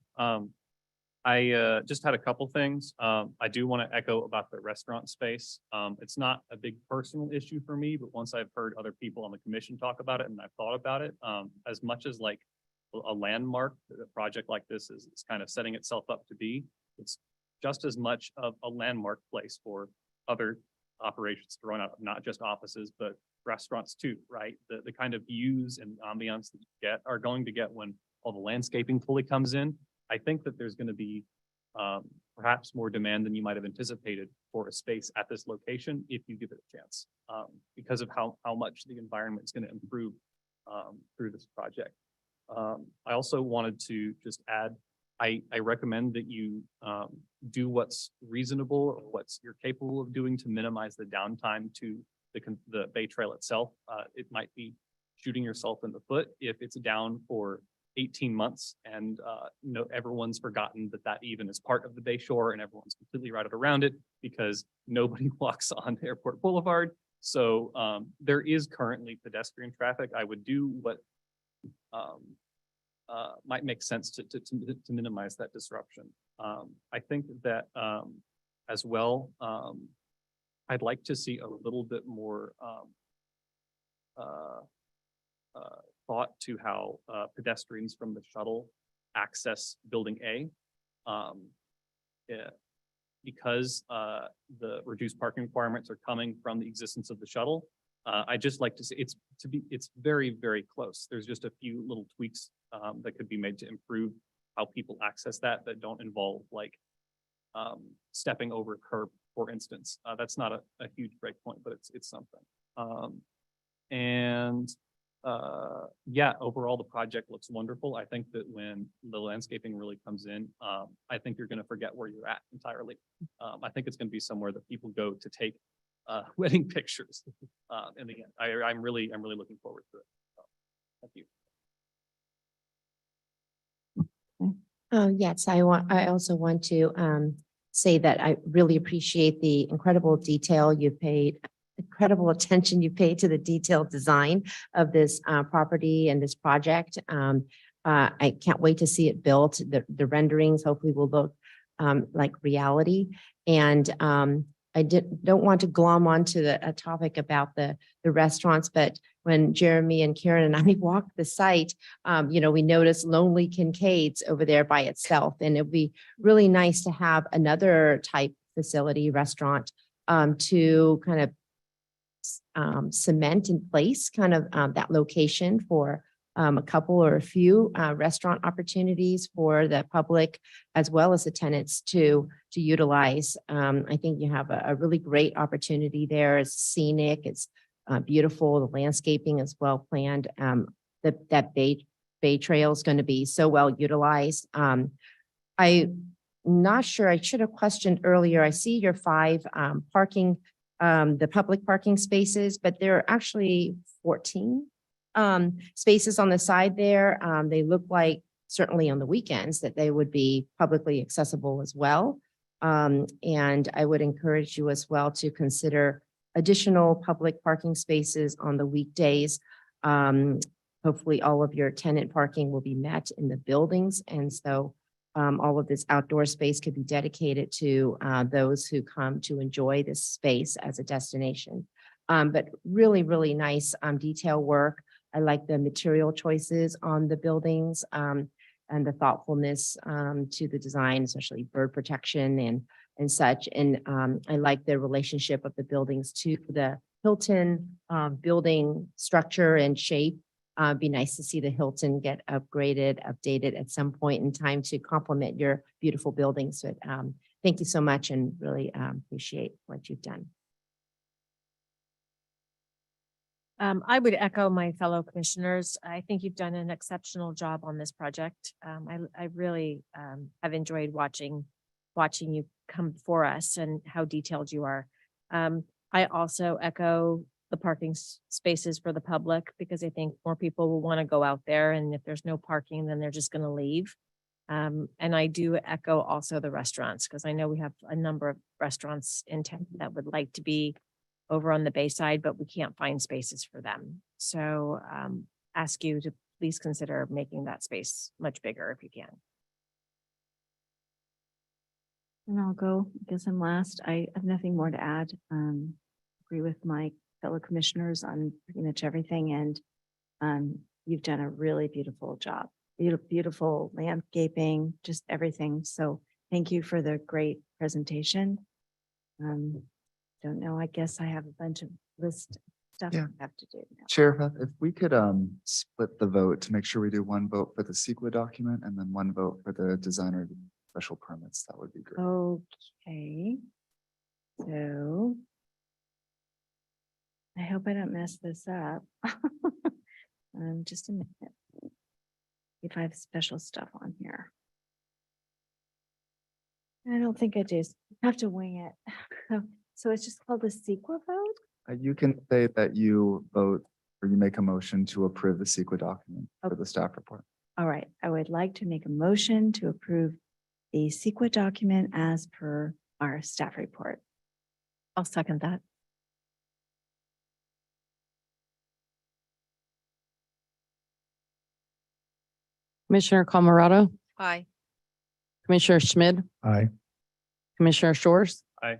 I just had a couple things. I do want to echo about the restaurant space. It's not a big personal issue for me, but once I've heard other people on the commission talk about it and I've thought about it, as much as like a landmark, a project like this is kind of setting itself up to be, it's just as much of a landmark place for other operations to run out of, not just offices, but restaurants too, right? The kind of views and ambiance that you are going to get when all the landscaping fully comes in. I think that there's going to be perhaps more demand than you might have anticipated for a space at this location if you give it a chance, because of how much the environment is going to improve through this project. I also wanted to just add, I recommend that you do what's reasonable or what's you're capable of doing to minimize the downtime to the Bay Trail itself. It might be shooting yourself in the foot if it's down for 18 months and no, everyone's forgotten that even is part of the Bay Shore and everyone's completely routed around it because nobody walks on Airport Boulevard. So there is currently pedestrian traffic. I would do what might make sense to minimize that disruption. I think that as well, I'd like to see a little bit more thought to how pedestrians from the shuttle access Building A. Because the reduced parking requirements are coming from the existence of the shuttle. I just like to say it's very, very close. There's just a few little tweaks that could be made to improve how people access that don't involve like stepping over a curb, for instance. That's not a huge breakpoint, but it's something. Yeah, overall, the project looks wonderful. I think that when the landscaping really comes in, I think you're going to forget where you're at entirely. I think it's going to be somewhere that people go to take wedding pictures. And again, I'm really looking forward to it. So, thank you. Oh, yes, I also want to say that I really appreciate the incredible detail you paid, incredible attention you paid to the detailed design of this property and this project. I can't wait to see it built. The renderings hopefully will look like reality. And I don't want to glom onto a topic about the restaurants, but when Jeremy and Karen and I walked the site, we noticed Lonely Kincaid's over there by itself. And it'd be really nice to have another type facility restaurant to kind of cement in place kind of that location for a couple or a few restaurant opportunities for the public as well as the tenants to utilize. I think you have a really great opportunity there. It's scenic, it's beautiful, the landscaping is well planned. That Bay Trail is going to be so well utilized. I'm not sure, I should have questioned earlier. I see your 5 parking, the public parking spaces, but there are actually 14 spaces on the side there. They look like certainly on the weekends that they would be publicly accessible as well. And I would encourage you as well to consider additional public parking spaces on the weekdays. Hopefully all of your tenant parking will be met in the buildings. And so all of this outdoor space could be dedicated to those who come to enjoy this space as a destination. But really, really nice detail work. I like the material choices on the buildings and the thoughtfulness to the design, especially bird protection and such. And I like the relationship of the buildings to the Hilton building structure and shape. Be nice to see the Hilton get upgraded, updated at some point in time to complement your beautiful buildings. But thank you so much and really appreciate what you've done. I would echo my fellow commissioners. I think you've done an exceptional job on this project. I really have enjoyed watching you come for us and how detailed you are. I also echo the parking spaces for the public because I think more people will want to go out there, and if there's no parking, then they're just going to leave. And I do echo also the restaurants because I know we have a number of restaurants in town that would like to be over on the Bay side, but we can't find spaces for them. So ask you to please consider making that space much bigger if you can. And I'll go, I guess I'm last. I have nothing more to add. Agree with my fellow commissioners on pretty much everything. And you've done a really beautiful job. Beautiful landscaping, just everything. So thank you for the great presentation. Don't know, I guess I have a bunch of list stuff Yeah. I have to do now. Chair, if we could split the vote to make sure we do one vote for the CEQA document and then one vote for the designer special permits, that would be great. Okay. So I hope I don't mess this up. Just a minute. If I have special stuff on here. I don't think I do. I have to wing it. So it's just called the CEQA vote? You can say that you vote or you make a motion to approve the CEQA document for Okay. the staff report. All right, I would like to make a motion to approve the CEQA document as per our staff report. I'll second that. Commissioner Camerado, Aye. Commissioner Schmidt, Aye. Commissioner Shores. Aye.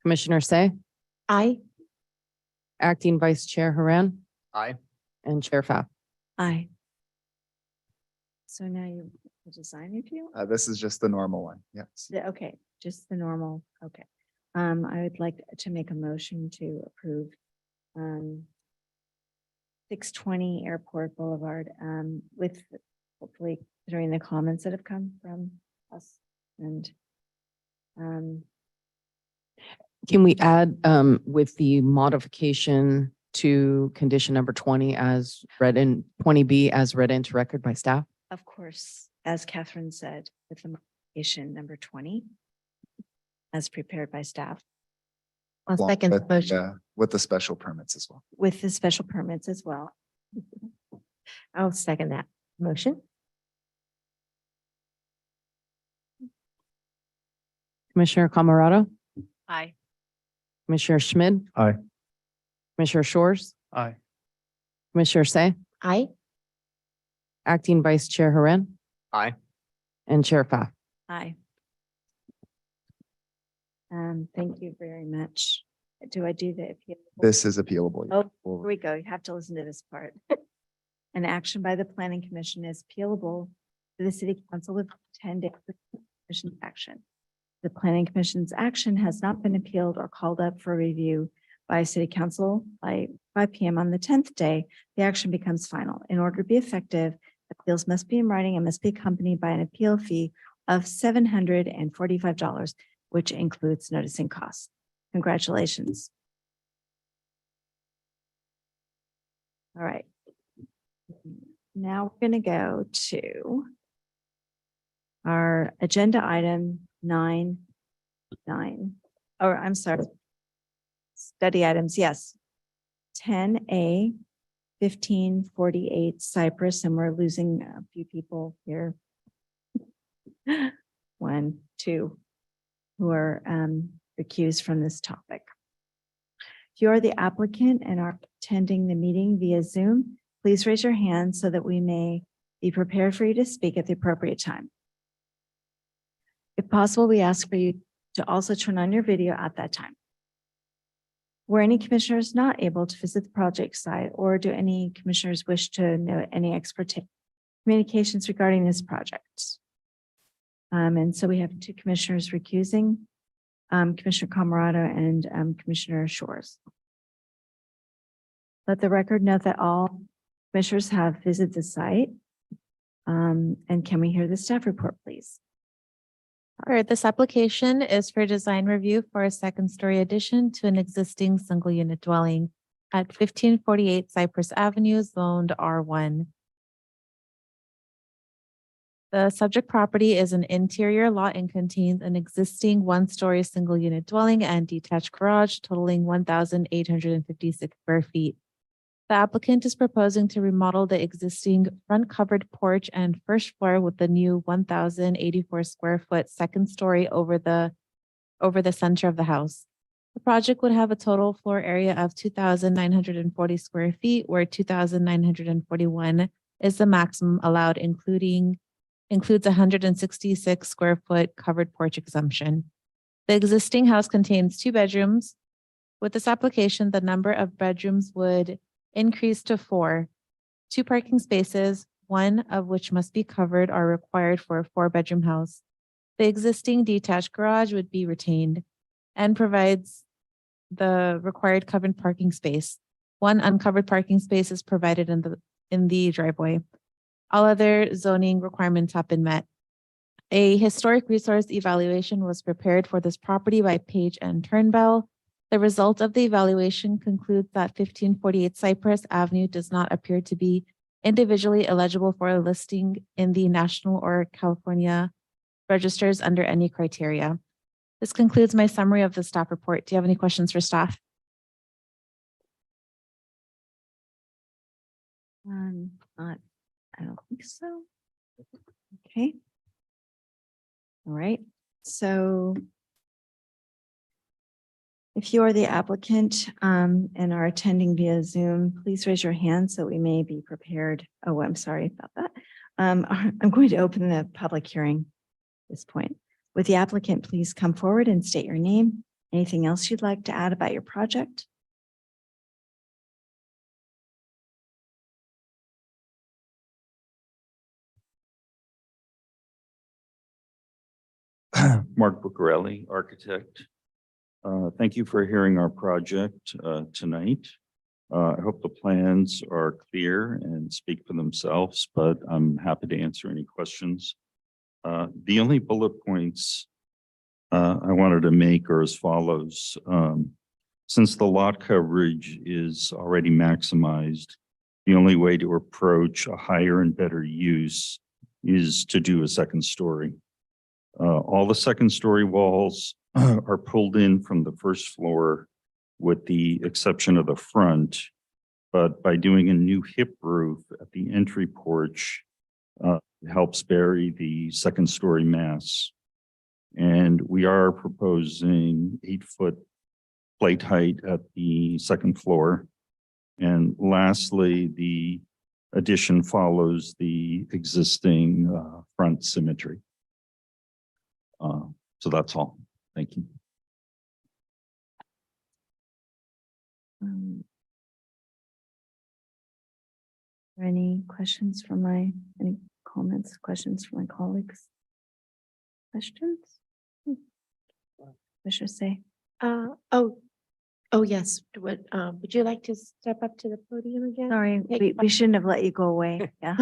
Commissioner Say, Aye. Acting Vice Chair Haran, Aye. and Chair Fa. Aye. So now you, the design review? This is just the normal one. Yes. Okay, just the normal, okay. I would like to make a motion to approve 620 Airport Boulevard with hopefully considering the comments that have come from us and Can we add with the modification to condition number 20 as read in 20B as read into record by staff? of course, as Catherine said, with the modification number 20 as prepared by staff I'll Along second the with motion. with the special permits as well. with the special permits as well. I'll second that motion. Commissioner Camerado, Aye. Commissioner Schmidt. Aye. Commissioner Shores, Aye. Commissioner Say, Aye. Acting Vice Chair Haran, Aye. and Chair Fa. Aye. Thank you very much. Do I do the appeal? This is appealable. Oh, here We'll- we go. You have to listen to this part. An action by the planning commission is appealable to the city council with 10 days of commission action. The planning commission's action has not been appealed or called up for review by city council by 5 PM on the 10th day. The action becomes final. In order to be effective, appeals must be in writing and must be accompanied by an appeal fee of $745, which includes noticing costs. Congratulations. All right. Now we're going to go to our agenda item 9.9. Or I'm sorry. Study items, yes. 10A, 1548 Cypress, and we're losing a few people here. 1, 2, who are recused from this topic. If you are the applicant and are attending the meeting via Zoom, please raise your hand so that we may be prepared for you to speak at the appropriate time. If possible, we ask for you to also turn on your video at that time. Were any commissioners not able to visit the project site, or do any commissioners wish to know any expert communications regarding this project? And so we have 2 commissioners recusing, Commissioner Camerado and Commissioner Shores. Let the record note that all commissioners have visited the site. And can we hear the staff report, please? All right, this application is for design review for a second-story addition to an existing single-unit dwelling at 1548 Cypress Avenue, zoned R1. The subject property is an interior lot and contains an existing one-story single-unit dwelling and detached garage totaling 1,856 square feet. The applicant is proposing to remodel the existing front covered porch and first floor with the new 1,084 square foot second story over the center of the house. The project would have a total floor area of 2,940 square feet, where 2,941 is the maximum allowed, includes 166 square foot covered porch exemption. The existing house contains 2 bedrooms. With this application, the number of bedrooms would increase to 4. 2 parking spaces, 1 of which must be covered, are required for a 4-bedroom house. The existing detached garage would be retained and provides the required covered parking space. 1 uncovered parking space is provided in the driveway. All other zoning requirements have been met. A historic resource evaluation was prepared for this property by Page and Turnbell. The result of the evaluation concludes that 1548 Cypress Avenue does not appear to be individually eligible for a listing in the national or California registers under any criteria. This concludes my summary of the staff report. Do you have any questions for staff? I don't think so. Okay. All right, so if you are the applicant and are attending via Zoom, please raise your hand so we may be prepared. Oh, I'm sorry about that. I'm going to open the public hearing at this point. Would the applicant please come forward and state your name? Anything else you'd like to add about your project? Mark Buccarelli, architect. Thank you for hearing our project tonight. I hope the plans are clear and speak for themselves, but I'm happy to answer any questions. The only bullet points I wanted to make are as follows. Since the lot coverage is already maximized, the only way to approach a higher and better use is to do a second story. All the second story walls are pulled in from the first floor with the exception of the front. But by doing a new hip roof at the entry porch, it helps bury the second story mass. And we are proposing 8-foot plate height at the second floor. And lastly, the addition follows the existing front symmetry. So that's all. Thank you. Any questions from any comments, questions from my colleagues? Questions? Commissioner Say. Oh, yes. Would you like to step up to the podium again? Sorry, we shouldn't have let you go away. Yeah.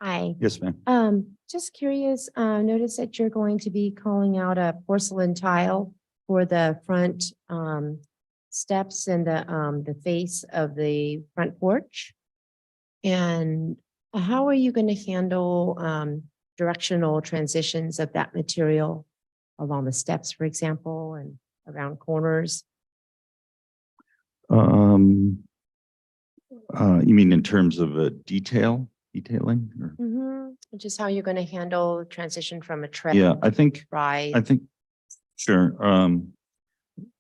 Hi. Yes, ma'am. Just curious, notice that you're going to be calling out a porcelain tile for the front steps and the face of the front porch. And how are you going to handle directional transitions of that material along the steps, for example, and around corners? You mean in terms of detailing? Or? Just how you're going to handle transition from a tread. Yeah, I think, rise. sure.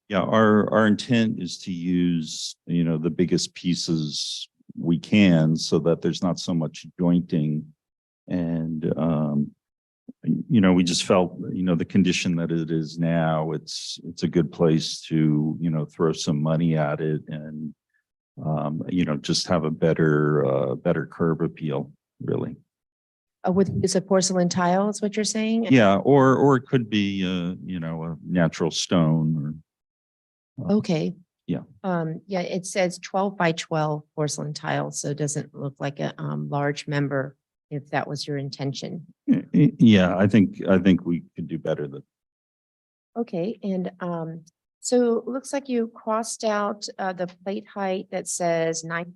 Yeah, our intent is to use, the biggest pieces we can so that there's not so much jointing. And, we just felt, the condition that it is now, it's a good place to, throw some money at it and, just have a better curb appeal, really. It's a porcelain tile, is what you're saying? Yeah, or it could be, a natural stone or. Okay. Yeah. Yeah, it says 12 by 12 porcelain tile, so it doesn't look like a large member if that was your intention. Yeah, I think we could do better than. Okay, and so it looks like you crossed out the plate height that says 9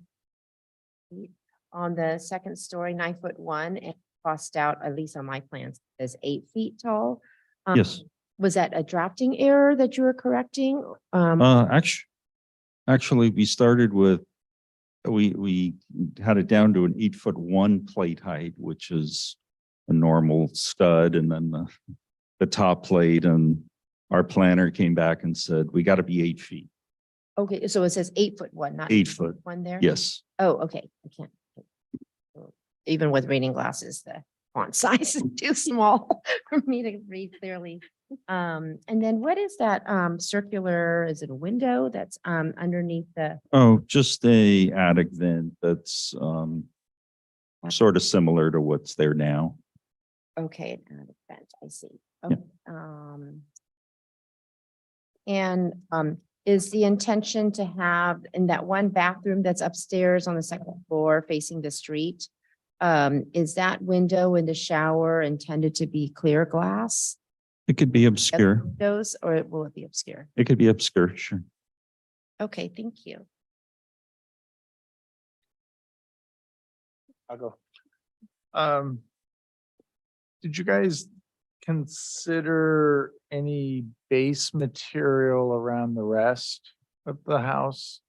feet on the second story, 9'1", and crossed out, at least on my plans, as 8 feet tall. Yes. Was that a drafting error that you were correcting? Actually, we started with, we had it down to an 8'1" plate height, which is a normal stud, and then the top plate, and our planner came back and said, we got to be 8 feet. Okay, so it says 8'1", not 8 foot. 1 there? Yes. Oh, okay, I can't. Even with reading glasses, the font size is too small for me to read clearly. And then what is that circular, is it a window that's underneath the? Oh, just a attic vent that's sort of similar to what's there now. Okay, an attic vent, I see. Yeah. Okay. And is the intention to have in that one bathroom that's upstairs on the second floor facing the street? Is that window in the shower intended to be clear glass? It could be obscure. Those, or will it be obscure? It could be obscure, sure. Okay, thank you. I'll go. Did you guys consider any base material around the rest of the house?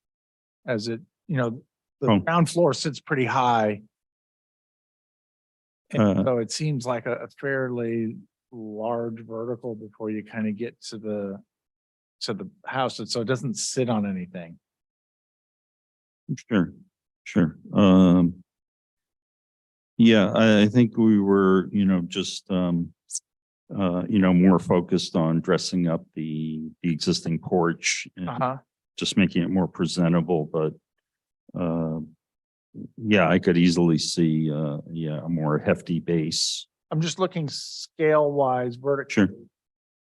As it, the Oh. ground floor sits pretty high. And Uh, so it seems like a fairly large vertical before you kind of get to the house. And so it doesn't sit on anything. Sure, sure. Yeah, I think we were, just, more focused on dressing up the existing porch and Uh-huh. just making it more presentable, but, yeah, I could easily see, a more hefty base. I'm just looking scale wise, vertical. Sure.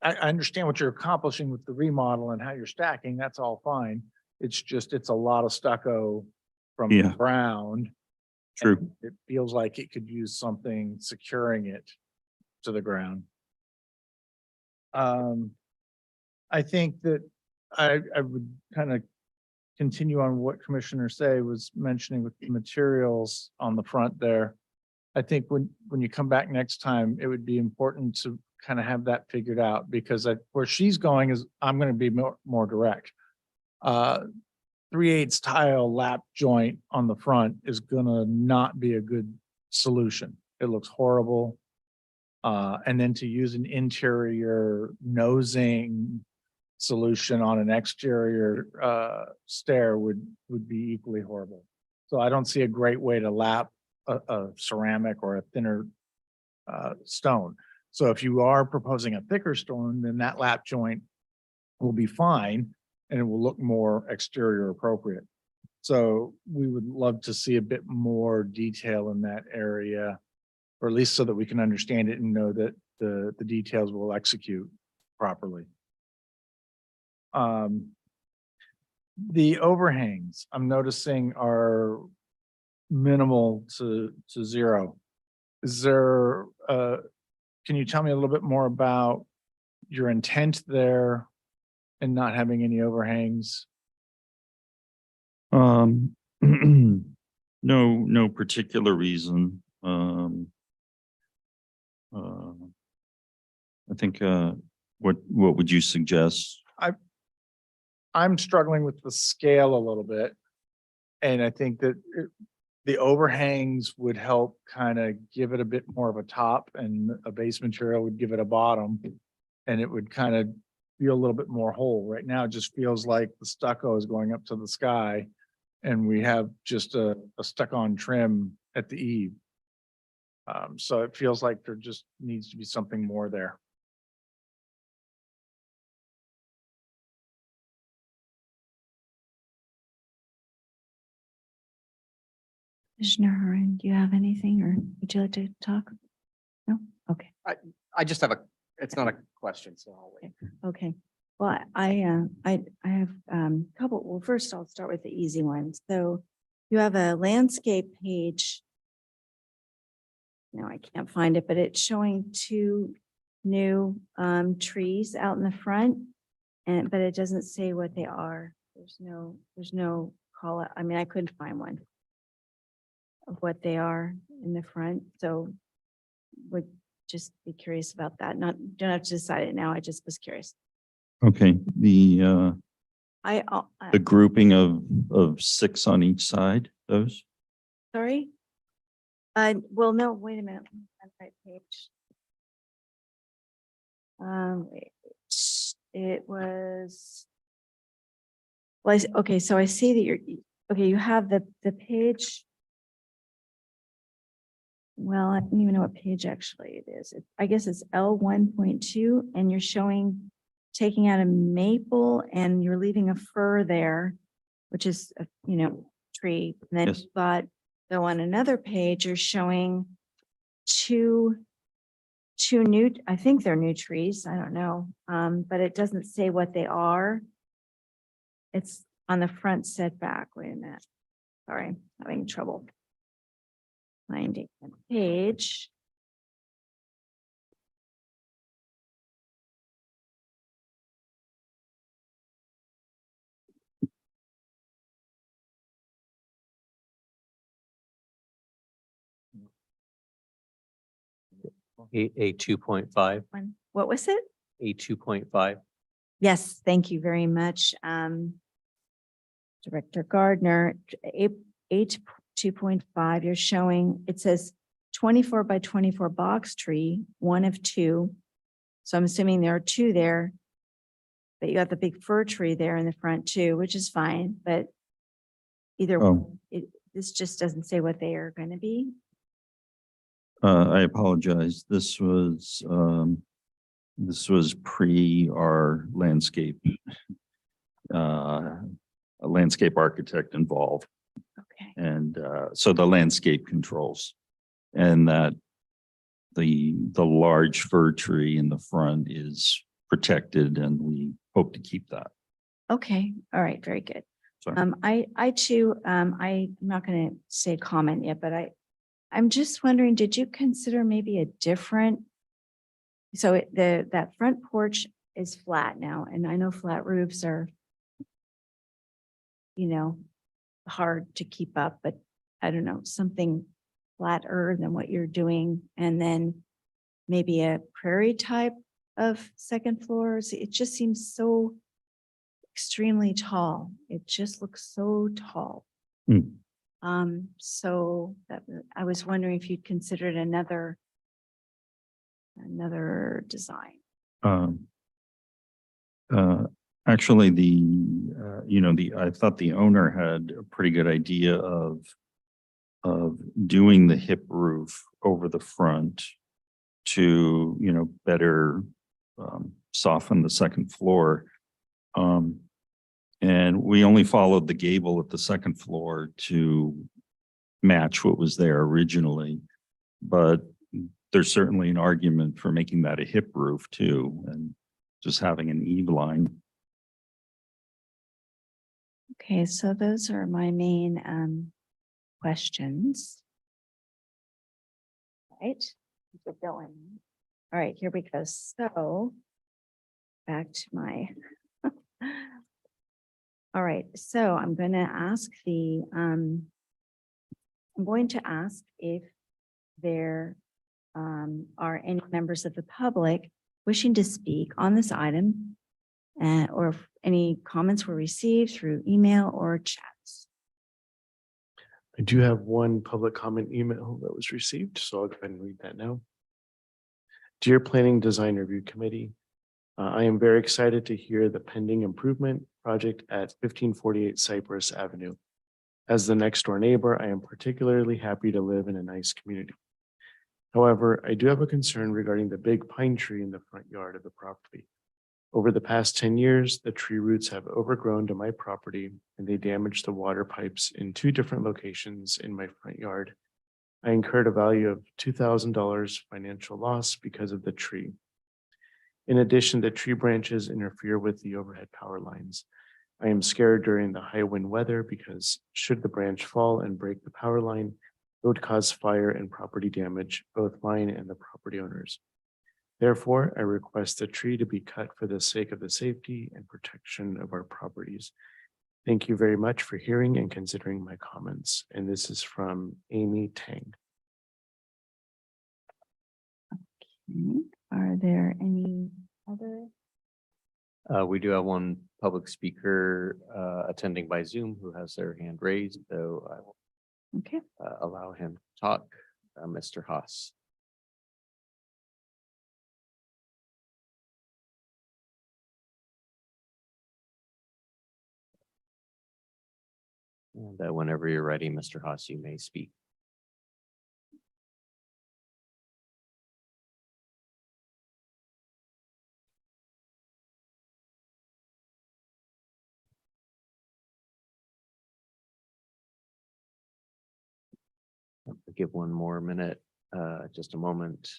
I understand what you're accomplishing with the remodel and how you're stacking. That's all fine. It's a lot of stucco from the Yeah. ground. True. It feels like it could use something securing it to the ground. I think that I would kind of continue on what Commissioner Say was mentioning with the materials on the front there. I think when you come back next time, it would be important to kind of have that figured out because where she's going is, I'm going to be more direct. 3/8 tile lap joint on the front is gonna not be a good solution. It looks horrible. And then to use an interior nosing solution on an exterior stair would be equally horrible. So I don't see a great way to lap a ceramic or a thinner stone. So if you are proposing a thicker stone, then that lap joint will be fine and it will look more exterior appropriate. So we would love to see a bit more detail in that area, or at least so that we can understand it and know that the details will execute properly. The overhangs I'm noticing are minimal to zero. Is there, can you tell me a little bit more about your intent there and not having any overhangs? No particular reason. I think, what would you suggest? I'm struggling with the scale a little bit. And I think that the overhangs would help kind of give it a bit more of a top and a base material would give it a bottom. And it would kind of feel a little bit more whole. Right now, it just feels like the stucco is going up to the sky. And we have just a stuck-on trim at the eave. So it feels like there just needs to be something more there. Commissioner Herron, do you have anything or would you like to talk? No? Okay, I just have it's not a question, so I'll wait. okay. Well, I have couple, well, first I'll start with the easy ones. So you have a landscape page. No, I can't find it, but it's showing 2 new trees out in the front. But it doesn't say what they are. There's no call out. I mean, I couldn't find one of what they are in the front. So would just be curious about that. Don't have to decide it now. I just was curious. Okay, the I grouping of 6 on each side, those? sorry. Well, no, wait a minute. Let me find the right page. It was. Well, okay, so I see that okay, you have the page. Well, I don't even know what page actually it is. I guess it's L 1.2 and you're showing taking out a maple and you're leaving a fir there, which is a, tree. And then Yes. you've got, though on another page, you're showing two new, I think they're new trees. I don't know. But it doesn't say what they are. It's on the front setback. Wait a minute. Sorry, having trouble. Finding the page. A 2.5, What was it? A 2.5. Yes, thank you very much. Director Gardner, eight 2.5, you're showing, it says 24 by 24 box tree, one of two. So I'm assuming there are two there. But you got the big fir tree there in the front too, which is fine, but either Oh. this just doesn't say what they are going to be. I apologize. This was pre our landscape, a landscape architect involved. Okay. And, so the landscape controls and that the large fir tree in the front is protected and we hope to keep that. Okay, all right, very good. Sorry. I too, I'm not going to say comment yet, but I'm just wondering, did you consider maybe a different? So that front porch is flat now, and I know flat roofs are, hard to keep up, but I don't know, something flatter than what you're doing, and then maybe a prairie type of second floors. It just seems so extremely tall. It just looks so tall. So that I was wondering if you'd considered another design. Actually, I thought the owner had a pretty good idea of doing the hip roof over the front to, better soften the second floor. And we only followed the gable at the second floor to match what was there originally. But there's certainly an argument for making that a hip roof too, and just having an eave line. Okay, so those are my main questions. Right, keep going. All right, here we go. So back to my. All right, so I'm going to ask if there are any members of the public wishing to speak on this item, or if any comments were received through email or chats. I do have one public comment email that was received, so I'll go ahead and read that now. Dear Planning Design Review Committee, I am very excited to hear the pending improvement project at 1548 Cypress Avenue. As the next door neighbor, I am particularly happy to live in a nice community. However, I do have a concern regarding the big pine tree in the front yard of the property. Over the past 10 years, the tree roots have overgrown to my property and they damaged the water pipes in 2 different locations in my front yard. I incurred a value of $2,000 financial loss because of the tree. In addition, the tree branches interfere with the overhead power lines. I am scared during the high wind weather because should the branch fall and break the power line, it would cause fire and property damage, both mine and the property owners. Therefore, I request the tree to be cut for the sake of the safety and protection of our properties. Thank you very much for hearing and considering my comments. And this is from Amy Tang. Okay. Are there any other? We do have one public speaker attending by Zoom who has their hand raised, so I will Okay. allow him to talk, Mr. Haas. And whenever you're ready, Mr. Haas, you may speak. Give one more minute, just a moment.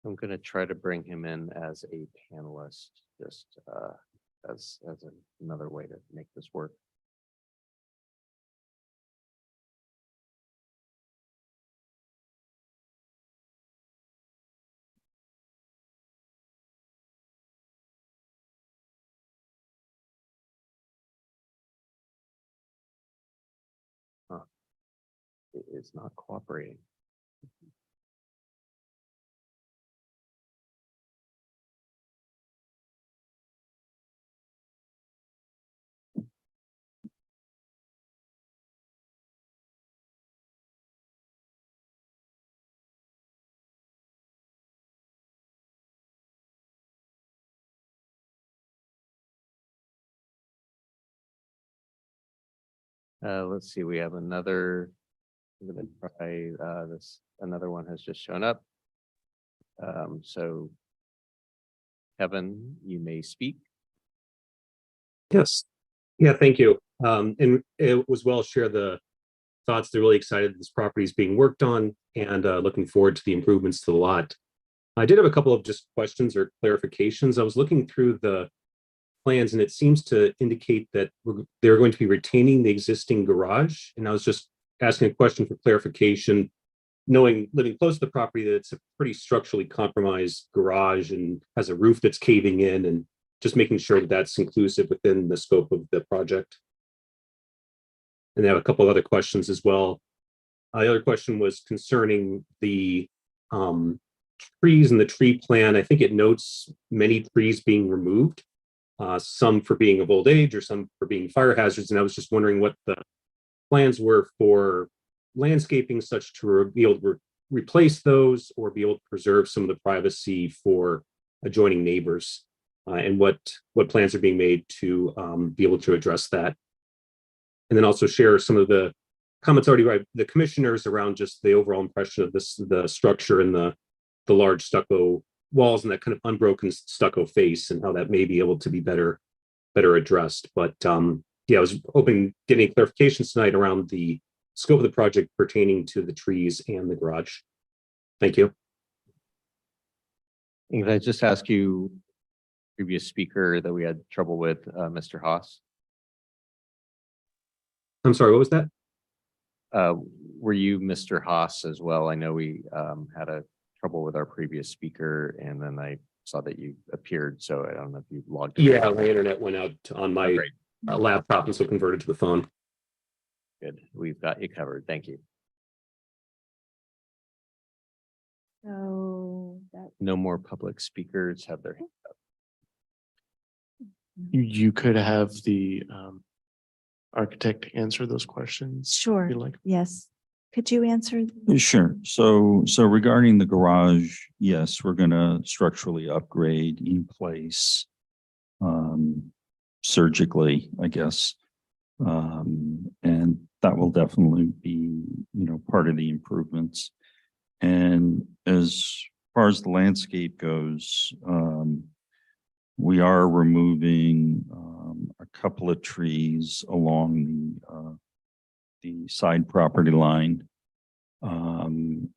I'm gonna try to bring him in as a panelist, just as another way to make this work. Huh. It is not cooperating. Let's see, we have another. I'm gonna try this, another one has just shown up. So Kevin, you may speak. Yes. Yeah, thank you. And it was well share the thoughts. They're really excited that this property is being worked on and looking forward to the improvements to the lot. I did have a couple of just questions or clarifications. I was looking through the plans and it seems to indicate that they're going to be retaining the existing garage. And I was just asking a question for clarification, knowing living close to the property that it's a pretty structurally compromised garage and has a roof that's caving in, and just making sure that that's inclusive within the scope of the project. And I have a couple of other questions as well. The other question was concerning the trees in the tree plan. I think it notes many trees being removed, some for being of old age or some for being fire hazards. And I was just wondering what the plans were for landscaping such to be able to replace those or be able to preserve some of the privacy for adjoining neighbors, and what plans are being made to be able to address that. And then also share some of the comments already by the commissioners around just the overall impression of the structure and the large stucco walls and that kind of unbroken stucco face, and how that may be able to be better addressed. But yeah, I was hoping getting clarifications tonight around the scope of the project pertaining to the trees and the garage. Thank you. And can I just ask you, previous speaker that we had trouble with, Mr. Haas? I'm sorry, what was that? Were you Mr. Haas as well? I know we had a trouble with our previous speaker, and then I saw that you appeared, so I don't know if you logged in. Yeah, my internet went out on my laptop and so converted to the phone. Good, we've got you covered. Thank you. So that, No more public speakers have their hand up. You could have the architect answer those questions. sure, If you like. yes. Could you answer? Sure. So regarding the garage, yes, we're gonna structurally upgrade in place. Surgically, I guess. And that will definitely be, part of the improvements. And as far as the landscape goes, we are removing a couple of trees along the side property line. And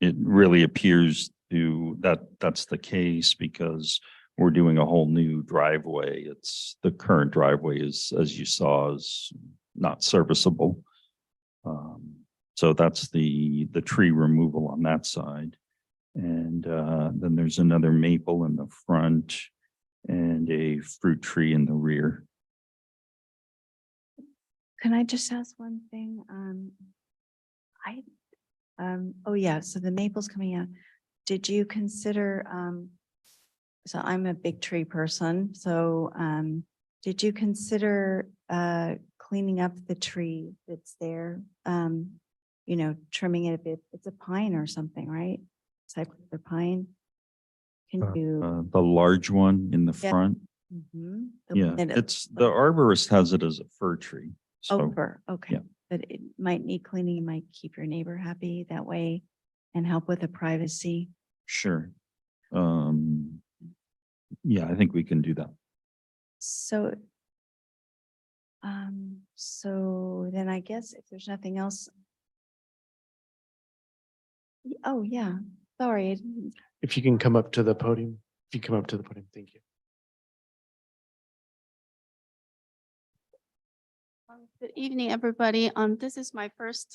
it really appears that's the case because we're doing a whole new driveway. The current driveway is, as you saw, is not serviceable. So that's the tree removal on that side. And then there's another maple in the front and a fruit tree in the rear. Can I just ask one thing? Oh yeah, so the maple's coming out. Did you consider, so I'm a big tree person, so did you consider cleaning up the tree that's there? Trimming it a bit. It's a pine or something, right? Cypress or pine? Can you? The large one in the Yeah. front. Mhm. Yeah, it's the arborist has it as a fir tree. So Over, okay. yeah. But it might need cleaning, it might keep your neighbor happy that way and help with the privacy. sure. Yeah, I think we can do that. So, so then I guess if there's nothing else. Oh, yeah, Sorry. I didn't- If you can come up to the podium, thank you. Good evening, everybody. This is my first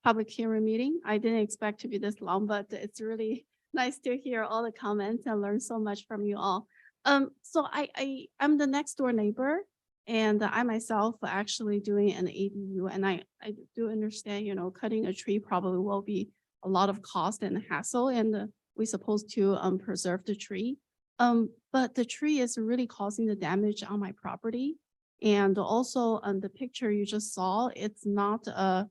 public hearing meeting. I didn't expect to be this long, but it's really nice to hear all the comments and learn so much from you all. So I'm the next door neighbor, and I myself actually doing an ADU, and I do understand, you know, cutting a tree probably will be a lot of cost and hassle, and we're supposed to preserve the tree. But the tree is really causing the damage on my property. And also on the picture you just saw, it's not a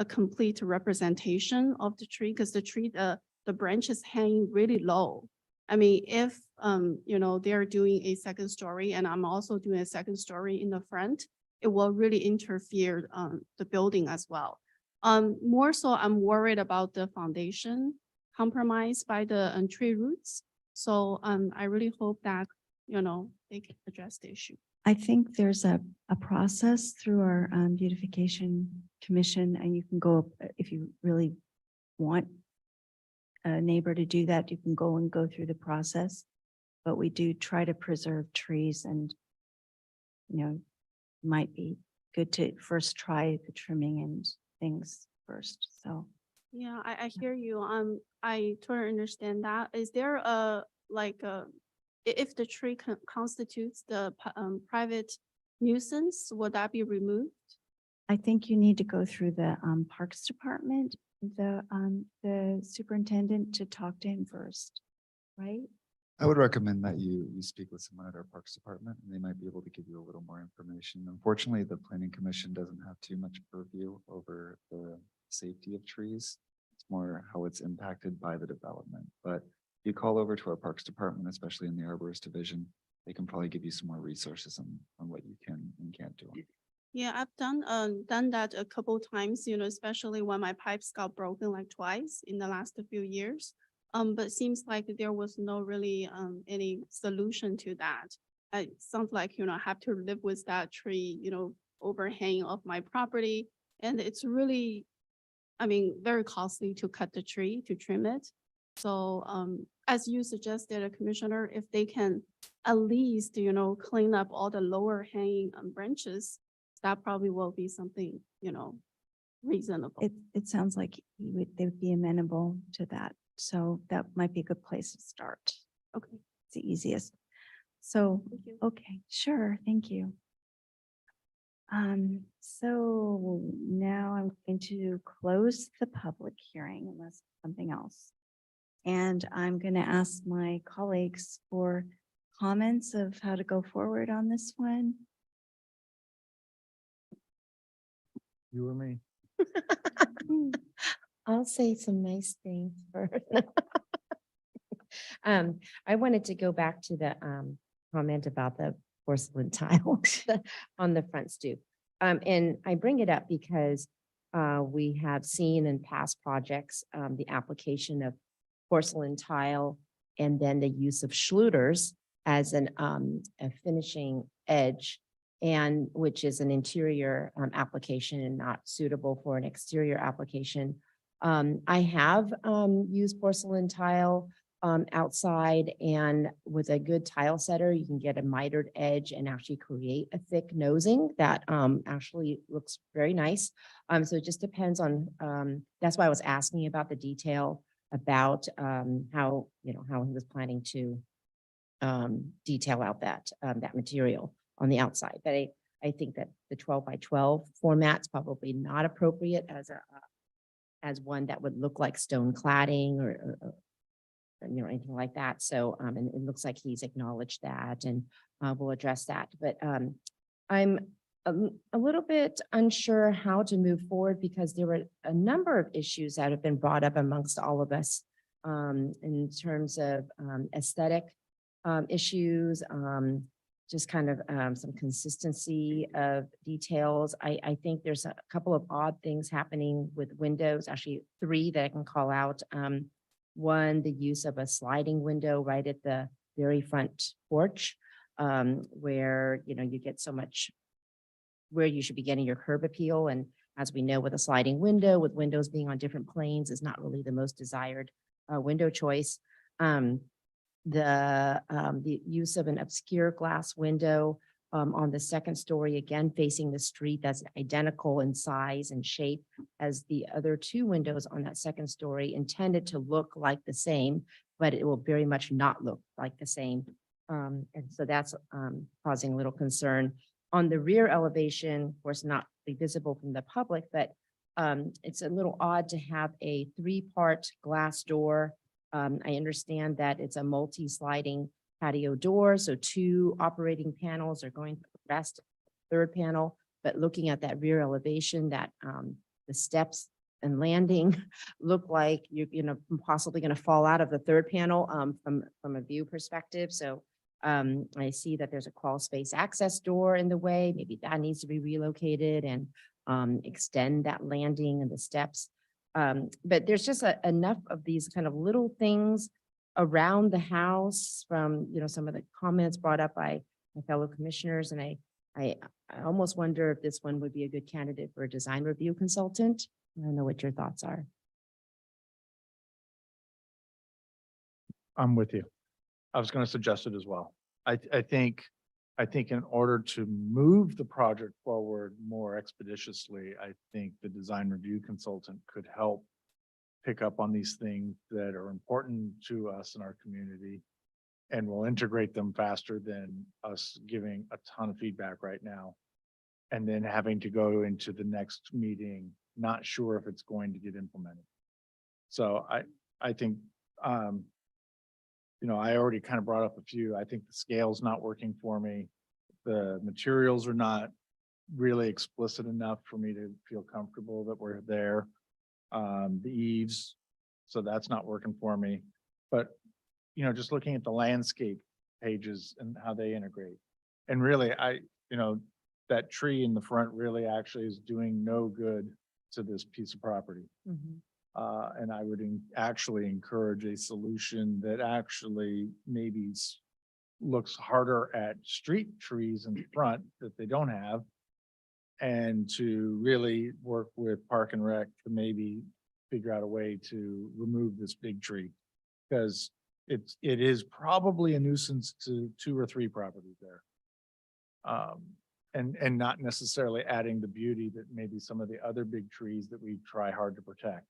complete representation of the tree because the tree, the branch is hanging really low. I mean, if, you know, they're doing a second story and I'm also doing a second story in the front, it will really interfere the building as well. More so, I'm worried about the foundation compromised by the tree roots. So I really hope that, you know, they can address the issue. I think there's a process through our beautification commission, and you can go, if you really want a neighbor to do that, you can go through the process. But we do try to preserve trees, and, you know, might be good to first try the trimming and things first, so. Yeah, I hear you. I totally understand that. Is there a, like, if the tree constitutes the private nuisance, would that be removed? I think you need to go through the Parks Department, the superintendent, to talk to him first, right? I would recommend that you speak with someone at our Parks Department, and they might be able to give you a little more information. Unfortunately, the Planning Commission doesn't have too much purview over the safety of trees. It's more how it's impacted by the development. But if you call over to our Parks Department, especially in the Arborist Division, they can probably give you some more resources on what you can and can't do. Yeah, I've done that a couple times, you know, especially when my pipes got broken like twice in the last few years. But it seems like there was no really any solution to that. It sounds like, you know, I have to live with that tree, you know, overhanging of my property. And it's really, I mean, very costly to cut the tree, to trim it. So as you suggested, Commissioner, if they can at least, you know, clean up all the lower hanging branches, that probably will be something, you know, reasonable. It sounds like they would be amenable to that. So that might be a good place to start. Okay. It's the easiest. So, Thank you. okay, sure, thank you. So now I'm going to close the public hearing unless something else. And I'm going to ask my colleagues for comments of how to go forward on this one. You or me? I'll say some nice things first. I wanted to go back to the comment about the porcelain tile on the front stoop. And I bring it up because we have seen in past projects the application of porcelain tile and then the use of Schluters as a finishing edge, and which is an interior application and not suitable for an exterior application. I have used porcelain tile outside, and with a good tile setter, you can get a mitered edge and actually create a thick nosing that actually looks very nice. So it just depends on, that's why I was asking about the detail about how, you know, how he was planning to detail out that material on the outside. But I think that the 12 by 12 format's probably not appropriate as one that would look like stone cladding or you know, anything like that. So, and it looks like he's acknowledged that, and we'll address that. But I'm a little bit unsure how to move forward because there were a number of issues that have been brought up amongst all of us in terms of aesthetic issues, just kind of some consistency of details. I think there's a couple of odd things happening with windows, actually 3 that I can call out. One, the use of a sliding window right at the very front porch, where, you know, you get so much where you should be getting your curb appeal. And as we know, with a sliding window, with windows being on different planes, is not really the most desired window choice. The use of an obscure glass window on the second story, again facing the street, that's identical in size and shape as the other two windows on that second story, intended to look like the same, but it will very much not look like the same. And so that's causing a little concern. On the rear elevation, of course, not visible from the public, but it's a little odd to have a three-part glass door. I understand that it's a multi-sliding patio door, so two operating panels are going to rest third panel, but looking at that rear elevation, that the steps and landing look like you're possibly going to fall out of the third panel from a view perspective. So I see that there's a crawl space access door in the way. Maybe that needs to be relocated and extend that landing and the steps. But there's just enough of these kind of little things around the house from, some of the comments brought up by my fellow commissioners. And I almost wonder if this one would be a good candidate for a design review consultant. I don't know what your thoughts are. I'm with you. I was going to suggest it as well. I think in order to move the project forward more expeditiously, I think the design review consultant could help pick up on these things that are important to us in our community, and will integrate them faster than us giving a ton of feedback right now. And then having to go into the next meeting, not sure if it's going to get implemented. So I think, I already kind of brought up a few. I think the scale's not working for me. The materials are not really explicit enough for me to feel comfortable that we're there. The eaves, so that's not working for me. But, just looking at the landscape pages and how they integrate. And really, that tree in the front really actually is doing no good to this piece of property. And I would actually encourage a solution that actually maybe looks harder at street trees in front that they don't have, and to really work with Park and Rec to maybe figure out a way to remove this big tree, because it is probably a nuisance to 2 or 3 properties there. And not necessarily adding the beauty that maybe some of the other big trees that we try hard to protect.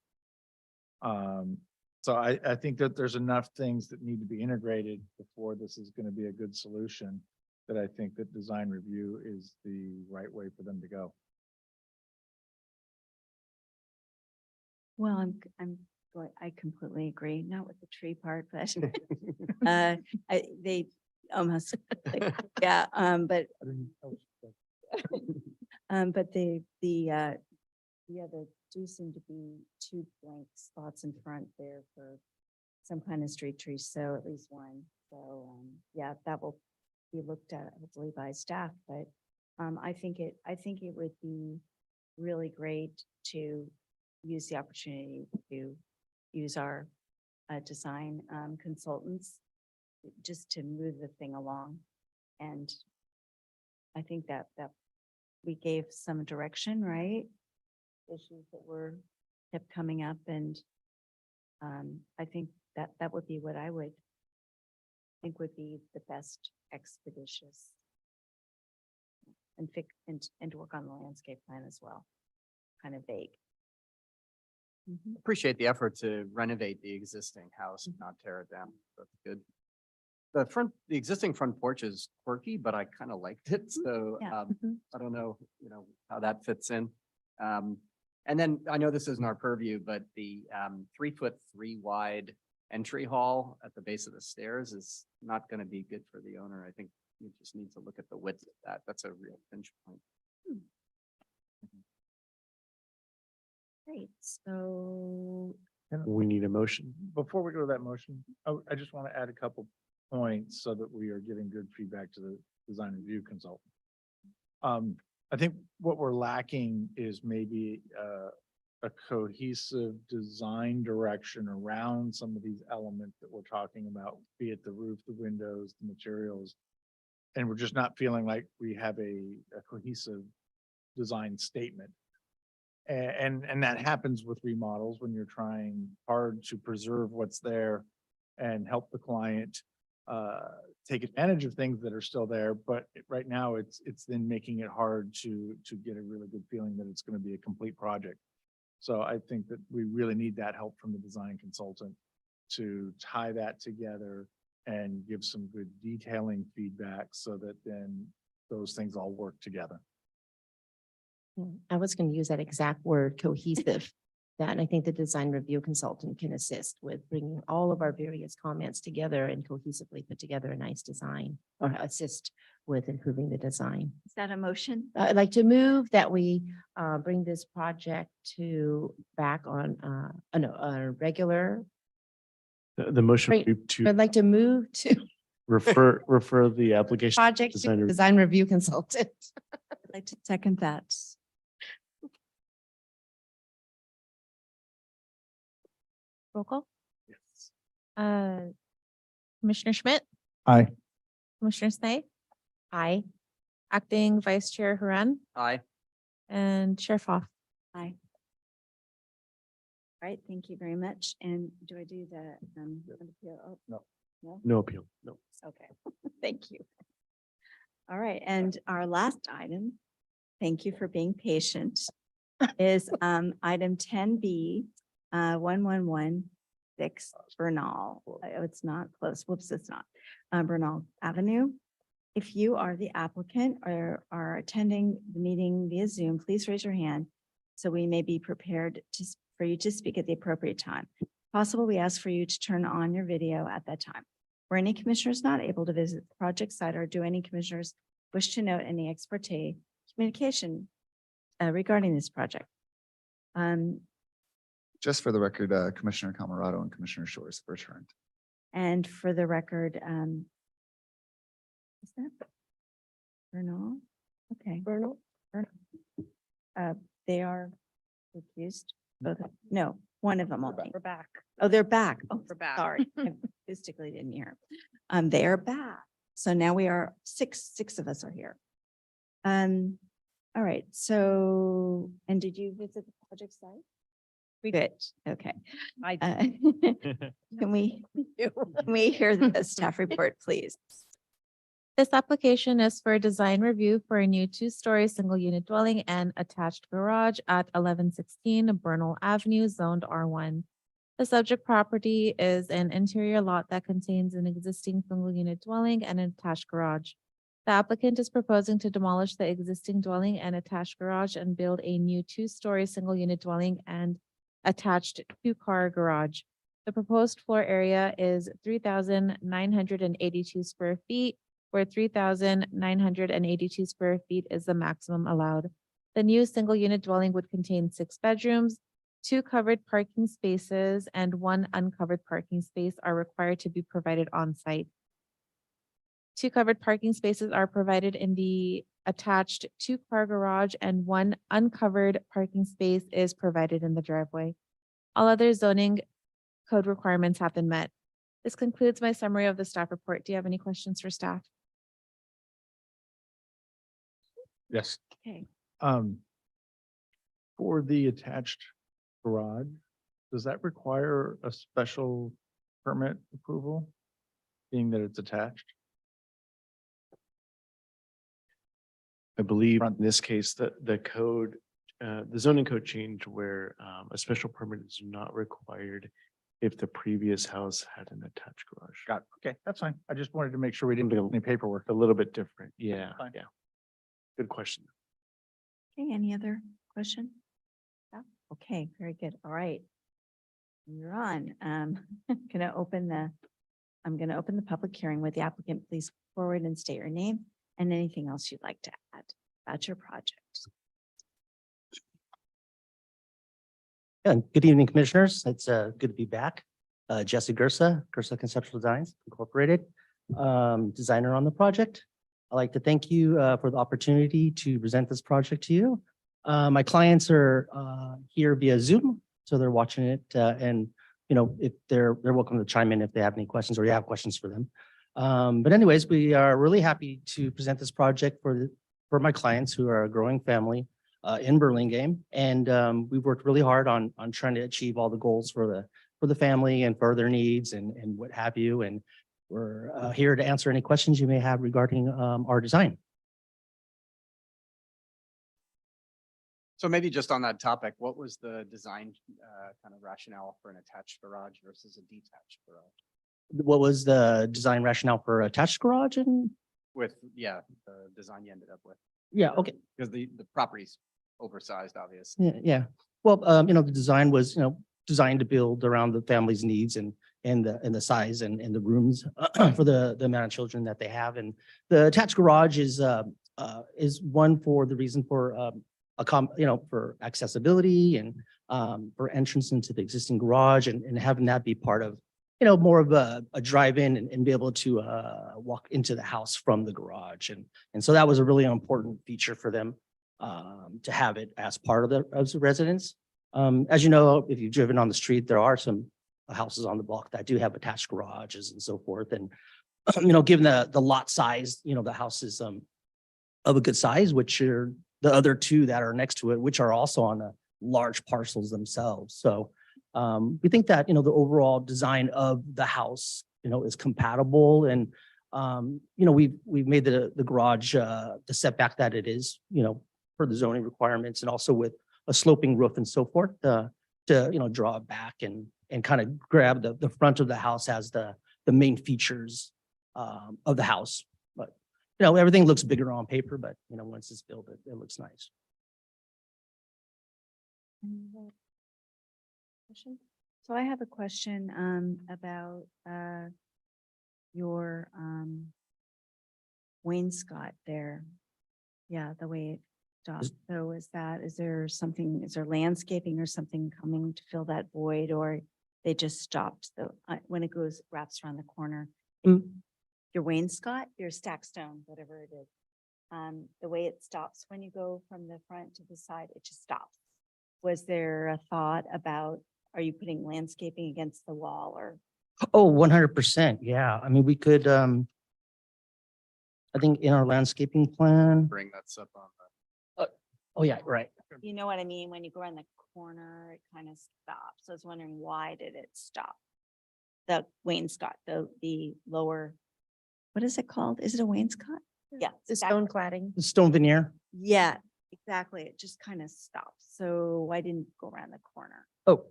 So I think that there's enough things that need to be integrated before this is going to be a good solution, that I think that design review is the right way for them to go. Well, I completely agree, not with the tree part, but they almost, yeah, but there do seem to be 2 blank spots in front there for some kind of street trees, so at least one. So, yeah, that will be looked at hopefully by staff, but I think it would be really great to use the opportunity to use our design consultants just to move the thing along. And I think that we gave some direction, right? Issues that kept coming up, and I think that would be what I would think would be the best expeditious and to work on the landscape plan as well. Kind of vague. Appreciate the effort to renovate the existing house and not tear it down. That's good. The existing front porch is quirky, but I kind of liked it. So Yeah. I don't know, how that fits in. And then I know this isn't our purview, but the 3'3" wide entry hall at the base of the stairs is not going to be good for the owner. I think you just need to look at the width of that. That's a real pinch point. Great, so We need a motion. Before we go to that motion, I just want to add a couple points so that we are giving good feedback to the design review consultant. I think what we're lacking is maybe a cohesive design direction around some of these elements that we're talking about, be it the roof, the windows, the materials. And we're just not feeling like we have a cohesive design statement. And that happens with remodels when you're trying hard to preserve what's there and help the client take advantage of things that are still there. But right now it's then making it hard to get a really good feeling that it's going to be a complete project. So I think that we really need that help from the design consultant to tie that together and give some good detailing feedback so that then those things all work together. I was going to use that exact word, cohesive. That, and I think the design review consultant can assist with bringing all of our various comments together and cohesively put together a nice design or assist with improving the design. Is that a motion? I'd like to move that we bring this project back on a regular. The motion Right. would be to I'd like to move to refer the application. to project to design review. design review consultant. I'd like to second that. Roll call. Yes. Commissioner Schmidt, Aye. Commissioner Snee, Aye. Acting Vice Chair Huron, Aye. and Chair Foff. Aye. All right, thank you very much. And do I do the, appeal? Oh, No. No? No appeal. No. Okay, thank you. All right, and our last item, thank you for being patient, is item 10B, 1116 Bernal. Oh, it's not close. Whoops, it's not. Bernal Avenue. If you are the applicant or are attending the meeting via Zoom, please raise your hand so we may be prepared for you to speak at the appropriate time. Possible, we ask for you to turn on your video at that time. Were any commissioners not able to visit the project site, or do any commissioners wish to note any ex parte communication regarding this project? Just for the record, Commissioner Camerado and Commissioner Shores have returned. And for the record, is that Bernal? Okay. Bernal? They are accused. Both, no, one of them only. We're back. Oh, they're back. Oh, We're back. sorry. I acoustically didn't hear. They are back. So now we are six of us are here. All right, so, and did you visit the project site? Good, okay. I Can we hear the staff report, please? This application is for design review for a new two-story single-unit dwelling and attached garage at 1116 Bernal Avenue, zoned R1. The subject property is an interior lot that contains an existing single-unit dwelling and an attached garage. The applicant is proposing to demolish the existing dwelling and attached garage and build a new two-story single-unit dwelling and attached two-car garage. The proposed floor area is 3,982 square feet, where 3,982 square feet is the maximum allowed. The new single-unit dwelling would contain 6 bedrooms, 2 covered parking spaces, and 1 uncovered parking space are required to be provided on site. 2 covered parking spaces are provided in the attached 2-car garage, and 1 uncovered parking space is provided in the driveway. All other zoning code requirements have been met. This concludes my summary of the staff report. Do you have any questions for staff? Yes. Okay. For the attached garage, does that require a special permit approval? Being that it's attached? I believe in this case that the code, the zoning code changed where a special permit is not required if the previous house had an attached garage. Got it. Okay, that's fine. I just wanted to make sure we didn't do any paperwork. A little bit different. Yeah, Fine. yeah. Good question. Okay, any other question? No? Okay, very good. All right. You're on. I'm gonna open the public hearing with the applicant. Please forward and state your name and anything else you'd like to add about your project. Good evening, commissioners. It's good to be back. Jesse Gersa, Gersa Conceptual Designs Incorporated, designer on the project. I'd like to thank you for the opportunity to present this project to you. My clients are here via Zoom, so they're watching it, and if they're welcome to chime in if they have any questions or you have questions for them. But anyways, we are really happy to present this project for my clients who are a growing family in Burlingame. And we've worked really hard on trying to achieve all the goals for the family and for their needs and what have you. And we're here to answer any questions you may have regarding our design. So maybe just on that topic, what was the design kind of rationale for an attached garage versus a detached garage? What was the design rationale for attached garage and? With, yeah, the design you ended up with. Yeah, okay. Because the property's oversized, obviously. Yeah, yeah. Well, the design was, designed to build around the family's needs and the size and the rooms for the amount of children that they have. And the attached garage is one for the reason for for accessibility and for entrance into the existing garage and having that be part of, more of a drive-in and be able to walk into the house from the garage. And so that was a really important feature for them to have it as part of the residence. As you know, if you've driven on the street, there are some houses on the block that do have attached garages and so forth. And, given the lot size, the house is of a good size, which are the other two that are next to it, which are also on the large parcels themselves. So we think that, the overall design of the house, is compatible and, we've made the garage the setback that it is, for the zoning requirements and also with a sloping roof and so forth to draw it back and kind of grab the front of the house as the main features of the house. But, everything looks bigger on paper, but, once it's built, it looks nice. So I have a question about your wainscot there. Yeah, the way it stopped. So is there landscaping or something coming to fill that void, or they just stopped when it wraps around the corner? Your wainscot, your stack stone, whatever it is. The way it stops when you go from the front to the side, it just stops. Was there a thought about, are you putting landscaping against the wall or? Oh, 100%. Yeah. I mean, we could, I think in our landscaping plan. Bring that stuff on. Oh, yeah, right. You know what I mean? When you go around the corner, it kind of stops. So I was wondering, why did it stop? The wainscot, the lower, what is it called? Is it a wainscot? Yeah. The stone cladding. The stone veneer. Yeah, exactly. It just kind of stops. So why didn't it go around the corner? Oh,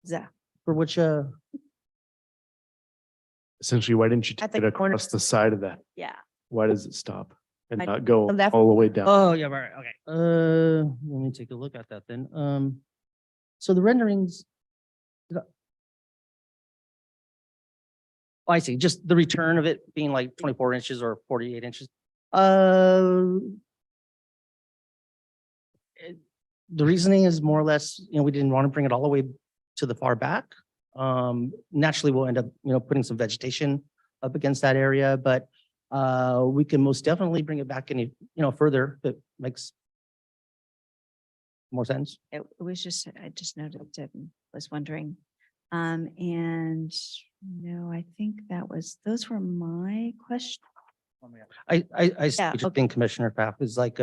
Yeah. for which, Essentially, why didn't you At take the it corner. across the side of that? Yeah. Why does it stop and I- not go The left- all the way down? oh, yeah, right. Okay. Let me take a look at that then. So the renderings. Oh, I see, just the return of it being like 24 inches or 48 inches. The reasoning is more or less, we didn't want to bring it all the way to the far back. Naturally, we'll end up, putting some vegetation up against that area, but we can most definitely bring it back any, further if it makes more sense. It was just, I just noted it and was wondering. And no, I think those were my questions. I see Yeah, what you okay. think, Commissioner Pfaff, is like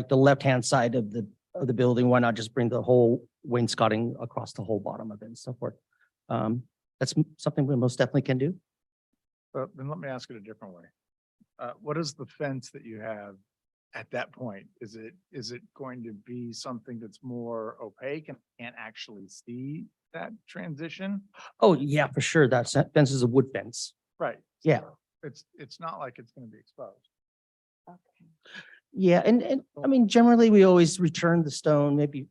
the left-hand side of the building. Why not just bring the whole wainscoting across the whole bottom of it and so forth? That's something we most definitely can do. But then let me ask it a different way. What is the fence that you have at that point? Is it going to be something that's more opaque and can't actually see that transition? Oh, yeah, for sure. That fence is a wood fence. Right. Yeah. It's not like it's going to be exposed. Okay. Yeah, and I mean, generally, we always return the stone maybe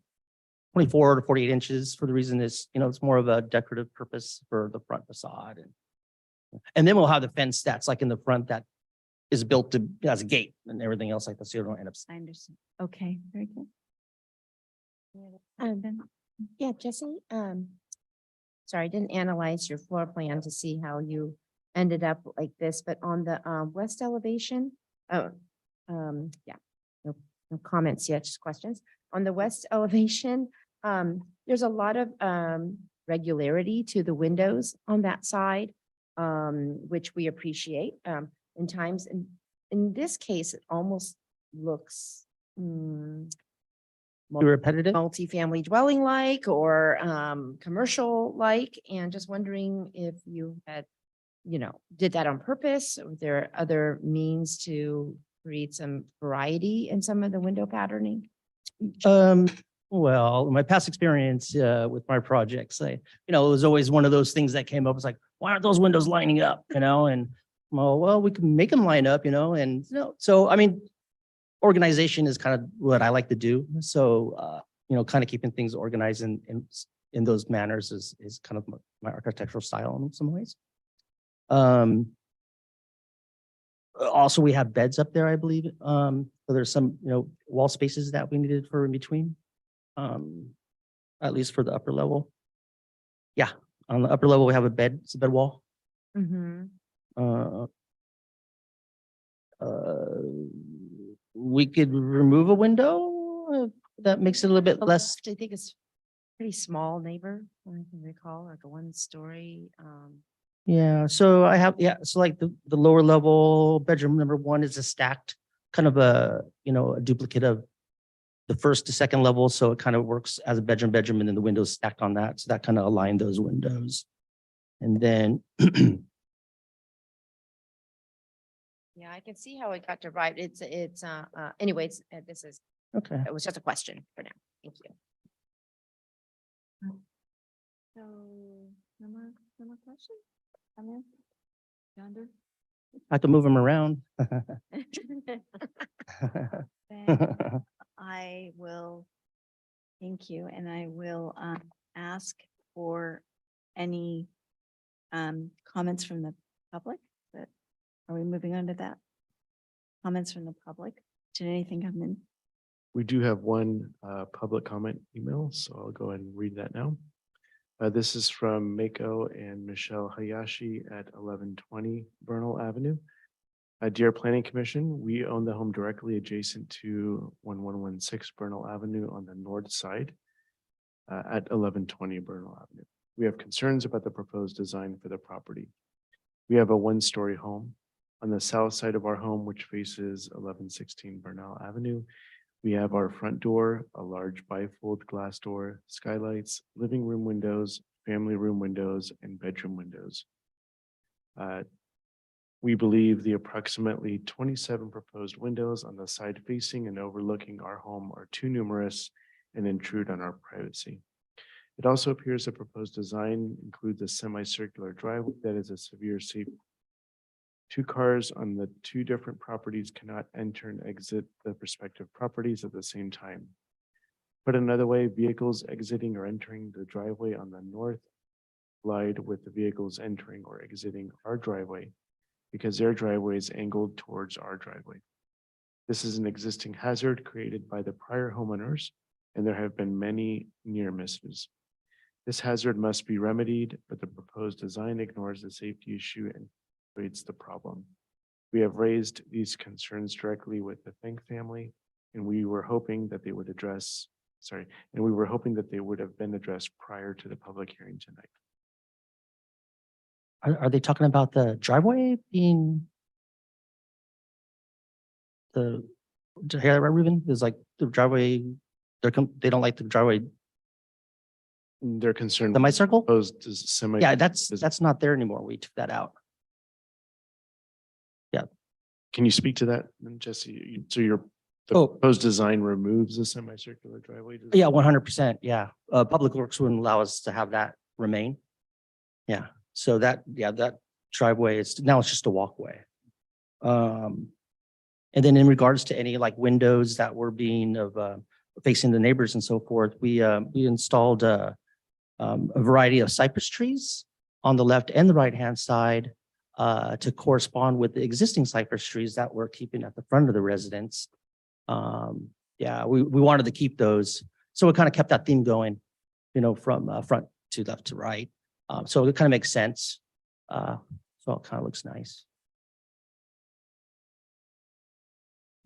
24 to 48 inches for the reason is, it's more of a decorative purpose for the front facade. And then we'll have the fence that's like in the front that is built as a gate and everything else like that. So you don't end up. I understand. Okay, very good. Yeah, Jesse, sorry, I didn't analyze your floor plan to see how you ended up like this, but on the west elevation, yeah, no comments yet, just questions. On the west elevation, there's a lot of regularity to the windows on that side, which we appreciate. In times, and in this case, it almost looks Repetitive? multifamily dwelling like or commercial like, and just wondering if you had, did that on purpose? Or were there other means to create some variety in some of the window patterning? Well, my past experience with my projects, it was always one of those things that came up. It's like, why aren't those windows lining up? And well, we can make them line up, so I mean, organization is kind of what I like to do. So, kind of keeping things organized in those manners is kind of my architectural style in some ways. Also, we have beds up there, I believe. So there's some, wall spaces that we needed for in between, at least for the upper level. Yeah, on the upper level, we have a bed, it's a bed wall. We could remove a window that makes it a little bit less. I think it's pretty small neighbor, I can recall, like a 1-story. Yeah, so I have, so like the lower level bedroom number 1 is a stacked kind of a duplicate of the first to second level. So it kind of works as a bedroom, and then the windows stacked on that. So that kind of aligned those windows. And then Yeah, I can see how it got derived. Anyways, okay. it was just a question for now. Thank you. So, no more questions? Comments? Yonder? I have to move them around. Then I will, thank you, and I will ask for any comments from the public. But are we moving on to that? Comments from the public? Did anything come in? We do have one public comment email, so I'll go ahead and read that now. This is from Mako and Michelle Hayashi at 1120 Bernal Avenue. Dear Planning Commission, we own the home directly adjacent to 1116 Bernal Avenue on the north side at 1120 Bernal Avenue. We have concerns about the proposed design for the property. We have a 1-story home. On the south side of our home, which faces 1116 Bernal Avenue, we have our front door, a large bifold glass door, skylights, living room windows, family room windows, and bedroom windows. We believe the approximately 27 proposed windows on the side facing and overlooking our home are too numerous and intrude on our privacy. It also appears the proposed design includes a semicircular driveway that is a severe safety. 2 cars on the 2 different properties cannot enter and exit the respective properties at the same time. Put another way, vehicles exiting or entering the driveway on the north collide with the vehicles entering or exiting our driveway because their driveway is angled towards our driveway. This is an existing hazard created by the prior homeowners, and there have been many near misses. This hazard must be remedied, but the proposed design ignores the safety issue and creates the problem. We have raised these concerns directly with the Fink family, and we were hoping that they would have been addressed prior to the public hearing tonight. Are they talking about the driveway being did I hear that right, Ruben? Is like the driveway, they don't like the driveway. They're concerned. Semicircle? Proposed is semi. Yeah, that's not there anymore. We took that out. Yeah. Can you speak to that, Jesse? So the proposed design removes the semicircular driveway? Yeah, 100%. Yeah. Public Works wouldn't allow us to have that remain. Yeah. So that driveway is now it's just a walkway. And then in regards to any like windows that were being facing the neighbors and so forth, we installed a variety of cypress trees on the left and the right-hand side to correspond with the existing cypress trees that we're keeping at the front of the residence. Yeah, we wanted to keep those. So it kind of kept that theme going, from front to left to right. So it kind of makes sense. So it kind of looks nice.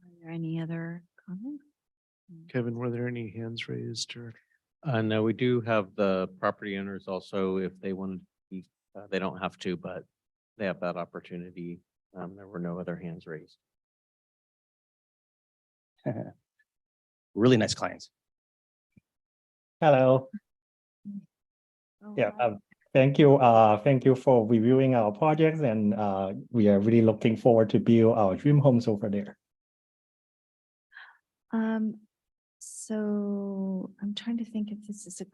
Are there any other comments? Kevin, were there any hands raised or? No, we do have the property owners also, if they wanted to speak, they don't have to, but they have that opportunity. There were no other hands raised. Really nice clients. Hello. Oh, Yeah, hi. thank you for reviewing our projects and we are really looking forward to build our dream homes over there. So I'm trying to think if this is a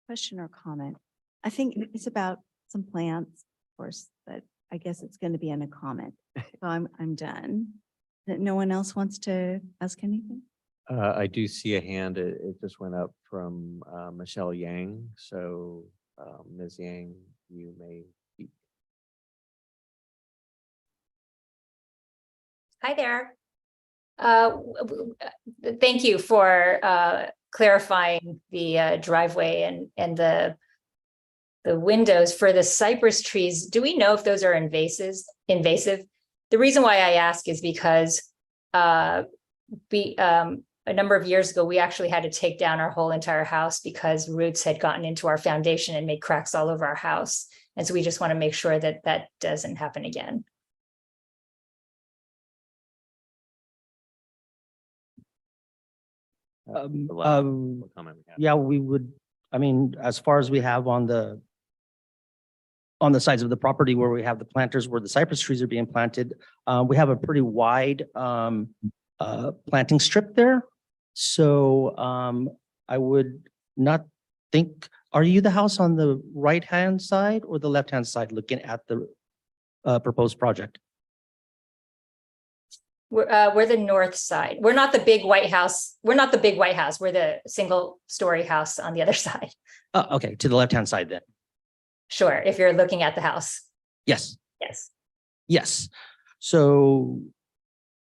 question or comment. I think it's about some plants, of course, but I guess it's going to be in a comment. So I'm done. That no one else wants to ask anything? I do see a hand. It just went up from Michelle Yang. So Ms. Yang, you may speak. Hi there. Thank you for clarifying the driveway and the windows for the cypress trees. Do we know if those are invasive? The reason why I ask is because a number of years ago, we actually had to take down our whole entire house because roots had gotten into our foundation and made cracks all over our house. And so we just want to make sure that that doesn't happen again. Comment we have. Yeah, we would, I mean, as far as we have on the sides of the property where we have the planters, where the cypress trees are being planted, we have a pretty wide planting strip there. So I would not think, are you the house on the right-hand side or the left-hand side looking at the proposed project? We're the north side. We're not the big white house. We're not the big white house. We're the single-story house on the other side. Okay, to the left-hand side then. Sure, if you're looking at the house. Yes. Yes. Yes. So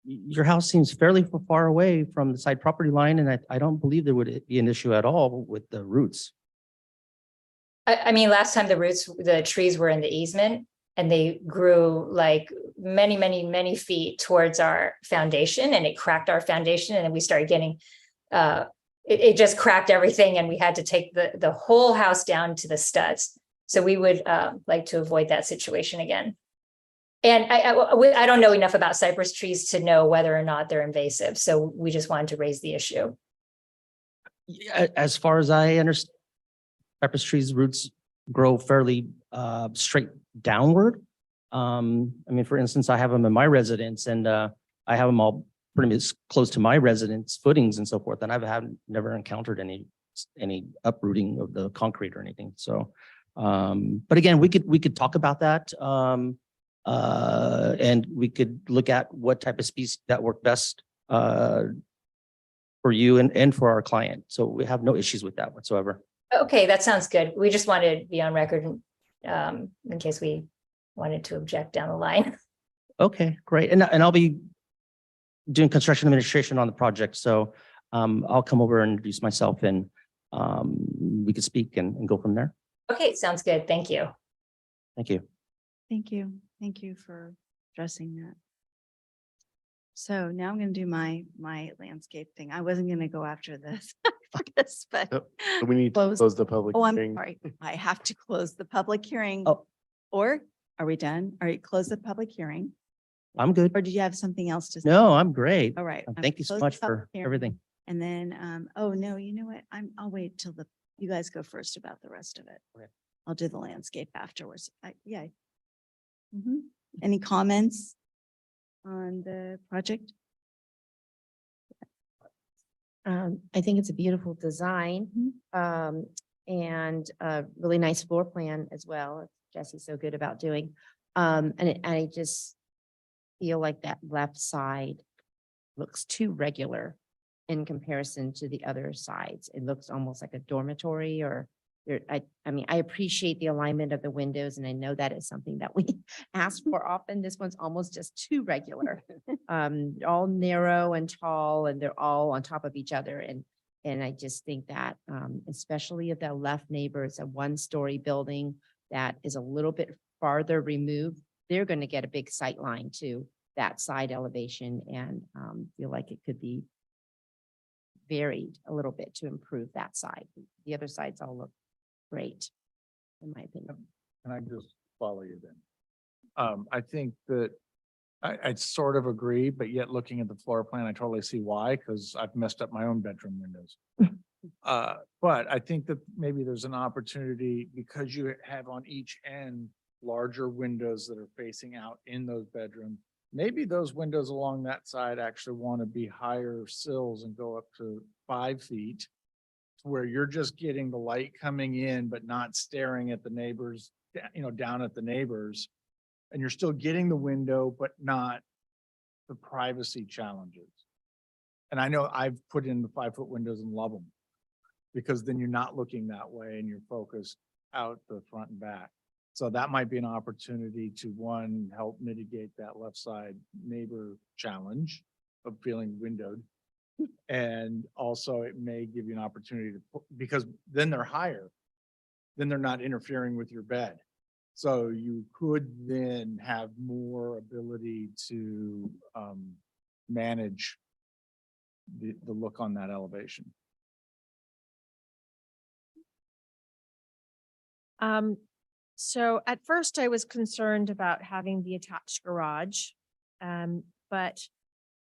your house seems fairly far away from the side property line, and I don't believe there would be an issue at all with the roots. I mean, last time the trees were in the easement and they grew like many feet towards our foundation, and it cracked our foundation, and then we started getting it just cracked everything, and we had to take the whole house down to the studs. So we would like to avoid that situation again. And I don't know enough about cypress trees to know whether or not they're invasive. So we just wanted to raise the issue. As far as I understand, cypress trees' roots grow fairly straight downward. I mean, for instance, I have them in my residence, and I have them all pretty much close to my residence footings and so forth, and I've never encountered any uprooting of the concrete or anything. So, but again, we could talk about that, and we could look at what type of species that work best for you and for our client. So we have no issues with that whatsoever. Okay, that sounds good. We just wanted to be on record in case we wanted to object down the line. Okay, great. And I'll be doing construction administration on the project. So I'll come over and introduce myself, and we could speak and go from there. Okay, sounds good. Thank you. Thank you. Thank you. Thank you for addressing that. So now I'm going to do my landscape thing. I wasn't going to go after this for this, but So we need to close the public oh, I'm hearing. sorry. I have to close the public hearing. Oh. Or are we done? All right, close the public hearing. I'm good. Or did you have something else to say? No, I'm great. All right. Thank you so much for everything. And then, oh, no, you know what? I'll wait till you guys go first about the rest of it. Okay. I'll do the landscape afterwards. Yeah. Mhm. Any comments on the project? I think it's a beautiful design, and a really nice floor plan as well. Jesse's so good about doing. And I just feel like that left side looks too regular in comparison to the other sides. It looks almost like a dormitory, or I mean, I appreciate the alignment of the windows, and I know that is something that we ask for often. This one's almost just too regular. All narrow and tall, and they're all on top of each other. And I just think that, especially if the left neighbor is a one-story building that is a little bit farther removed, they're going to get a big sight line to that side elevation, and feel like it could be varied a little bit to improve that side. The other sides all look great, in my opinion. Can I just follow you then? I think that I sort of agree, but yet looking at the floor plan, I totally see why, because I've messed up my own bedroom windows. But I think that maybe there's an opportunity because you have on each end larger windows that are facing out in those bedrooms. Maybe those windows along that side actually want to be higher sills and go up to 5 feet, where you're just getting the light coming in, but not staring at the neighbors, down at the neighbors. And you're still getting the window, but not the privacy challenges. And I know I've put in the 5-foot windows and love them, because then you're not looking that way and you're focused out the front and back. So that might be an opportunity to, one, help mitigate that left side neighbor challenge of feeling windowed. And also it may give you an opportunity to, because then they're higher, then they're not interfering with your bed. So you could then have more ability to manage the look on that elevation. So at first I was concerned about having the attached garage. But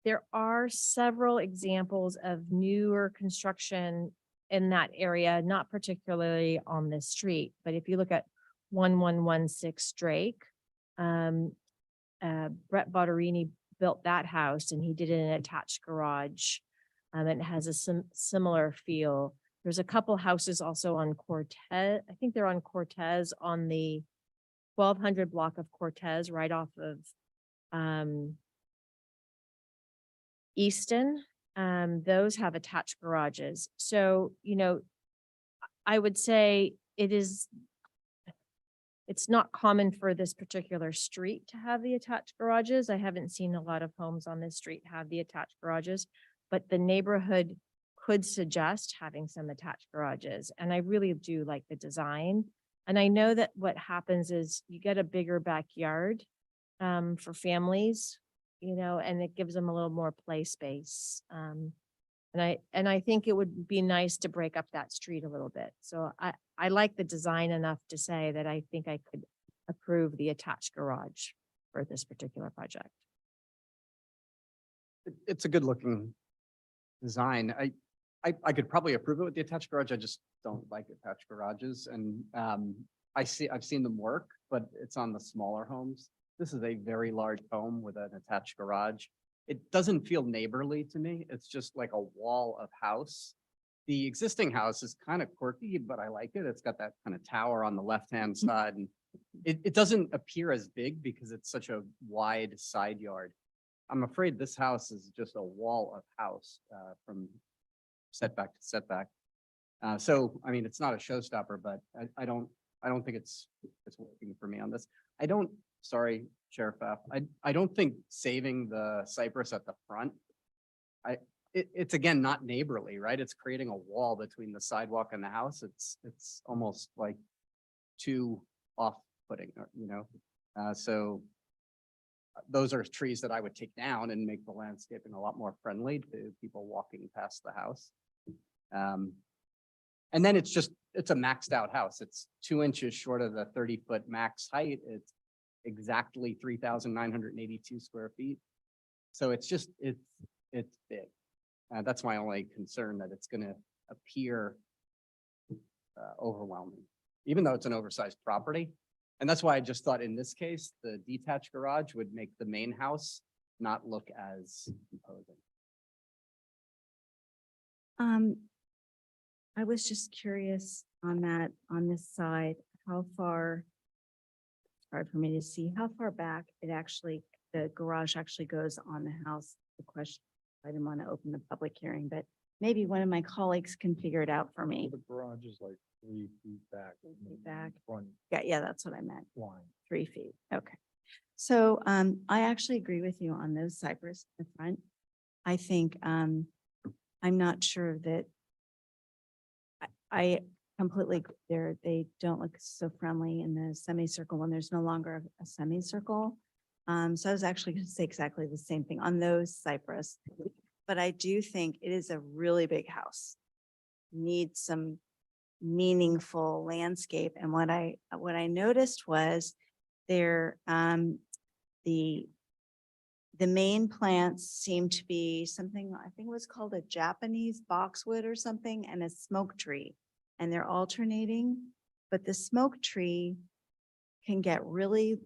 there are several examples of newer construction in that area, not particularly on this street, but if you look at 1116 Drake, Brett Botterini built that house and he did an attached garage. And it has a similar feel. There's a couple houses also on Cortez. I think they're on Cortez on the 1200 block of Cortez, right off of Easton. Those have attached garages. So, I would say it's not common for this particular street to have the attached garages. I haven't seen a lot of homes on this street have the attached garages, but the neighborhood could suggest having some attached garages. And I really do like the design. And I know that what happens is you get a bigger backyard for families, and it gives them a little more play space. And I think it would be nice to break up that street a little bit. So I like the design enough to say that I think I could approve the attached garage for this particular project. It's a good looking design. I could probably approve it with the attached garage. I just don't like attached garages. And I've seen them work, but it's on the smaller homes. This is a very large home with an attached garage. It doesn't feel neighborly to me. It's just like a wall of house. The existing house is kind of quirky, but I like it. It's got that kind of tower on the left-hand side. And it doesn't appear as big because it's such a wide side yard. I'm afraid this house is just a wall of house from setback to setback. So, I mean, it's not a showstopper, but I don't think it's working for me on this. Sorry, Sheriff Pfaff. I don't think saving the cypress at the front, it's again, not neighborly, right? It's creating a wall between the sidewalk and the house. It's almost like too off-putting, so those are trees that I would take down and make the landscaping a lot more friendly to people walking past the house. And then it's a maxed out house. It's 2 inches short of the 30-foot max height. It's exactly 3,982 square feet. So it's big. That's my only concern, that it's going to appear overwhelming, even though it's an oversized property. And that's why I just thought in this case, the detached garage would make the main house not look as imposing. I was just curious on this side, how far, it's hard for me to see, how far back the garage actually goes on the house. The question, I didn't want to open the public hearing, but maybe one of my colleagues can figure it out for me. The garage is like 3 feet back. Back. Front Yeah, that's what I meant. line. 3 feet. Okay. So I actually agree with you on those cypress in the front. I think I'm not sure that I completely, they don't look so friendly in the semicircle when there's no longer a semicircle. So I was actually going to say exactly the same thing on those cypress, but I do think it is a really big house. Needs some meaningful landscape. And what I noticed was the the main plants seem to be something, I think it was called a Japanese boxwood or something, and a smoke tree. And they're alternating, but the smoke tree can get really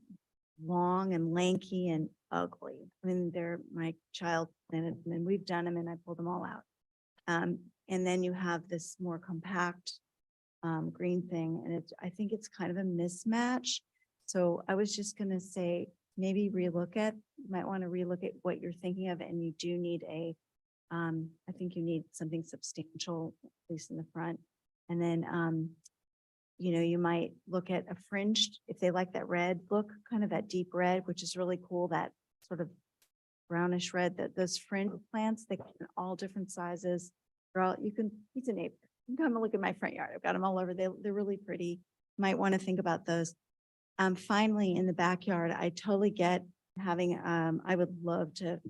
long and lanky and ugly. I mean, my child planted them and we've done them and I pulled them all out. And then you have this more compact green thing, and I think it's kind of a mismatch. So I was just gonna say, maybe you might want to relook at what you're thinking of, and you do need I think you need something substantial, at least in the front. And then, you might look at a fringed, if they like that red look, kind of that deep red, which is really cool, that sort of brownish red, that those fringe plants, they come in all different sizes. He's a neighbor. You can come and look at my front yard. I've got them all over. They're really pretty. Might want to think about those. Finally, in the backyard, I totally get having, I would love to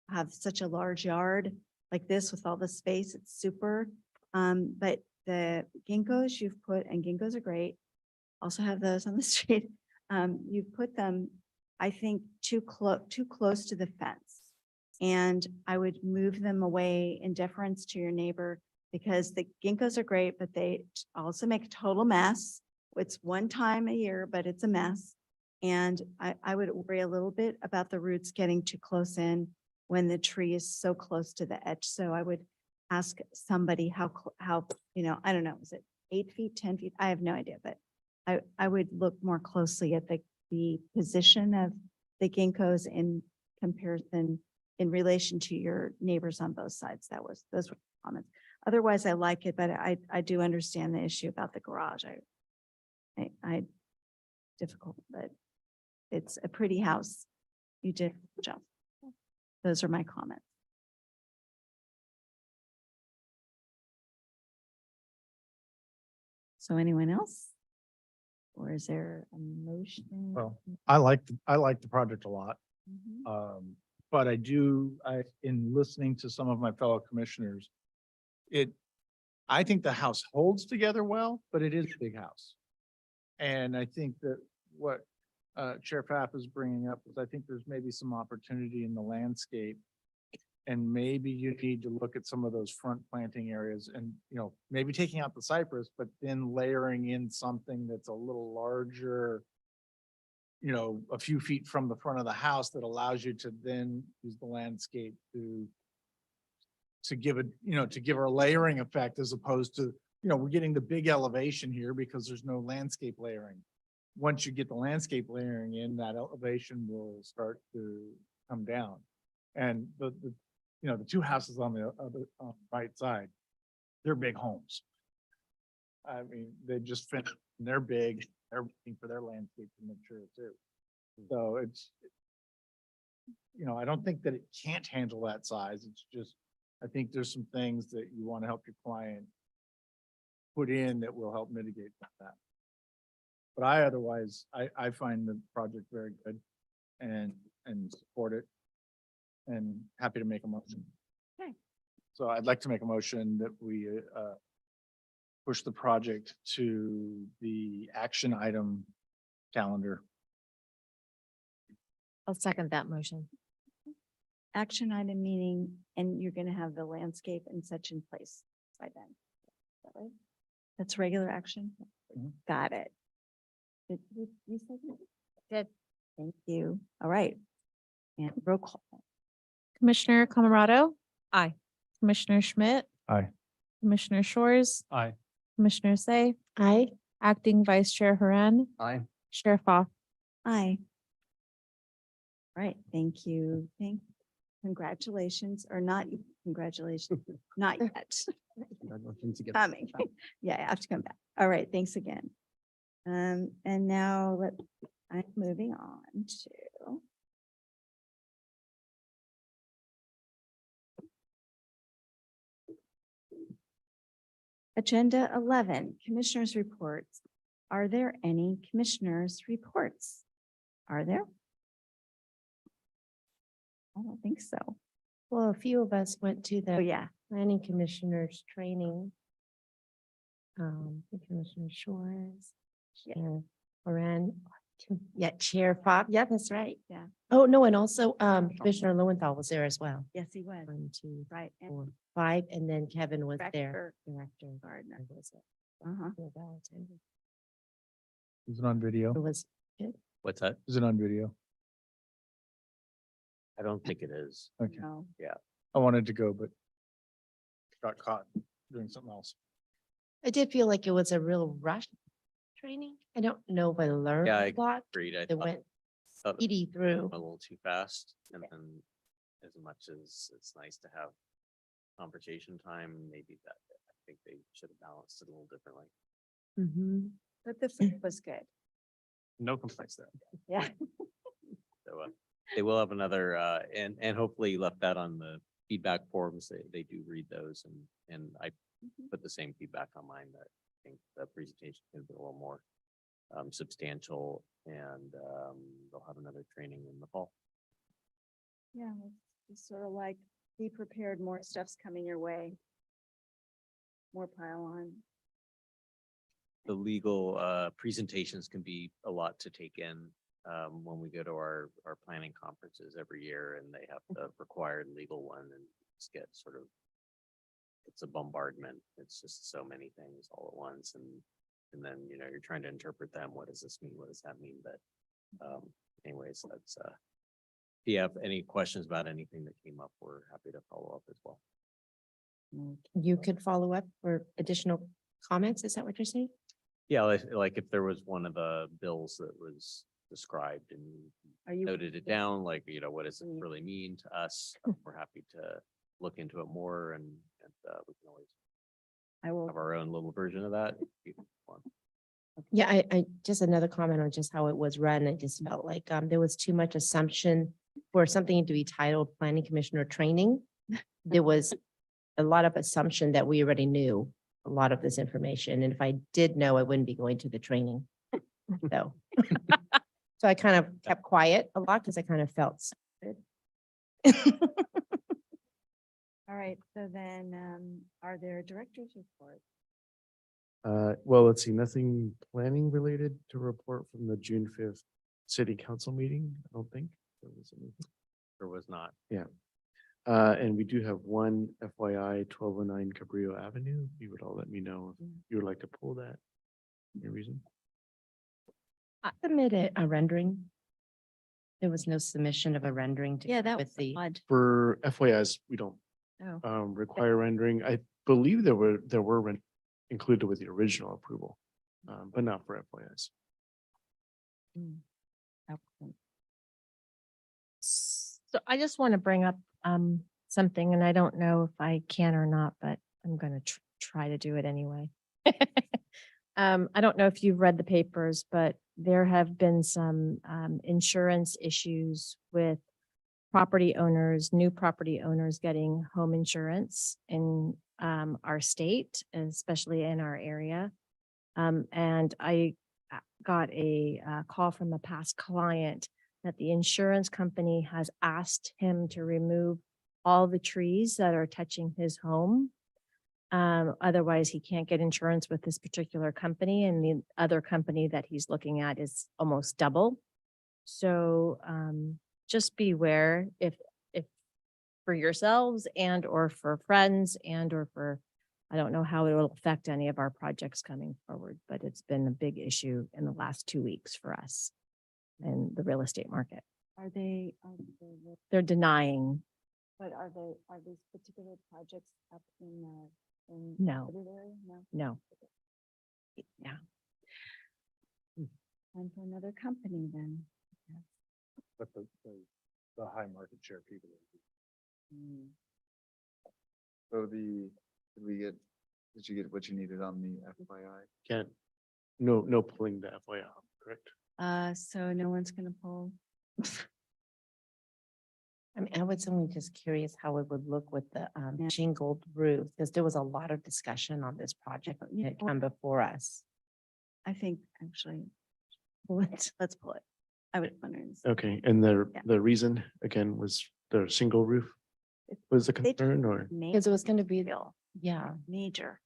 have such a large yard like this with all the space. It's super. But the ginkgos you've put, and ginkgos are great. Also have those on the street. You've put them, I think, too close to the fence. And I would move them away in deference to your neighbor, because the ginkgos are great, but they also make a total mess. It's one time a year, but it's a mess. And I would worry a little bit about the roots getting too close in when the tree is so close to the edge. So I would ask somebody how, I don't know, is it 8 feet, 10 feet? I have no idea, but I would look more closely at the position of the ginkgos in comparison, in relation to your neighbors on both sides. Those were comments. Otherwise, I like it, but I do understand the issue about the garage. I difficult, but it's a pretty house. You did a good job. Those are my comments. So anyone else? Or is there a motion? Well, I like the project a lot. Mhm. But in listening to some of my fellow commissioners, I think the house holds together well, but it is a big house. And I think that what Chair Pfaff is bringing up is, I think there's maybe some opportunity in the landscape. And maybe you need to look at some of those front planting areas and, maybe taking out the cypress, but then layering in something that's a little larger, a few feet from the front of the house, that allows you to then use the landscape to give her a layering effect, as opposed to, we're getting the big elevation here because there's no landscape layering. Once you get the landscape layering in, that elevation will start to come down. And the two houses on the right side, they're big homes. I mean, they just finished, and they're big, they're waiting for their landscape to mature too. So I don't think that it can't handle that size. It's just, I think there's some things that you want to help your client put in that will help mitigate that. But I find the project very good and support it, and happy to make a motion. Okay. So I'd like to make a motion that we push the project to the action item calendar. I'll second that motion. Action item meaning, and you're gonna have the landscape and such in place by then. Is that right? That's regular action? Mhm. Got it. Did you say that? Did. Thank you. All right. And roll call. Commissioner Camerado, Aye. Commissioner Schmidt, Aye. Commissioner Shores, Aye. Commissioner Say, Aye. Acting Vice Chair Haran, Aye. Chair Pfaff. Aye. Right, thank you. Congratulations, or not, congratulations, not yet. Congratulations again. Coming. Yeah, I have to come back. All right, thanks again. And now I'm moving on to. Agenda 11, Commissioners' Reports. Are there any Commissioners' Reports? Are there? I don't think so. Well, a few of us went to Oh, the yeah. planning commissioners training. The Commissioner Shores, Yeah. Chair Moran, Yeah, Chair Fox. Yeah, that's right. Yeah. Oh, no, and also Commissioner Lowenthal was there as well. Yes, he was. 1, 2, Right. And 4, 5, and then Kevin was there. Director Director Gardner. was it? Uh-huh. Bill Valentine. Is it on video? It was What's that? Is it on video? I don't think it is. Okay. No. I wanted to go, but got caught doing something else. I did feel like it was a real rush training. I don't know if I learned Yeah, a I lot. agreed. I It thought went thought it speedy through. went a little too fast, and then as much as it's nice to have conversation time, maybe that, I think they should have balanced it a little differently. Mhm. But the food was good. No complaints there. Yeah. So they will have another, and hopefully you left that on the feedback forms. They do read those, and I put the same feedback on mine, that I think the presentation can be a little more substantial, and they'll have another training in the fall. Yeah, it's sort of like, be prepared, more stuff's coming your way. More pile on. The legal presentations can be a lot to take in when we go to our planning conferences every year, and they have the required legal one, and just get sort of, it's a bombardment. It's just so many things all at once, and then, you know, you're trying to interpret them. What does this mean? What does that mean? But anyways, that's if you have any questions about anything that came up, we're happy to follow up as well. You could follow up for additional comments. Is that what you're saying? Yeah, like if there was one of the bills that was described and Are you you? noted it down, like, you know, what does it really mean to us? We're happy to look into it more, and we can always I will. have our own little version of that. if you want. Yeah, I just another comment on just how it was run. I just felt like there was too much assumption for something to be titled Planning Commissioner Training. There was a lot of assumption that we already knew a lot of this information. And if I did know, I wouldn't be going to the training. So, so I kind of kept quiet a lot because I kind of felt stupid. All right, so then, are there directors reports? Well, let's see, nothing planning related to report from the June 5th city council meeting. I don't think there was anything. There was not. Yeah. And we do have one FYI 1209 Cabrillo Avenue. You would all let me know if you would like to pull that. Any reason? I submitted a rendering. There was no submission of a rendering to Yeah, that was with the. odd. For FYIs, we don't Oh, require rendering. I believe there were included with the original approval, but not for FYIs. applicant. So I just want to bring up something, and I don't know if I can or not, but I'm going to try to do it anyway. I don't know if you've read the papers, but there have been some insurance issues with property owners, new property owners getting home insurance in our state, especially in our area. And I got a call from a past client that the insurance company has asked him to remove all the trees that are touching his home. Otherwise, he can't get insurance with this particular company, and the other company that he's looking at is almost double. So just beware if for yourselves and or for friends and or for, I don't know how it will affect any of our projects coming forward, but it's been a big issue in the last 2 weeks for us in the real estate market. Are they, They're denying. but are these particular projects up in No. Wooded area? No. No. Yeah. Time for another company then. But the high market share people. Hmm. So did you get what you needed on the FYI? Can't, no pulling the FYI, correct? So no one's gonna pull. I mean, I was only just curious how it would look with the shingled roof, because there was a lot of discussion on this project Yeah, that come before us. I think actually, let's pull it. I would wonder. Okay, and the reason, again, was the single roof was the concern, or? Because it was going to be, yeah, Major.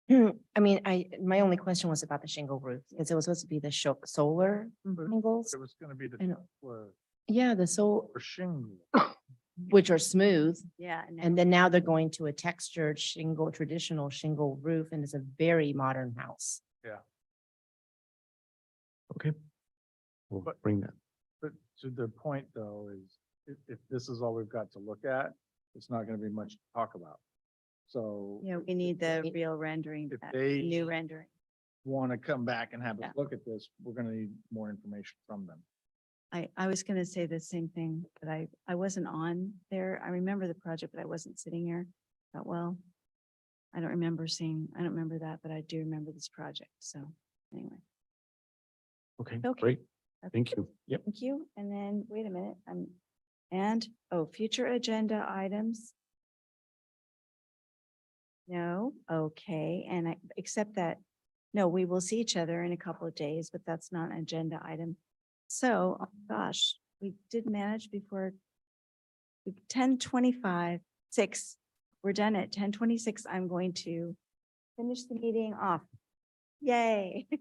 I mean, my only question was about the shingle roof, because it was supposed to be the solar shingles. It was gonna be the, I know. or Yeah, the so, shingle. which are smooth. Yeah. And then now they're going to a textured shingle, traditional shingle roof, and it's a very modern house. Yeah. Okay. We'll But- bring that. But to the point though, is if this is all we've got to look at, it's not gonna be much to talk about. So. Yeah, we need the real rendering, If that they- new rendering. Want to come back and have Yeah. a look at this, we're gonna need more information from them. I was gonna say the same thing, but I wasn't on there. I remember the project, but I wasn't sitting here that well. I don't remember that, but I do remember this project. So anyway. Okay, Okay. great. Okay. Thank you. Yep. Thank you. And then, wait a minute, future agenda items. No, okay, and except that, no, we will see each other in a couple of days, but that's not an agenda item. So, oh gosh, we did manage before 10:25, 6. We're done at 10:26. I'm going to finish the meeting off. Yay.